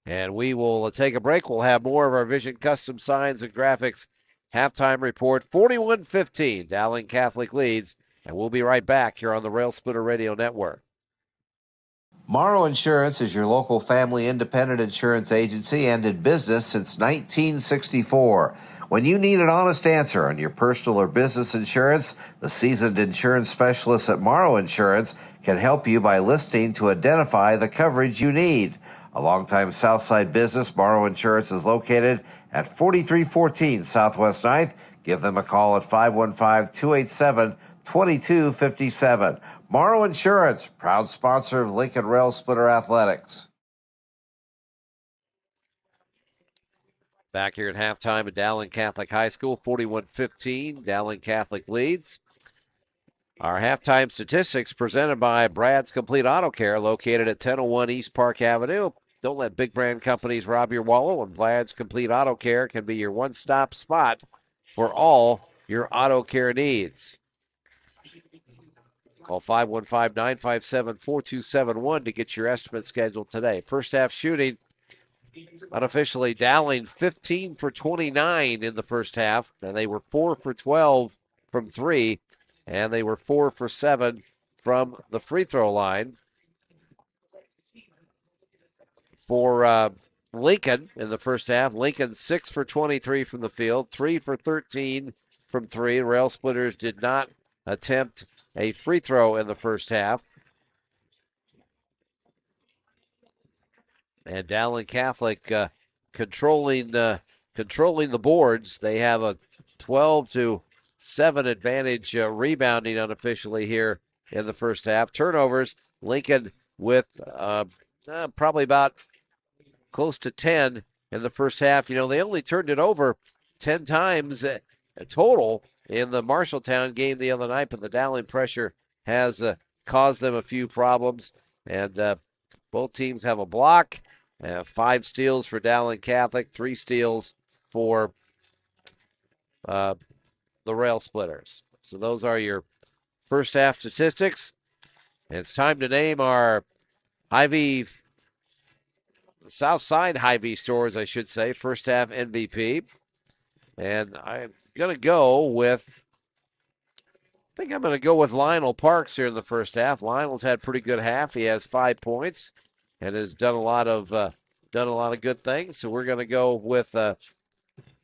And we will take a break. We'll have more of our Vision Custom Signs and Graphics halftime report. 41-15, Dowling Catholic leads. And we'll be right back here on the Rail Splitter Radio Network. Morrow Insurance is your local family independent insurance agency and in business since 1964. When you need an honest answer on your personal or business insurance, the seasoned insurance specialists at Morrow Insurance can help you by listening to identify the coverage you need. A longtime Southside business, Morrow Insurance is located at 4314 Southwest 9th. Give them a call at 515-287-2257. Morrow Insurance, proud sponsor of Lincoln Railsplitter Athletics. Back here at halftime at Dowling Catholic High School, 41-15. Dowling Catholic leads. Our halftime statistics presented by Brad's Complete Auto Care, located at 1001 East Park Avenue. Don't let big brand companies rob your wallet, and Brad's Complete Auto Care can be your one-stop spot for all your auto care needs. Call 515-957-4271 to get your estimate scheduled today. First half shooting, unofficially, Dowling 15 for 29 in the first half, and they were 4 for 12 from 3, and they were 4 for 7 from the free throw line. For Lincoln in the first half, Lincoln 6 for 23 from the field, 3 for 13 from 3. Railsplitters did not attempt a free throw in the first half. And Dowling Catholic controlling the boards. They have a 12-7 advantage rebounding unofficially here in the first half. Turnovers, Lincoln with probably about close to 10 in the first half. You know, they only turned it over 10 times total in the Marshalltown game the other night, but the Dowling pressure has caused them a few problems. And both teams have a block. 5 steals for Dowling Catholic, 3 steals for the Railsplitters. So those are your first half statistics. And it's time to name our Hy-Vee, Southside Hy-Vee stores, I should say, first half MVP. And I'm going to go with, Lionel Parks here in the first half. Lionel's had a pretty good half. He has 5 points and has done a lot of good things. So we're going to go with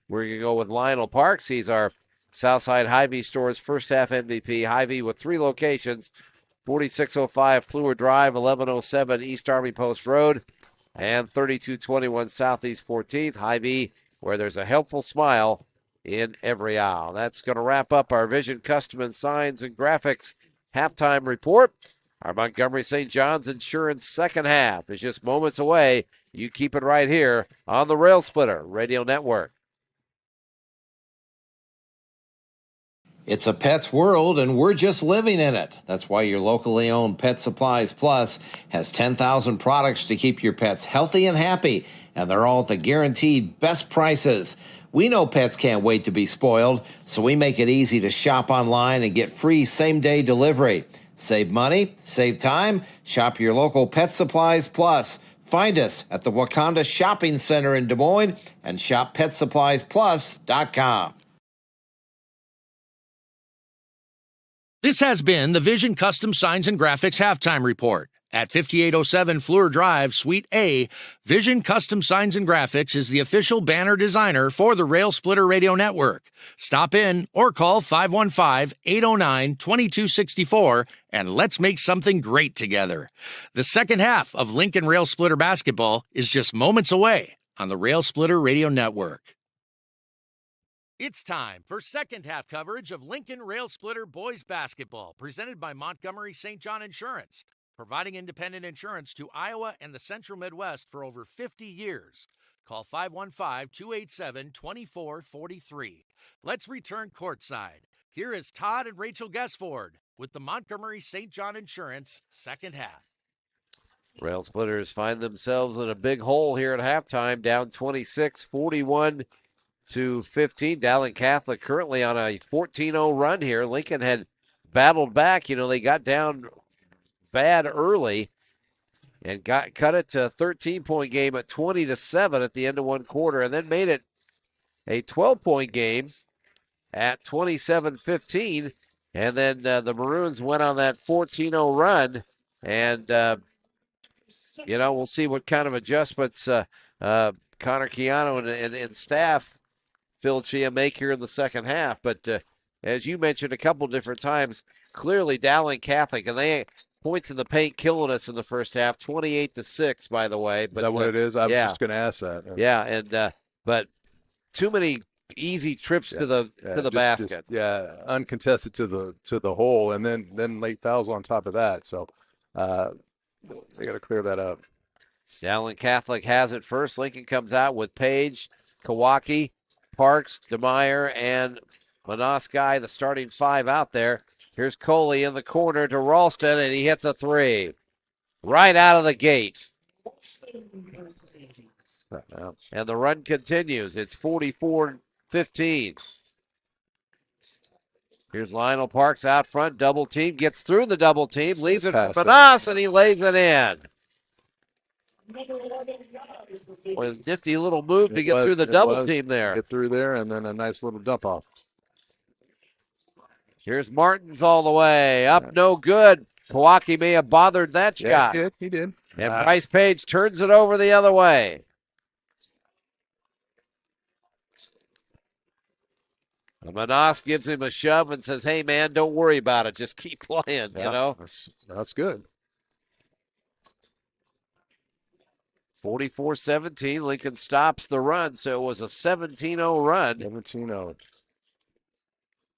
Lionel Parks. He's our Southside Hy-Vee stores first half MVP. Hy-Vee with 3 locations: 4605 Fluor Drive, 1107 East Army Post Road, and 3221 Southeast 14th. Hy-Vee, where there's a helpful smile in every aisle. That's going to wrap up our Vision Custom and Signs and Graphics halftime report. Our Montgomery St. John's Insurance second half is just moments away. You keep it right here on the Railsplitter Radio Network. It's a pet's world, and we're just living in it. That's why your locally owned Pet Supplies Plus has 10,000 products to keep your pets healthy and happy, and they're all at the guaranteed best prices. We know pets can't wait to be spoiled, so we make it easy to shop online and get free same-day delivery. Save money, save time, shop your local Pet Supplies Plus. Find us at the Wakanda Shopping Center in Des Moines and shop PetSuppliesPlus.com. This has been the Vision Custom Signs and Graphics Halftime Report. At 5807 Fluor Drive, Suite A, Vision Custom Signs and Graphics is the official banner designer for the Railsplitter Radio Network. Stop in or call 515-809-2264 and let's make something great together. The second half of Lincoln Railsplitter basketball is just moments away on the Railsplitter Radio Network. It's time for second half coverage of Lincoln Railsplitter boys basketball, presented by Montgomery St. John Insurance, providing independent insurance to Iowa and the Central Midwest for over 50 years. Call 515-287-2443. Let's return courtside. Here is Todd and Rachel Guessford with the Montgomery St. John Insurance second half. Railsplitters find themselves in a big hole here at halftime, down 26-41 to 15. Dowling Catholic currently on a 14-0 run here. Lincoln had battled back. You know, they got down bad early and cut it to a 13-point game at 20-7 at the end of one quarter, and then made it a 12-point game at 27-15. And then the Maroons went on that 14-0 run and you know, we'll see what kind of adjustments Connor Chiano and staff, Phil Chia, make here in the second half. But as you mentioned a couple different times, clearly Dowling Catholic, and they points in the paint killing us in the first half, 28-6, by the way. But, is that what it is? I was yeah. just going to ask that. Yeah, and but too many easy trips to the basket. Uncontested to the hole, and then late fouls on top of that. So they got to clear that up. Dowling Catholic has it first. Lincoln comes out with Page, Kawaki, Parks, DeMeyer, and Manoskai, the starting five out there. Here's Coley in the corner to Ralston, and he hits a three right out of the gate. And the run continues. It's 44-15. Here's Lionel Parks out front, double team, gets through the double team, leaves it for Manas, and he lays it in. Boy, nifty little move to get through the double team there. Get through there, and then a nice little dump off. Here's Martins all the way. Up, no good. Kawaki may have bothered that shot. He did. And Bryce Page turns it over the other way. Manas gives him a shove and says, hey, man, don't worry about it. Just keep playing, you know. That's good. 44-17. Lincoln stops the run, so it was a 17-0 run. 17-0.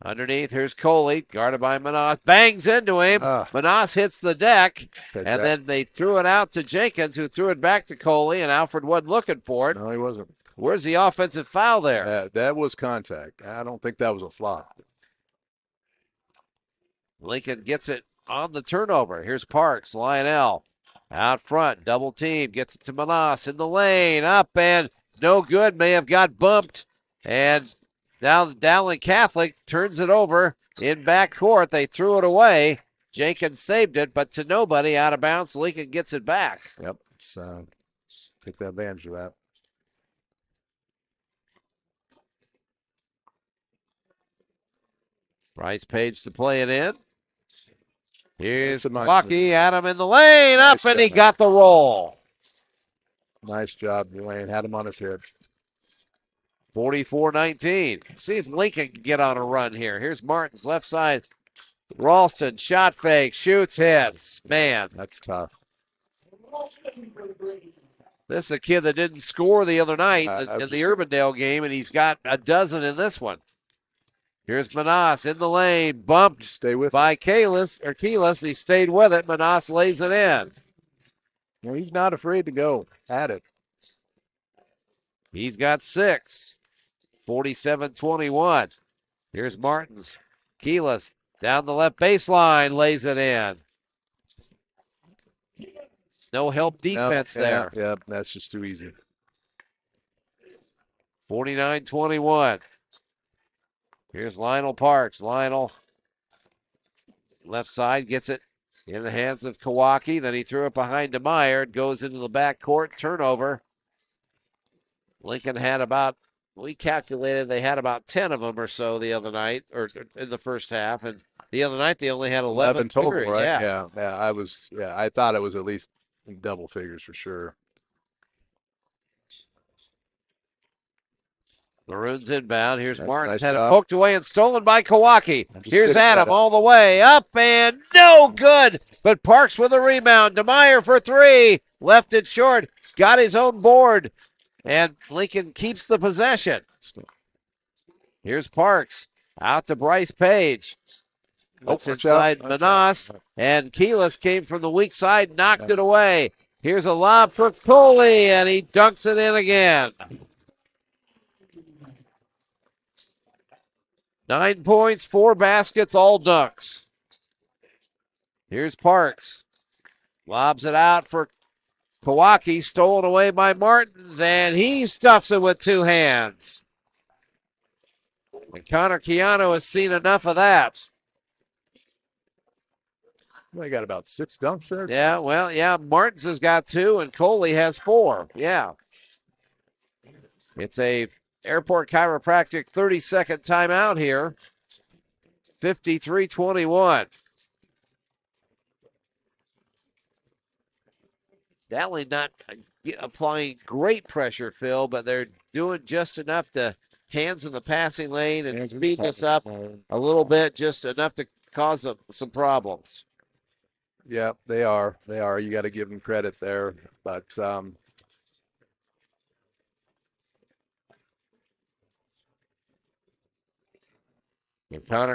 Underneath, here's Coley, guarded by Manas. Bangs into him. Manas hits the deck, and then they threw it out to Jenkins, who threw it back to Coley, and Alfred wasn't looking for it. No, he wasn't. Where's the offensive foul there? That was contact. I don't think that was a flop. Lincoln gets it on the turnover. Here's Parks, Lionel. Out front, double team, gets it to Manas in the lane, up and no good, may have got bumped. And now the Dowling Catholic turns it over in backcourt. They threw it away. Jenkins saved it, but to nobody, out of bounds. Lincoln gets it back. Yep, take the advantage of that. Bryce Page to play it in. Here's nice Bucky, Adam in the lane, up, and he got the roll. Nice job, Dwayne. Had him on his head. 44-19. See if Lincoln can get on a run here. Here's Martins, left side. Ralston, shot fake, shoots, hits. Man, that's tough. This is a kid that didn't score the other night in the Urbandale game, and he's got a dozen in this one. Here's Manas in the lane, bumped by Keelis. He stayed with it. Manas lays it in. Well, he's not afraid to go at it. He's got 6. 47-21. Here's Martins. Keelis down the left baseline, lays it in. No help defense there. Yeah, that's just too easy. 49-21. Here's Lionel Parks. Lionel, left side, gets it in the hands of Kawaki. Then he threw it behind DeMeyer. It goes into the backcourt. Turnover. Lincoln had we calculated they had about 10 of them or so the other night, or in the first half. And the other night they only had 11 total, period. right? Yeah. I thought it was at least in double figures for sure. Maroons inbound. Here's Martins. Nice Had it job. poked away and stolen by Kawaki. Here's Adam all the way. Up and no good. But Parks with a rebound. DeMeyer for 3. Left it short. Got his own board. And Lincoln keeps the possession. Here's Parks. Out to Bryce Page. Looks inside Manas. And Keelis came from the weak side. Knocked it away. Here's a lob for Coley. And he dunks it in again. 9 points, 4 baskets, all dunks. Here's Parks. Lobs it out for Kawaki, stolen away by Martins, and he stuffs it with 2 hands. And Connor Chiano has seen enough of that. They got about 6 dunks there. Yeah, Martins has got 2, and Coley has 4. Yeah. It's a Airport Chiropractic 30-second timeout here. 53-21. Dowling not applying great pressure, Phil, but they're doing just enough to hands in the passing lane and speed us up a little bit, just enough to cause some problems. Yeah, they are. They are. You got to give them credit there. But Connor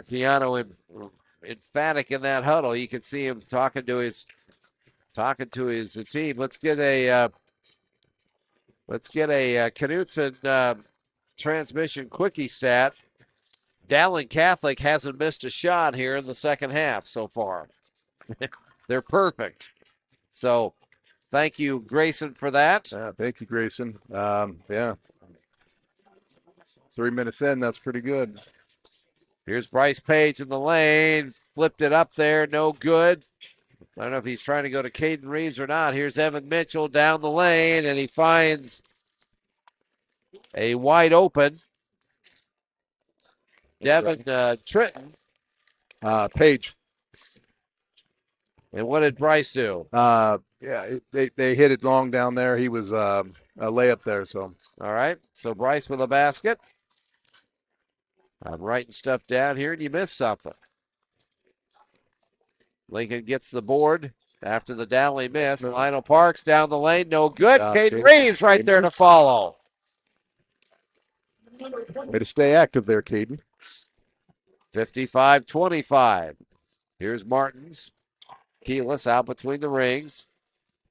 Keanu emphatic in that huddle. You can see him talking to his team. Let's get a Knutson transmission quickie stat. Dowling Catholic hasn't missed a shot here in the second half so far. They're perfect. So thank you, Grayson, for that. thank you, Grayson. Yeah. 3 minutes in, that's pretty good. Here's Bryce Page in the lane. Flipped it up there. No good. I don't know if he's trying to go to Caden Reeves or not. Here's Evan Mitchell down the lane, and he finds a wide open Devin Tritton. Page. And what did Bryce do? Yeah, they hit it long down there. He was a layup there. So all right. So Bryce with a basket. I'm writing stuff down here, and you missed something. Lincoln gets the board after the Dowling miss. Lionel Parks down the lane. No good. Caden Reeves right there to follow. Way to stay active there, Caden. 55-25. Here's Martins. Keyless out between the rings.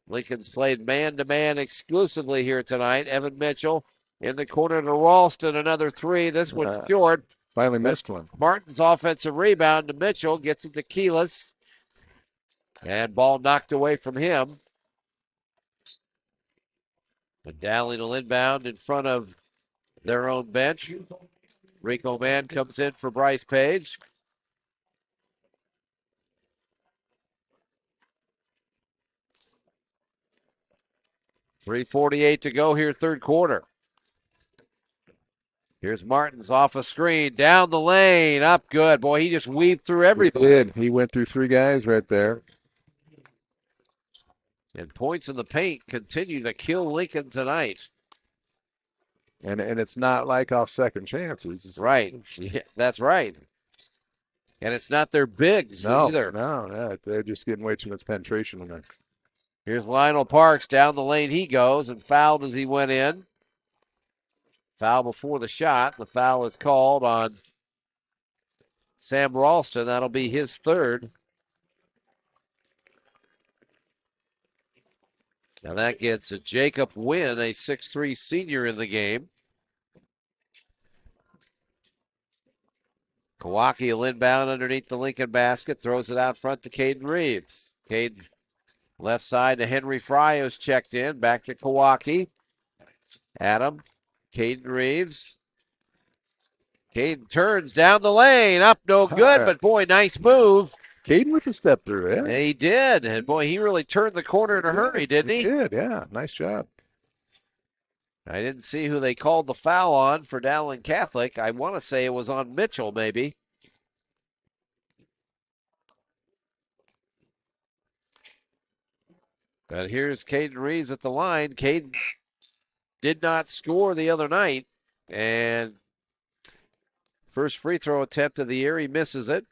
Lincoln's played man-to-man exclusively here tonight. Evan Mitchell in the corner to Ralston. Another three. This one's short. Finally missed one. Martin's offensive rebound to Mitchell. Gets it to Keyless. And ball knocked away from him. But Dowling will inbound in front of their own bench. Rico Mann comes in for Bryce Page. .348 to go here, third quarter. Here's Martins off a screen, down the lane, up good. Boy, he just weaved through everybody. He did. He went through three guys right there. And points in the paint continue to kill Lincoln tonight. And it's not like off second chances. Right. Yeah, that's right. And it's not their bigs either. No, they're just getting way too much penetration in there. Here's Lionel Parks, down the lane he goes, and fouled as he went in. Foul before the shot. The foul is called on Sam Ralston. That'll be his third. Now that gets a Jacob Wynn, a 6'3 senior in the game. Kawaki will inbound underneath the Lincoln basket, throws it out front to Caden Reeves. Caden left side to Henry Fry, who's checked in. Back to Kawaki. Adam, Caden Reeves. Caden turns down the lane, up no good, but boy, nice move. Caden with a step through, yeah. He did, and boy, he really turned the corner in a hurry, didn't he? He did, yeah. Nice job. I didn't see who they called the foul on for Dowling Catholic. I want to say it was on Mitchell, maybe. But here's Caden Reeves at the line. Caden did not score the other night. And first free throw attempt of the year, he misses it.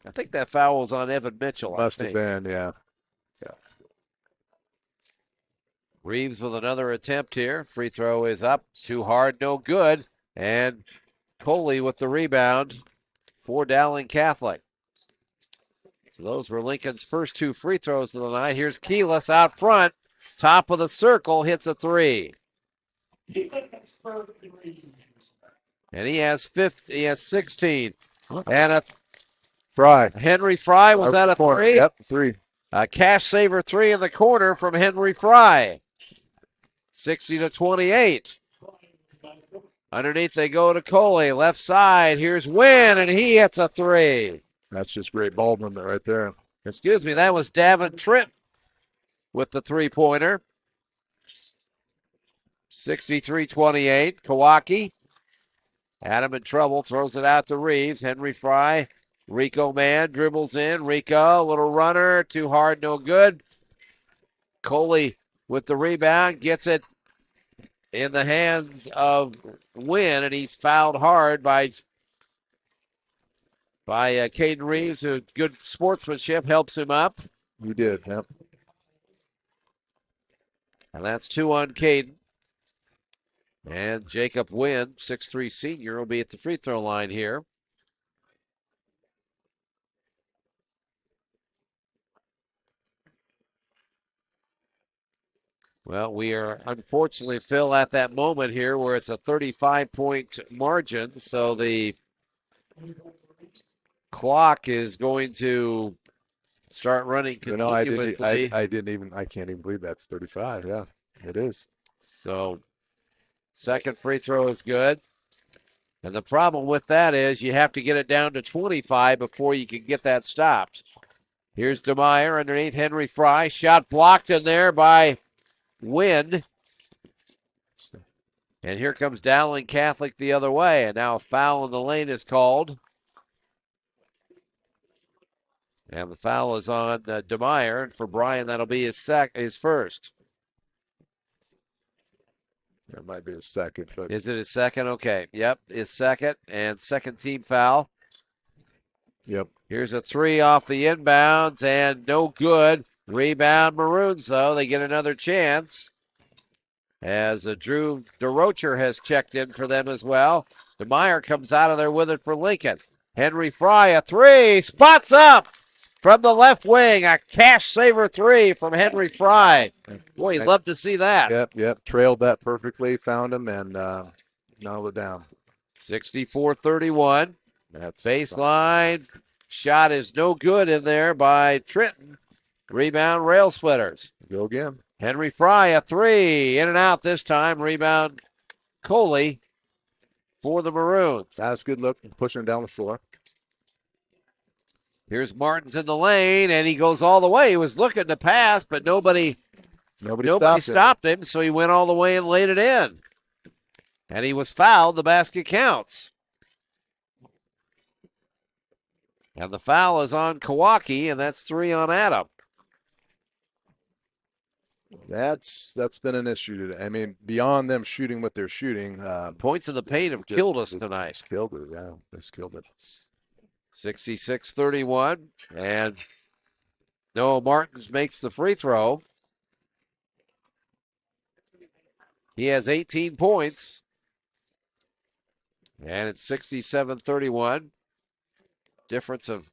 I think that foul was on Evan Mitchell. Must have been, yeah. Reeves with another attempt here. Free throw is up. Too hard, no good. And Coley with the rebound for Dowling Catholic. So those were Lincoln's first two free throws of the night. Here's Keyless out front. Top of the circle, hits a three. And he has 16. And a Fry. Henry Fry, was that a three? Yep, three. A cash saver three in the corner from Henry Fry. 60-28. Underneath they go to Coley. Left side. Here's Wynn, and he hits a three. That's just great ball movement right there. Excuse me, that was Davin Tripp with the three-pointer. 63-28. Kawaki. Adam in trouble. Throws it out to Reeves. Henry Fry. Rico Mann dribbles in. Rico, little runner. Too hard, no good. Coley with the rebound, gets it in the hands of Wynn, and he's fouled hard by Caden Reeves, who good sportsmanship helps him up. You did, yep. And that's 2 on Caden. And Jacob Wynn, 6'3" senior, will be at the free throw line here. Well, we are unfortunately, Phil, at that moment here where it's a 35-point margin. So the clock is going to start running continuously. I can't even believe that's 35. Yeah, it is. So second free throw is good. And the problem with that is you have to get it down to 25 before you can get that stopped. Here's DeMeyer underneath Henry Fry. Shot blocked in there by Wynn. And here comes Dowling Catholic the other way. And now a foul in the lane is called. And the foul is on DeMeyer. And for Brian, that'll be his first. That might be his second. But is it his second? Okay. Yep, his second. And second team foul. Yep. Here's a three off the inbounds and no good. Rebound Maroons, though. They get another chance. As Drew DeRocher has checked in for them as well. DeMeyer comes out of there with it for Lincoln. Henry Fry, a three. Spots up from the left wing. A cash saver three from Henry Fry. Boy, you'd love to see that. Yep. Trailed that perfectly. Found him and nailed it down. 64-31. That's baseline. Shot is no good in there by Trenton. Rebound, Railsplitters. Go again. Henry Fry, a three. In and out this time. Rebound, Coley for the Maroons. That's a good look. Pushing him down the floor. Here's Martins in the lane, and he goes all the way. He was looking to pass, but nobody stopped him, so he went all the way and laid it in. And he was fouled. The basket counts. And the foul is on Kawaki, and that's 3 on Adam. That's been an issue today. I mean, beyond them shooting what they're shooting. Points in the paint have killed us tonight. Killed it, yeah. That's killed it. 66-31. And Noah Martins makes the free throw. He has 18 points. And it's 67-31. Difference of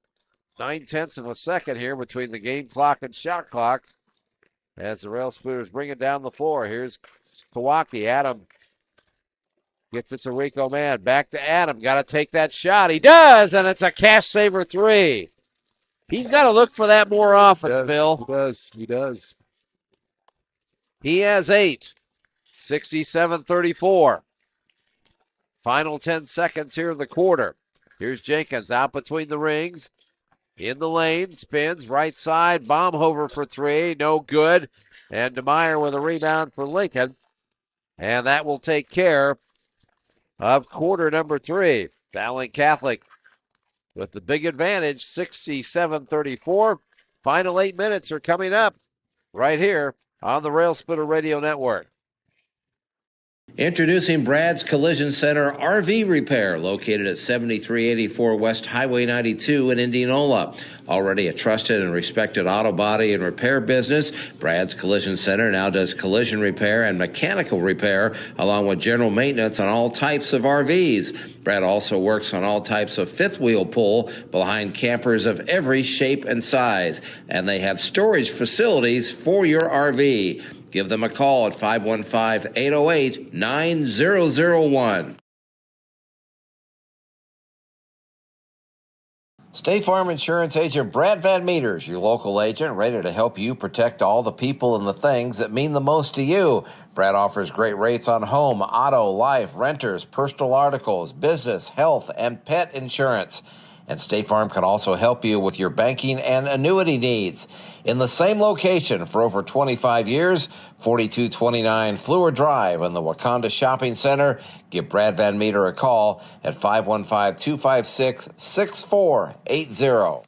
9/10 of a second here between the game clock and shot clock as the Railsplitters bring it down the floor. Here's Kawaki. Adam gets it to Rico Mann. Back to Adam. Got to take that shot. He does, and it's a cash saver three. He's got to look for that more often, Phil. He does. He has 8. 67-34. Final 10 seconds here in the quarter. Here's Jenkins out between the rings. In the lane, spins right side. Baumhover for three, no good. And DeMeyer with a rebound for Lincoln. And that will take care of quarter number 3. Dowling Catholic with the big advantage, 67-34. Final 8 minutes are coming up right here on the Railsplitter Radio Network. Introducing Brad's Collision Center RV Repair, located at 7384 West Highway 92 in Indianola. Already a trusted and respected auto body and repair business, Brad's Collision Center now does collision repair and mechanical repair, along with general maintenance on all types of RVs. Brad also works on all types of fifth wheel pull behind campers of every shape and size, and they have storage facilities for your RV. Give them a call at 515-808-9001. State Farm Insurance Agent Brad Van Meters, your local agent, ready to help you protect all the people and the things that mean the most to you. Brad offers great rates on home, auto, life, renters, personal articles, business, health, and pet insurance. And State Farm can also help you with your banking and annuity needs. In the same location for over 25 years, 4229 Fleur Drive in the Wakanda Shopping Center. Give Brad Van Meter a call at 515-256-6480.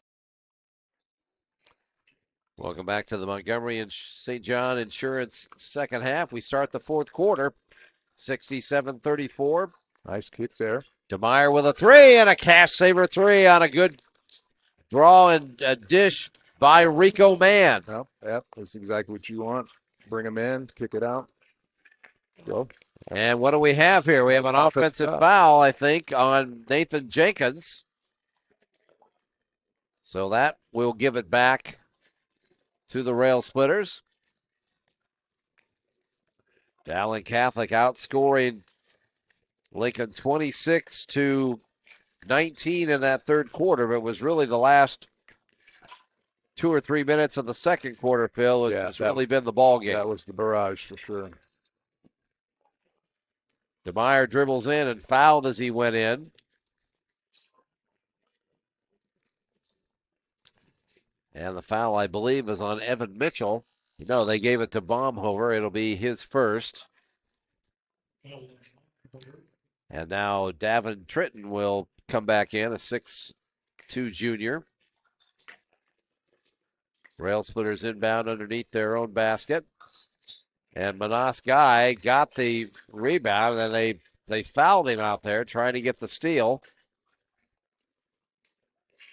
Welcome back to the Montgomery and St. John Insurance second half. We start the fourth quarter, 67-34. Nice kick there. DeMeyer with a three and a cash saver three on a good draw and a dish by Rico Mann. Yep, that's exactly what you want. Bring him in, kick it out. Go. And what do we have here? We have an offensive foul, I think, on Nathan Jenkins. So that will give it back to the Railsplitters. Dowling Catholic outscoring Lincoln 26-19 in that third quarter, but it was really the last 2 or 3 minutes of the second quarter, Phil. It's really been the ball game. That was the barrage for sure. DeMeyer dribbles in and fouled as he went in. And the foul, I believe, is on Evan Mitchell. No, they gave it to Baumhover. It'll be his first. And now Davin Tritton will come back in, a 6'2 junior. Railsplitters inbound underneath their own basket. And Manas Guy got the rebound, and they fouled him out there trying to get the steal.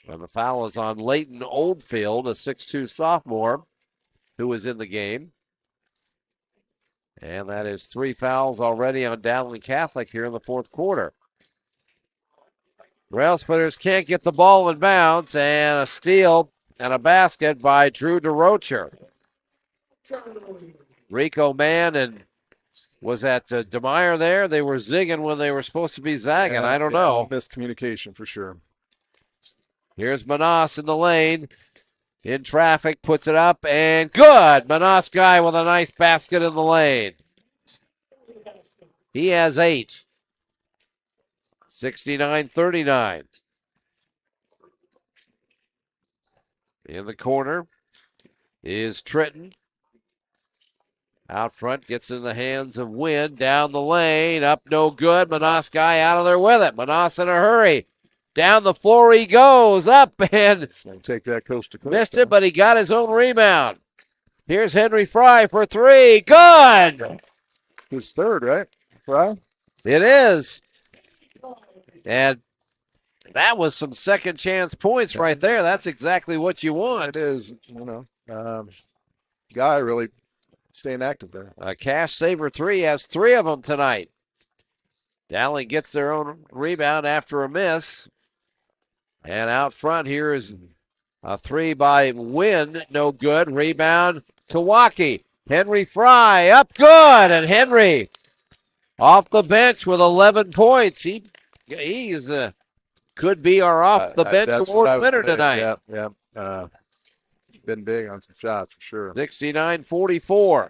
And the foul is on Leighton Oldfield, a 6'2 sophomore who was in the game. And that is 3 fouls already on Dowling Catholic here in the fourth quarter. Railsplitters can't get the ball in bounds, and a steal and a basket by Drew DeRocher. Rico Mann and was that DeMeyer there? They were zigging when they were supposed to be zagging. I don't know. Miscommunication for sure. Here's Manas in the lane. In traffic, puts it up, and good. Manas Guy with a nice basket in the lane. He has 8. 69-39. In the corner is Tritton. Out front, gets in the hands of Wynn. Down the lane, up no good. Manas Guy out of there with it. Manas in a hurry. Down the floor he goes, up and take that coast to coast. Missed it, but he got his own rebound. Here's Henry Fry for 3. Good! His third, right? Fry? It is. And that was some second chance points right there. That's exactly what you want. It is, Guy really staying active there. A cash saver 3 has 3 of them tonight. Dowling gets their own rebound after a miss. And out front here is a 3 by Wynn. No good. Rebound, Kawaki. Henry Fry up good. And Henry off the bench with 11 points. He's could be our off the bench award winner tonight. Yeah. Been big on some shots for sure. 69-44.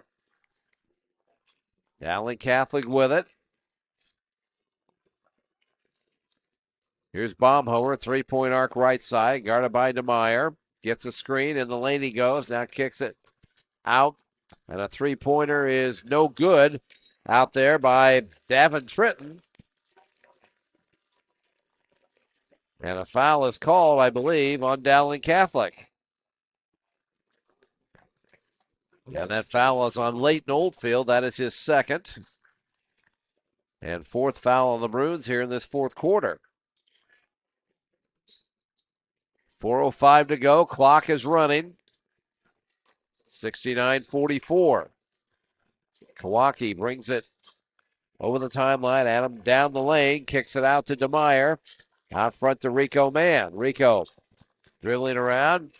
Dowling Catholic with it. Here's Baumhover, 3-point arc right side, guarded by DeMeyer. Gets a screen, in the lane he goes. Now kicks it out. And a 3-pointer is no good out there by Davin Tritton. And a foul is called, I believe, on Dowling Catholic. And that foul is on Leighton Oldfield. That is his second. And 4th foul on the Maroons here in this fourth quarter. 4:05 to go. Clock is running. 69-44. Kawaki brings it over the timeline. Adam down the lane. Kicks it out to DeMeyer. Out front to Rico Mann. Rico dribbling around.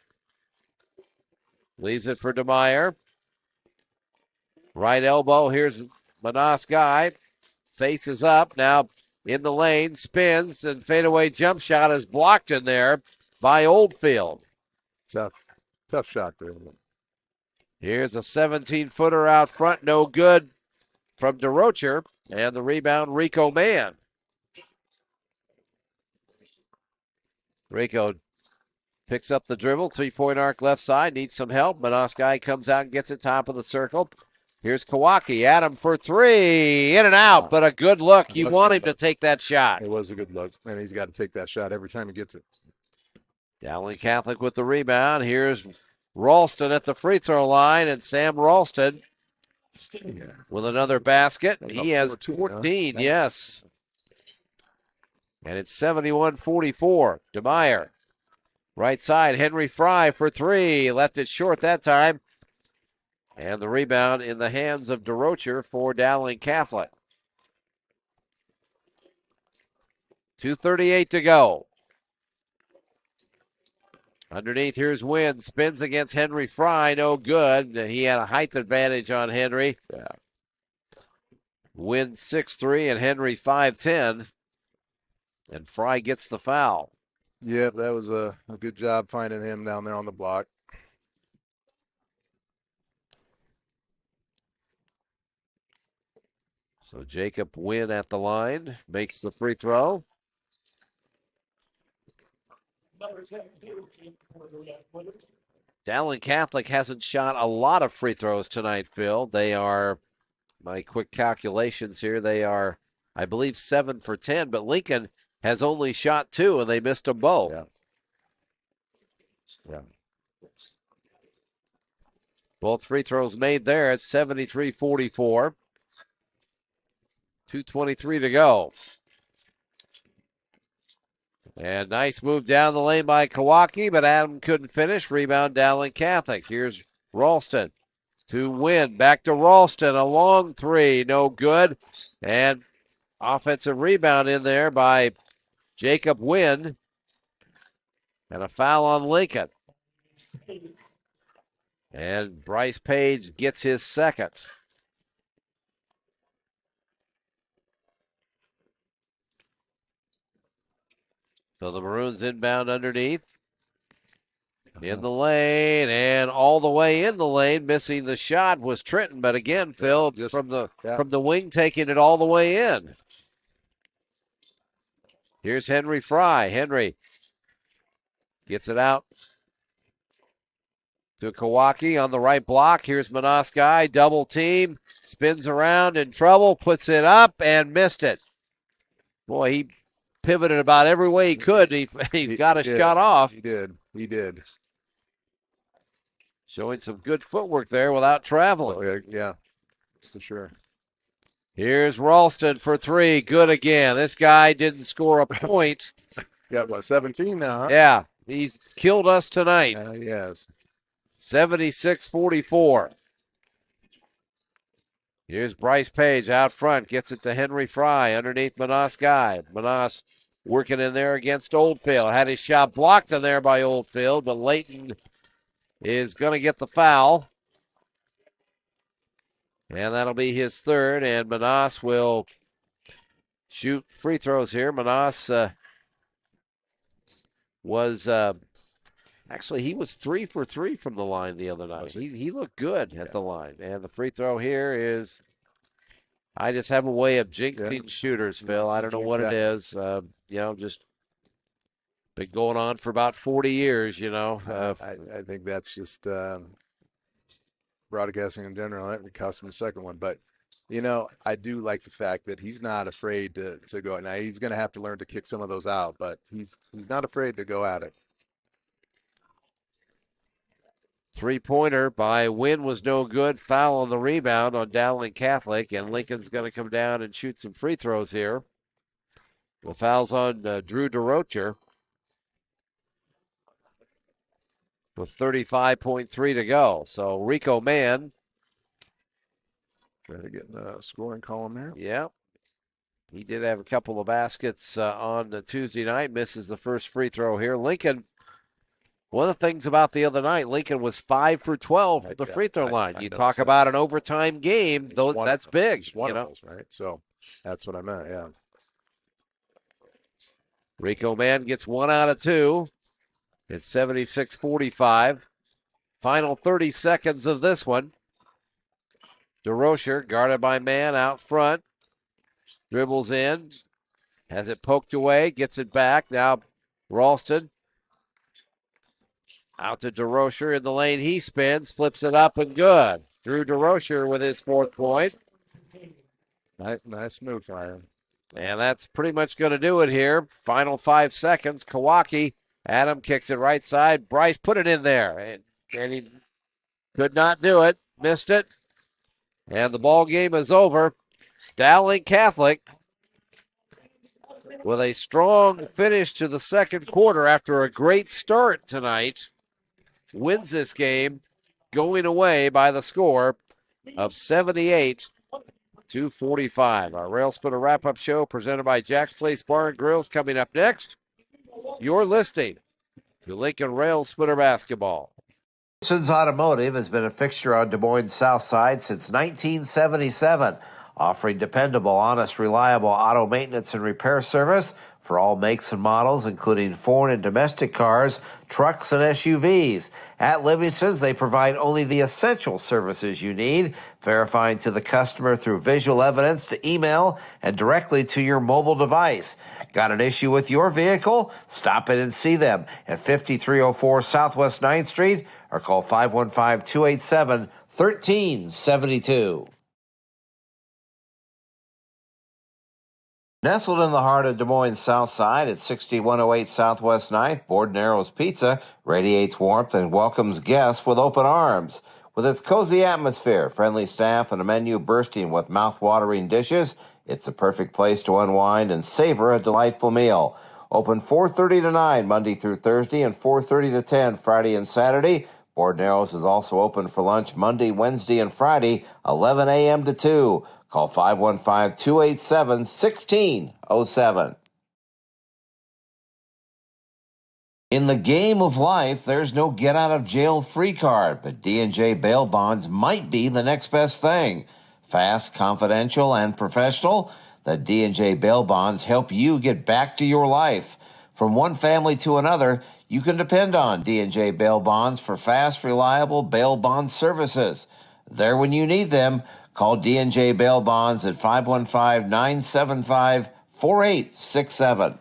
Leaves it for DeMeyer. Right elbow. Here's Manas Guy. Faces up. Now in the lane. Spins. And fadeaway jump shot is blocked in there by Oldfield. Tough shot there. Here's a 17-footer out front, no good from DeRocher, and the rebound, Rico Mann. Rico picks up the dribble, 3-point arc left side, needs some help. Manas Guy comes out and gets it top of the circle. Here's Kawaki, Adam for 3, in and out, but a good look. You want him to take that shot. It was a good look, and he's got to take that shot every time he gets it. Dowling Catholic with the rebound. Here's Ralston at the free throw line, and Sam Ralston with another basket. He has 14, yes. And it's 71-44. DeMeyer, right side, Henry Fry for three. Left it short that time. And the rebound in the hands of DeRocher for Dowling Catholic. 2:38 to go. Underneath, here's Wynn. Spins against Henry Fry. No good. He had a height advantage on Henry. Yeah. Wynn 6'3" and Henry 5'10". And Fry gets the foul. Yep, that was a good job finding him down there on the block. So Jacob Wynn at the line. Makes the free throw. Dowling Catholic hasn't shot a lot of free throws tonight, Phil. They are, my quick calculations here, they are, I believe, 7 for 10, but Lincoln has only shot 2, and they missed them both. Yeah. Both free throws made there at 73-44. 2:23 to go. And nice move down the lane by Kawaki, but Adam couldn't finish. Rebound Dowling Catholic. Here's Ralston to Wynn. Back to Ralston. A long three. No good. And offensive rebound in there by Jacob Wynn. And a foul on Lincoln. And Bryce Page gets his second. So the Maroons inbound underneath. In the lane and all the way in the lane. Missing the shot was Trenton, but again, Phil, from the wing, taking it all the way in. Here's Henry Fry. Henry gets it out to Kawaki on the right block. Here's Manoskai, double team, spins around in trouble, puts it up and missed it. Boy, he pivoted about every way he could. He got a shot off. He did. Showing some good footwork there without traveling. Oh, yeah, for sure. Here's Ralston for three. Good again. This guy didn't score a point. Got what, 17 now, huh? Yeah, he's killed us tonight. Yes. 76-44. Here's Bryce Page out front. Gets it to Henry Fry underneath Manoskai. Manos working in there against Oldfield. Had his shot blocked in there by Oldfield, but Layton is going to get the foul. And that'll be his third, and Manos will shoot free throws here. Manos was actually, he was 3 for 3 from the line the other night. He looked good at the line. And the free throw here is, I just have a way of jinxing shooters, Phil. I don't know what it is. Just been going on for about 40 years, I think that's just broadcasting in general. That cost him the second one. But, I do like the fact that he's not afraid to go. Now, he's going to have to learn to kick some of those out, but he's not afraid to go at it. Three-pointer by Wynn was no good. Foul on the rebound on Dowling Catholic, and Lincoln's going to come down and shoot some free throws here. The foul's on Drew DeRocher with 35.3 to go. So Rico Mann. Trying to get in the scoring column there. Yeah. He did have a couple of baskets on Tuesday night. Misses the first free throw here. Lincoln, one of the things about the other night, Lincoln was 5 for 12 from the free throw line. You talk about an overtime game, that's big. One of those, right? So that's what I meant, yeah. Rico Mann gets 1 out of 2. It's 76-45. Final 30 seconds of this one. DeRocher, guarded by Mann out front. Dribbles in. Has it poked away. Gets it back. Now Ralston. Out to DeRocher in the lane. He spins. Flips it up and good. Drew DeRocher with his 4th point. Nice move for him. And that's pretty much going to do it here. Final 5 seconds. Kawaki. Adam kicks it right side. Bryce put it in there. And and he could not do it. Missed it. And the ball game is over. Dowling Catholic, with a strong finish to the second quarter after a great start tonight, wins this game, going away by the score of 78-45. Our Rail Splitter wrap-up show presented by Jack's Place Bar and Grills coming up next. You're listening to Lincoln Rail Splitter basketball. Robinson's Automotive has been a fixture on Des Moines' South Side since 1977, offering dependable, honest, reliable auto maintenance and repair service for all makes and models, including foreign and domestic cars, trucks, and SUVs. At Livingston's, they provide only the essential services you need, verifying to the customer through visual evidence to email and directly to your mobile device. Got an issue with your vehicle? Stop in and see them at 5304 Southwest 9th Street or call 515-287-1372. Nestled in the heart of Des Moines' South Side at 6108 Southwest 9th, Board & Arrows Pizza radiates warmth and welcomes guests with open arms. With its cozy atmosphere, friendly staff, and a menu bursting with mouth-watering dishes, it's a perfect place to unwind and savor a delightful meal. Open 4:30 to 9 Monday through Thursday and 4:30 to 10 Friday and Saturday. Board & Arrows is also open for lunch Monday, Wednesday, and Friday, 11 a.m. to 2. Call 515-287-1607. In the game of life, there's no get-out-of-jail-free card, but D&J bail bonds might be the next best thing. Fast, confidential, and professional, the D&J bail bonds help you get back to your life. From one family to another, you can depend on D&J bail bonds for fast, reliable bail bond services. There when you need them. Call D&J Bail Bonds at 515-975-4867.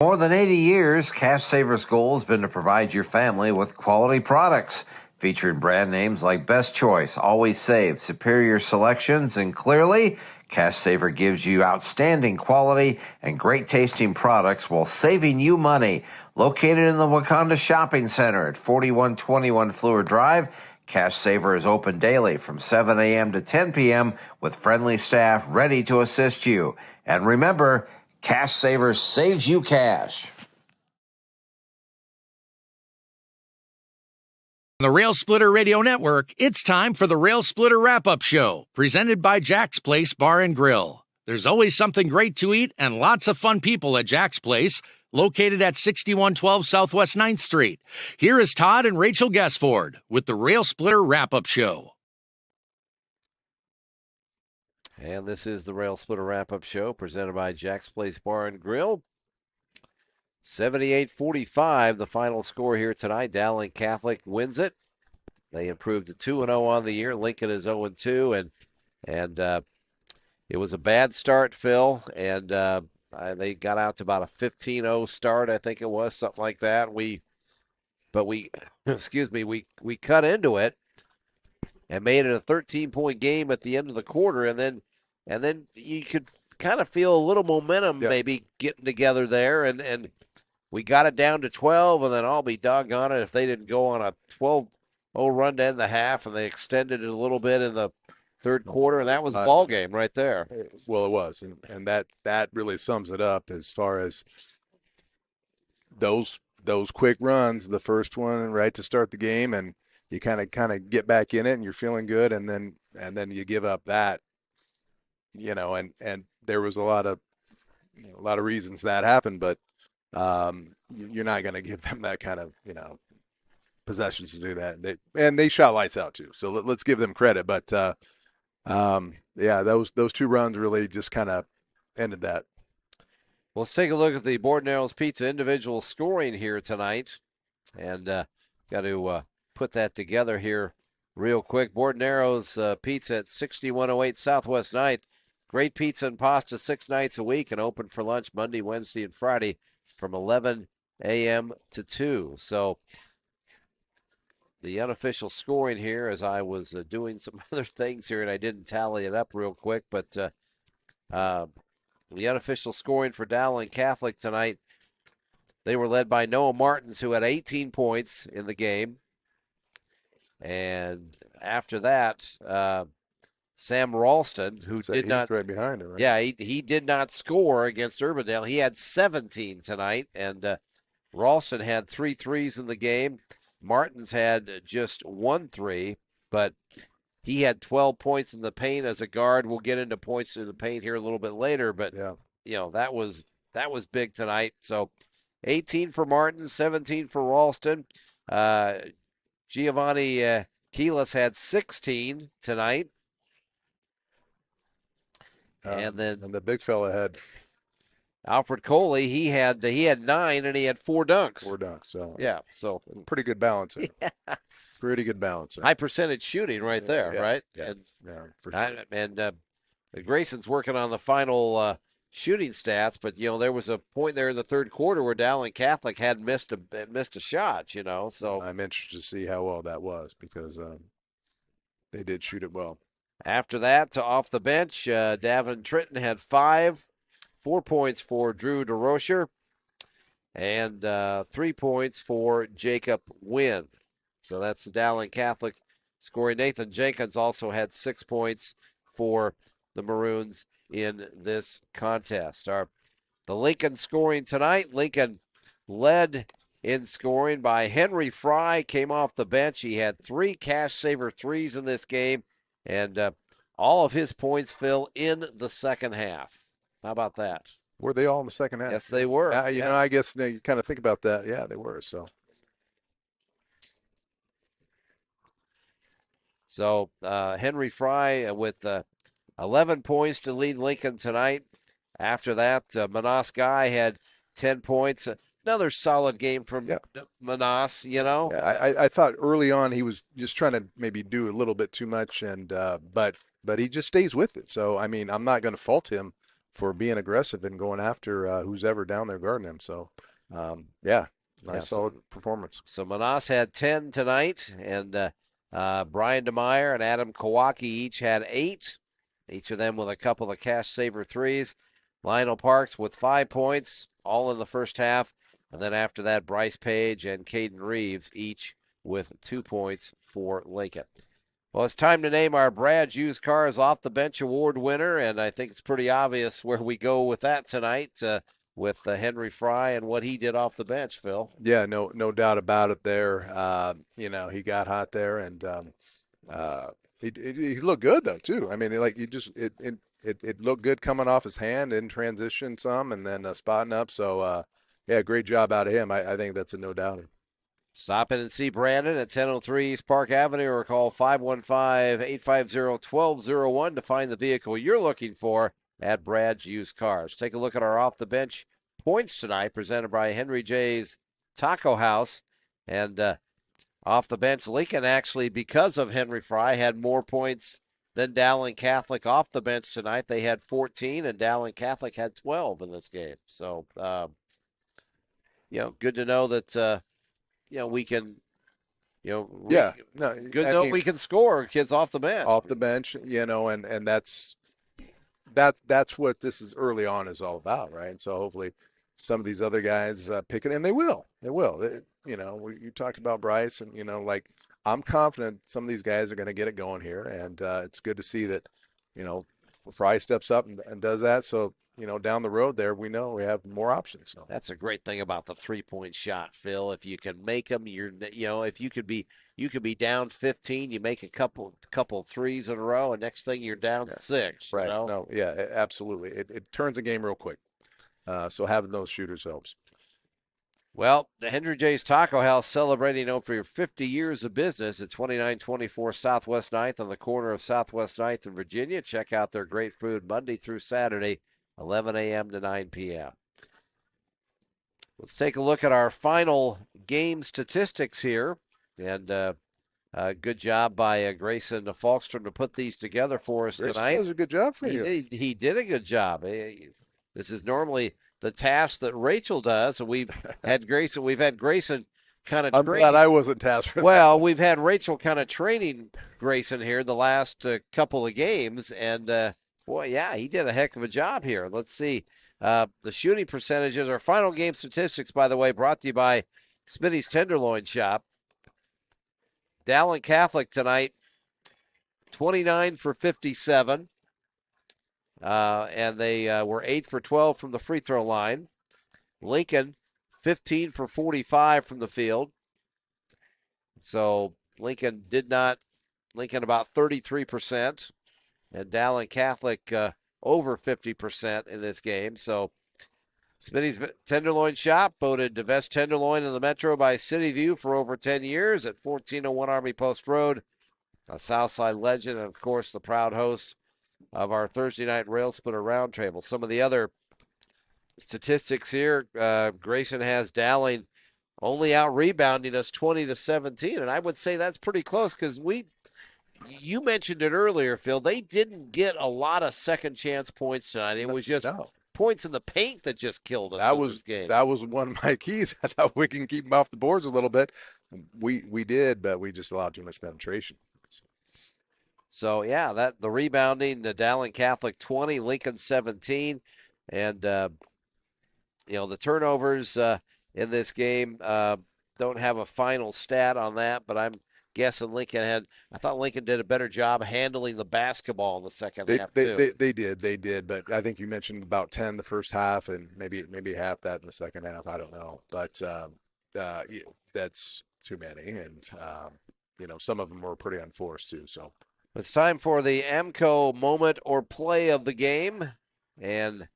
More than 80 years, Cash Saver's goal has been to provide your family with quality products, featuring brand names like Best Choice, Always Save, Superior Selections, and clearly, Cash Saver gives you outstanding quality and great tasting products while saving you money. Located in the Wakanda Shopping Center at 4121 Fleur Drive, Cash Saver is open daily from 7 a.m. to 10 p.m. with friendly staff ready to assist you. And remember, Cash Saver saves you cash. On the Rail Splitter Radio Network, it's time for the Rail Splitter Wrap-Up Show, presented by Jack's Place Bar and Grill. There's always something great to eat and lots of fun people at Jack's Place, located at 6112 Southwest 9th Street. Here is Todd and Rachel Guessford with the Rail Splitter Wrap-Up Show. And this is the Rail Splitter Wrap-Up Show presented by Jack's Place Bar and Grill. 78-45, the final score here tonight. Dowling Catholic wins it. They improved to 2-0 on the year. Lincoln is 0-2, and it was a bad start, Phil, and they got out to about a 15-0 start, I think it was, something like that. We cut into it and made it a 13-point game at the end of the quarter, and then you could kind of feel a little momentum maybe getting together there, and we got it down to 12, and then I'll be doggone it if they didn't go on a 12-0 run to end the half, and they extended it a little bit in the third quarter, and that was a ball game right there. Well, it was, and that really sums it up as far as those quick runs. The first one right to start the game, and you kind of get back in it, and you're feeling good, and then you give up that, and there was a lot of reasons that happened, but you're not going to give them that kind of possessions to do that. They shot lights out too, so let's give them credit, but. Those two runs really just kind of ended that. Well, let's take a look at the Board & Arrows Pizza individual scoring here tonight, and got to put that together here real quick. Board & Arrows Pizza at 6108 Southwest 9th. Great pizza and pasta 6 nights a week and open for lunch Monday, Wednesday, and Friday from 11 a.m. to 2. So the unofficial scoring here, as I was doing some other things here and I didn't tally it up real quick, but the unofficial scoring for Dowling Catholic tonight, They were led by Noah Martins, who had 18 points in the game. And after that, Sam Ralston, who did not right behind her, right? Yeah, he did not score against Urbandale. He had 17 tonight, and Ralston had 3 threes in the game. Martins had just 1 3, but he had 12 points in the paint as a guard. We'll get into points in the paint here a little bit later, but that was big tonight. So 18 for Martins, 17 for Ralston. Giovanni Keelis had 16 tonight. And the big fella had Alfred Coley. He had 9 and he had 4 dunks. 4 dunks. So yeah, so pretty good balance there. Yeah. Pretty good balance there. High percentage shooting right there, right? Yeah, and, for sure. And Grayson's working on the final shooting stats, but there was a point there in the third quarter where Dowling Catholic had missed a shot. So I'm interested to see how well that was because they did shoot it well. After that, off the bench, Davin Tritton had 4 points for Drew DeRocher, and 3 points for Jacob Wynn. So that's the Dowling Catholic scoring. Nathan Jenkins also had 6 points for the Maroons in this contest. The Lincoln scoring tonight, Lincoln led in scoring by Henry Fry, came off the bench. He had 3 cash saver threes in this game, and all of his points fell in the second half. How about that? Were they all in the second half? Yes, they were. You know, I guess you kind of think about that. Yeah, they were. So Henry Fry with 11 points to lead Lincoln tonight. After that, Manas Guy had 10 points. Another solid game from Manas, Yeah, I thought early on he was just trying to maybe do a little bit too much, and but he just stays with it. So, I mean, I'm not going to fault him for being aggressive and going after who's ever down there guarding him. So, solid performance. So Manas had 10 tonight, and Brian DeMeyer and Adam Kawaki each had 8, each of them with a couple of cash saver threes. Lionel Parks with 5 points, all in the first half. And then after that, Bryce Page and Caden Reeves each with 2 points for Lincoln. Well, it's time to name our Brad's Used Cars Off the Bench Award winner, and I think it's pretty obvious where we go with that tonight with Henry Fry and what he did off the bench, Phil. Yeah, no doubt about it there. He got hot there, and he looked good, though, too. I mean, it looked good coming off his hand in transition some and then spotting up. So, great job out of him. I think that's a no doubter. Stop in and see Brandon at 1003 East Park Avenue or call 515-850-1201 to find the vehicle you're looking for at Brad's Used Cars. Take a look at our off-the-bench points tonight presented by Henry J's Taco House. And off the bench, Lincoln actually, because of Henry Fry, had more points than Dowling Catholic off the bench tonight. They had 14, and Dowling Catholic had 12 in this game. So, good to know that, we can, good to know we can score kids off the bench. Off the bench, and that's what this is early on is all about, right? And so hopefully some of these other guys pick it, and they will. You talked about Bryce, and, I'm confident some of these guys are going to get it going here, and it's good to see that, Fry steps up and does that. So, down the road there, we know we have more options. So that's a great thing about the 3-point shot, Phil. If you can make them, if you could be down 15, you make a couple threes in a row, and next thing you're down 6. Right. No, yeah, absolutely. It turns the game real quick. So having those shooters helps. Well, the Henry J's Taco House celebrating over 50 years of business at 2924 Southwest 9th on the corner of Southwest 9th and Virginia. Check out their great food Monday through Saturday, 11 a.m. to 9 p.m. Let's take a look at our final game statistics here. And good job by Grayson Falkstrom to put these together for us tonight. That was a good job for you. He did a good job. This is normally the task that Rachel does, and we've had Grayson kind of. I'm glad I wasn't tasked for that. Well, we've had Rachel kind of training Grayson here the last couple of games, and he did a heck of a job here. Let's see. The shooting percentages, our final game statistics, by the way, brought to you by Smitty's Tenderloin Shop. Dowling Catholic tonight, 29 for 57. And they were 8 for 12 from the free throw line. Lincoln, 15 for 45 from the field. So Lincoln about 33%. And Dowling Catholic over 50% in this game. So Smitty's Tenderloin Shop, voted the best tenderloin in the Metro by City View for over 10 years at 1401 Army Post Road, a Southside legend, and of course the proud host of our Thursday night Railsplitter Roundtable. Some of the other statistics here, Grayson has Dowling only out rebounding us 20-17, and I would say that's pretty close because you mentioned it earlier, Phil. They didn't get a lot of second chance points tonight. It was just points in the paint that just killed us this game. That was one of my keys. I thought we can keep them off the boards a little bit. We did, but we just allowed too much penetration. So yeah, the rebounding, the Dowling Catholic 20, Lincoln 17, and the turnovers in this game don't have a final stat on that, but I'm guessing I thought Lincoln did a better job handling the basketball in the second half too. They did, but I think you mentioned about 10 the first half and maybe half that in the second half. I don't know, but that's too many, and some of them were pretty unforced too. So it's time for the AMCO moment or play of the game, and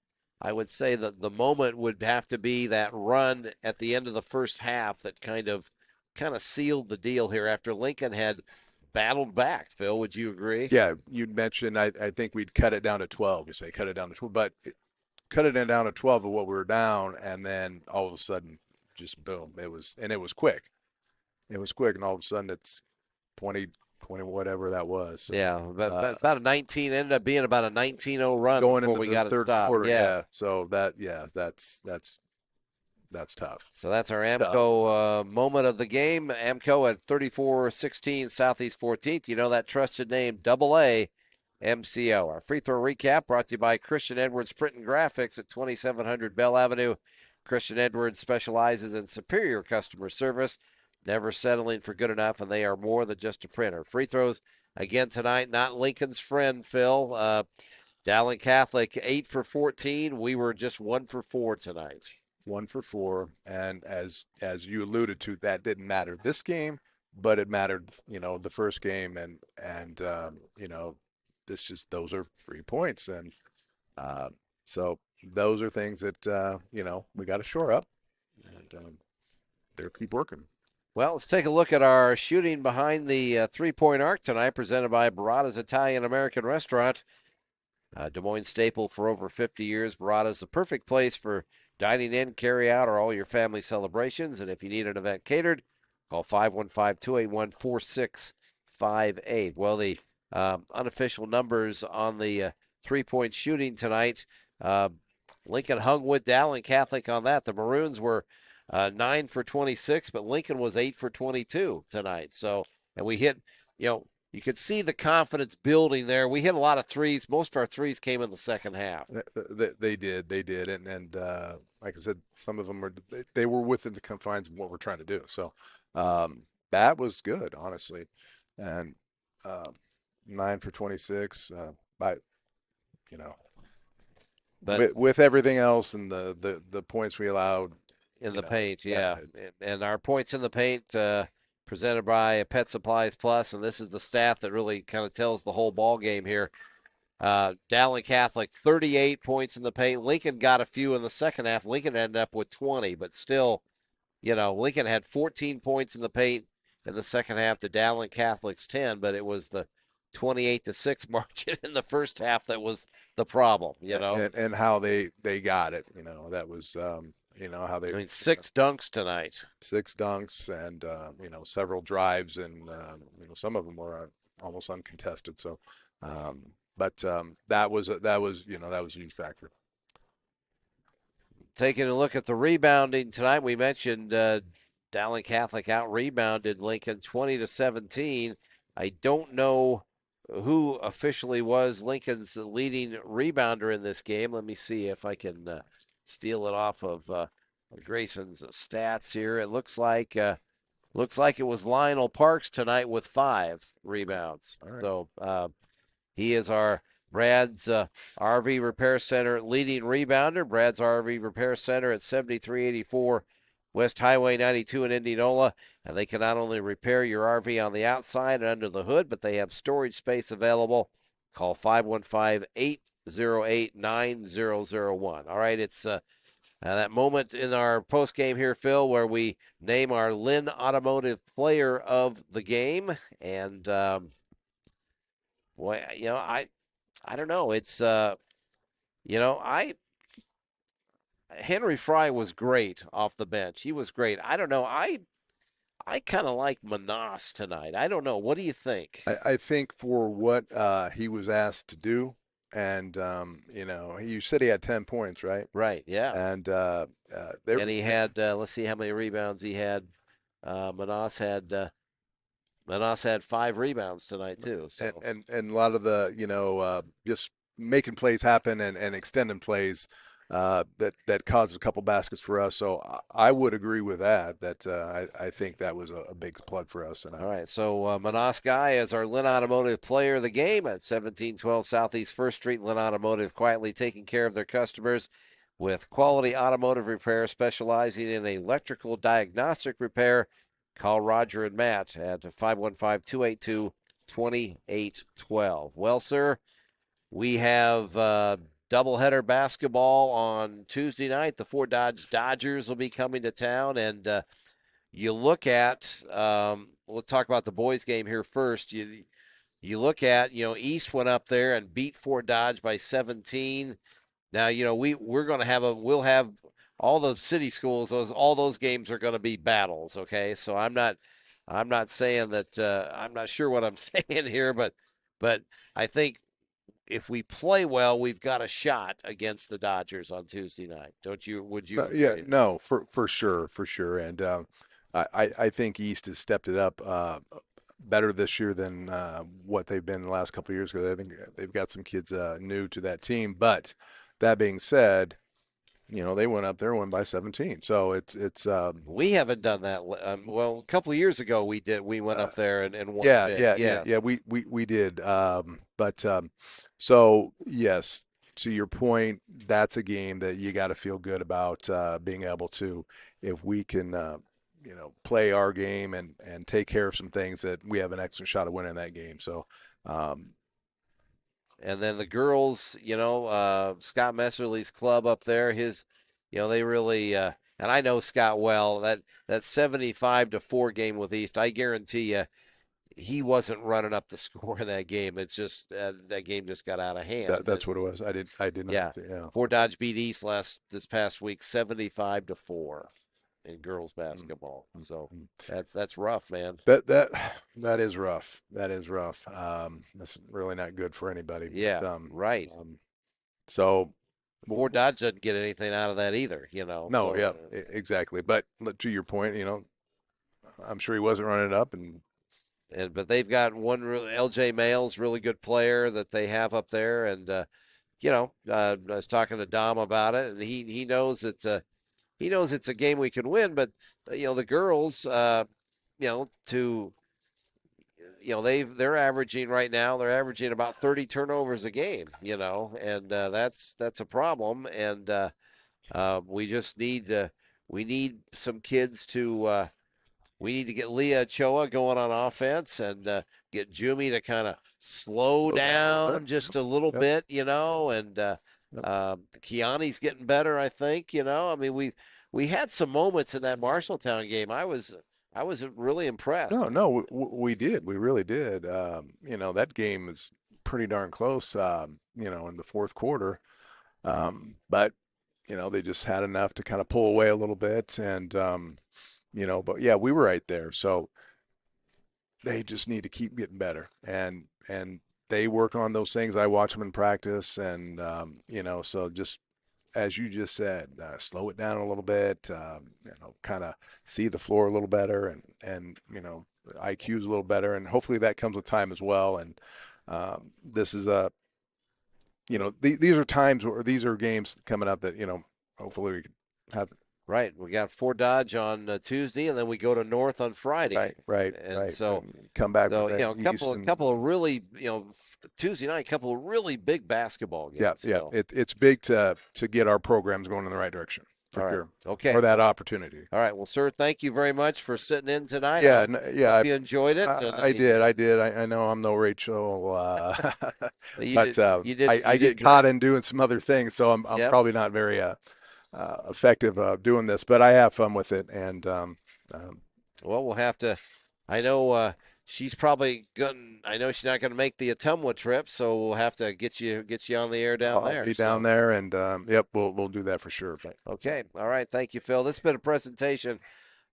I would say that the moment would have to be that run at the end of the first half that kind of sealed the deal here after Lincoln had battled back. Phil, would you agree? Yeah, you'd mentioned I think we'd cut it down to 12. You say cut it down to 12, but cut it down to 12 of what we were down, and then all of a sudden, just boom! It was quick. It was quick, and all of a sudden it's 20 whatever that was. So, yeah, about a 19 ended up being about a 19-0 run going before into we the got third it quarter. Yeah. So that's tough. So that's our AMCO moment of the game. AMCO at 34-16 Southeast 14th. You know that trusted name, AA MCO. Our free throw recap brought to you by Christian Edwards Print and Graphics at 2700 Bell Avenue. Christian Edwards specializes in superior customer service, never settling for good enough, and they are more than just a printer. Free throws again tonight, not Lincoln's friend, Phil. Dowling Catholic 8 for 14. We were just 1 for 4 tonight. 1 for 4, and as you alluded to, that didn't matter this game, but it mattered, the first game, and those are 3 points, and so those are things that we got to shore up, and they'll keep working. Well, let's take a look at our shooting behind the three-point arc tonight, presented by Barada's Italian-American Restaurant. Des Moines staple for over 50 years. Barada's the perfect place for dining in, carry out, or all your family celebrations. And if you need an event catered, call 515-281-4658. Well, the unofficial numbers on the three-point shooting tonight, Lincoln hung with Dowling Catholic on that. The Maroons were 9 for 26, but Lincoln was 8 for 22 tonight. So, and we hit, you could see the confidence building there. We hit a lot of threes. Most of our threes came in the second half. They did, and like I said, some of them they were within the confines of what we're trying to do. So that was good, honestly. And 9 for 26, but with everything else and the points we allowed in the paint, yeah. And our points in the paint. Presented by Pet Supplies Plus, and this is the stat that really kind of tells the whole ball game here. Dowling Catholic, 38 points in the paint. Lincoln got a few in the second half. Lincoln ended up with 20, but still, Lincoln had 14 points in the paint in the second half to Dowling Catholic's 10, but it was the 28-6 margin in the first half that was the problem, And how they got it, that was how they 6 dunks tonight. 6 dunks and several drives, and some of them were almost uncontested. So but that was a huge factor. Taking a look at the rebounding tonight, we mentioned Dowling Catholic out rebounded Lincoln 20-17. I don't know who officially was Lincoln's leading rebounder in this game. Let me see if I can steal it off of Grayson's stats here. It looks like it was Lionel Parks tonight with 5 rebounds. All right. So he is our Brad's RV Repair Center leading rebounder. Brad's RV Repair Center at 7384 West Highway 92 in Indianola. And they can not only repair your RV on the outside and under the hood, but they have storage space available. Call 515-808-9001. All right, it's that moment in our post game here, Phil, where we name our Lynn Automotive Player of the Game. And, boy, I don't know. It's, Henry Fry was great off the bench. He was great. I don't know. I kind of like Manas tonight. I don't know. What do you think? I think for what he was asked to do, and you said he had 10 points, right? Right. Yeah. And and he had let's see how many rebounds he had. Manas had 5 rebounds tonight too. So. And a lot of the just making plays happen and extending plays that caused a couple baskets for us. So I would agree with that. I think that was a big plug for us. All right. So Manas Guy is our Lynn Automotive Player of the Game at 1712 Southeast 1st Street. Lynn Automotive, quietly taking care of their customers with quality automotive repair, specializing in electrical diagnostic repair. Call Roger and Matt at 515-282-2812. Well, sir, we have doubleheader basketball on Tuesday night. The Fort Dodge Dodgers will be coming to town. And you look at, we'll talk about the boys game here first. You look at, East went up there and beat Fort Dodge by 17. Now, we'll have all the city schools, all those games are going to be battles. Okay. So I'm not saying that, I'm not sure what I'm saying here, but I think if we play well, we've got a shot against the Dodgers on Tuesday night. Don't you? Would you? Yeah, no, for sure. And I think East has stepped it up better this year than what they've been the last couple of years, because I think they've got some kids new to that team. But that being said, they went up there and won by 17. So it's we haven't done that. Well, a couple of years ago we did. We went up there and won. Yeah. We did. So yes, to your point, that's a game that you got to feel good about being able to, if we can, play our game and take care of some things, that we have an excellent shot of winning that game. So. And then the girls, Scott Messerly's club up there, they really, and I know Scott well, that 75-4 game with East, I guarantee you, he wasn't running up the score in that game. It's just, that game just got out of hand. That's what it was. I didn't. Yeah. Fort Dodge beat East this past week, 75-4 in girls basketball. So that's rough, man. That is rough. That's really not good for anybody. Yeah, but, right. So Fort Dodge doesn't get anything out of that either, No, yeah, exactly. But to your point, I'm sure he wasn't running it up, but they've got one LJ Mails, really good player that they have up there, and I was talking to Dom about it, and he knows that. He knows it's a game we can win, but the girls, they're averaging right now. They're averaging about 30 turnovers a game, and that's a problem. And we just need some kids to. We need to get Leah Choa going on offense and get Jumi to kind of slow down just a little bit, and. Kiani's getting better, I think. I mean, we had some moments in that Marshalltown game. I was really impressed. No, we did. We really did. That game is pretty darn close. In the fourth quarter, but they just had enough to kind of pull away a little bit, and but yeah, we were right there. So they just need to keep getting better, and they work on those things. I watch them in practice, and so just as you just said, slow it down a little bit. Kind of see the floor a little better, and IQ's a little better, and hopefully that comes with time as well. And This is these are times where these are games coming up that hopefully we can have. Right. We got Fort Dodge on Tuesday, and then we go to North on Friday. Right. And so and come back. So, with a couple of really, Tuesday night, a couple of really big basketball games. Yeah. So. It's big to get our programs going in the right direction. For All right. sure. Okay. For that opportunity. All right. Well, sir, thank you very much for sitting in tonight. Yeah. Hope you enjoyed it. I did. I know I'm no Rachel, but I get caught in doing some other things, so I'm probably not very effective doing this, but I have fun with it. And well, we'll have to. I know she's probably going. I know she's not going to make the Ottumwa trip, so we'll have to get you on the air down there. I'll be down there, and we'll do that for sure. Okay. All right. Thank you, Phil. This has been a presentation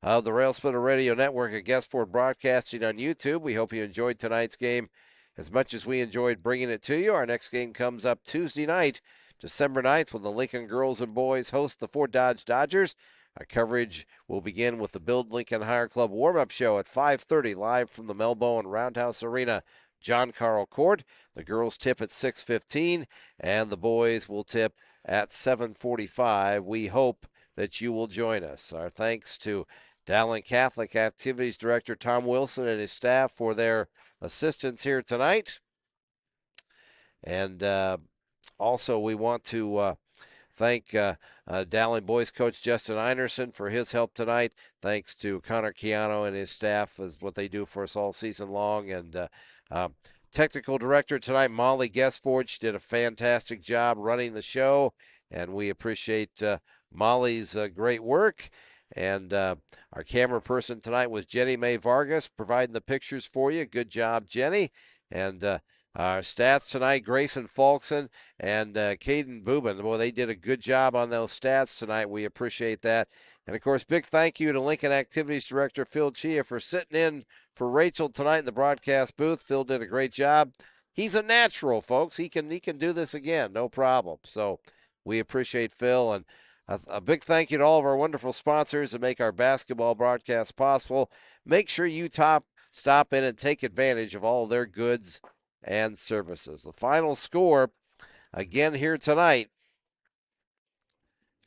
of the Railsplitter Radio Network at Guest Ford Broadcasting on YouTube. We hope you enjoyed tonight's game as much as we enjoyed bringing it to you. Our next game comes up Tuesday night, December 9th, when the Lincoln girls and boys host the Fort Dodge Dodgers. Our coverage will begin with the Build Lincoln Hire Club warm-up show at 5:30, live from the Melbourne Roundhouse Arena, John Carl Court. The girls tip at 6:15, and the boys will tip at 7:45. We hope that you will join us. Our thanks to Dowling Catholic Activities Director Tom Wilson and his staff for their assistance here tonight. And also, we want to thank Dowling boys coach Justin Einerson for his help tonight. Thanks to Connor Chiano and his staff as what they do for us all season long. And technical director tonight, Molly Guestford. She did a fantastic job running the show, and we appreciate Molly's great work. And our camera person tonight was Jenny Mae Vargas, providing the pictures for you. Good job, Jenny. And our stats tonight, Grayson Falkson and Caden Boobin. Well, they did a good job on those stats tonight. We appreciate that. And, of course, big thank you to Lincoln Activities Director Phil Chia for sitting in for Rachel tonight in the broadcast booth. Phil did a great job. He's a natural, folks. He can do this again, no problem. So we appreciate Phil. And a big thank you to all of our wonderful sponsors that make our basketball broadcast possible. Make sure you stop in and take advantage of all their goods and services. The final score, again here tonight,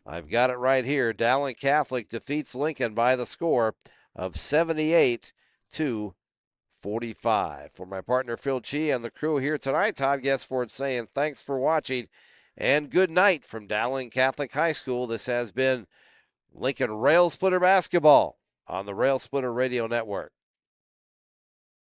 I've got it right here. Dowling Catholic defeats Lincoln by the score of 78-45. For my partner Phil Chi and the crew here tonight, Todd Guestford saying thanks for watching and good night from Dowling Catholic High School. This has been Lincoln Railsplitter Basketball on the Railsplitter Radio Network.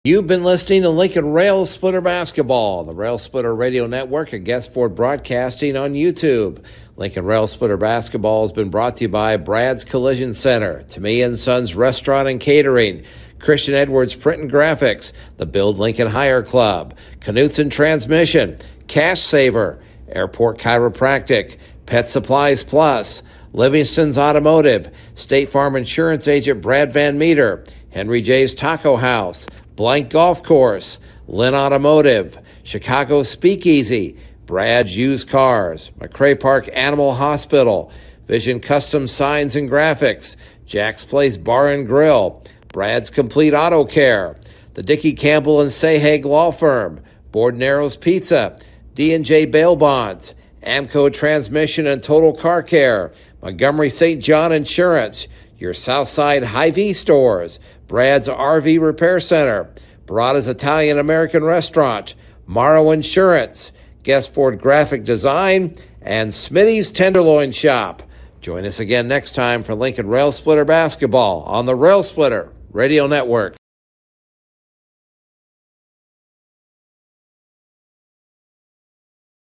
You've been listening to Lincoln Railsplitter Basketball, the Railsplitter Radio Network at Guest Ford Broadcasting on YouTube. Lincoln Railsplitter Basketball has been brought to you by Brad's Collision Center, Tamia & Sons Restaurant and Catering, Christian Edwards Print and Graphics, the Build Lincoln Hire Club, Knutson Transmission, Cash Saver, Airport Chiropractic, Pet Supplies Plus, Livingston's Automotive, State Farm Insurance Agent Brad Van Meter, Henry J's Taco House, Blank Golf Course, Lynn Automotive, Chicago Speakeasy, Brad's Used Cars, McCray Park Animal Hospital, Vision Custom Signs and Graphics, Jack's Place Bar and Grill, Brad's Complete Auto Care, the Dickey Campbell and Sahag Law Firm, Borden Arrows Pizza, D&J Bail Bonds, Amco Transmission and Total Car Care, Montgomery St. John Insurance, your Southside Hy-Vee stores, Brad's RV Repair Center, Barada's Italian American Restaurant, Morrow Insurance, Guest Ford Graphic Design, and Smitty's Tenderloin Shop. Join us again next time for Lincoln Railsplitter Basketball on the Railsplitter Radio Network.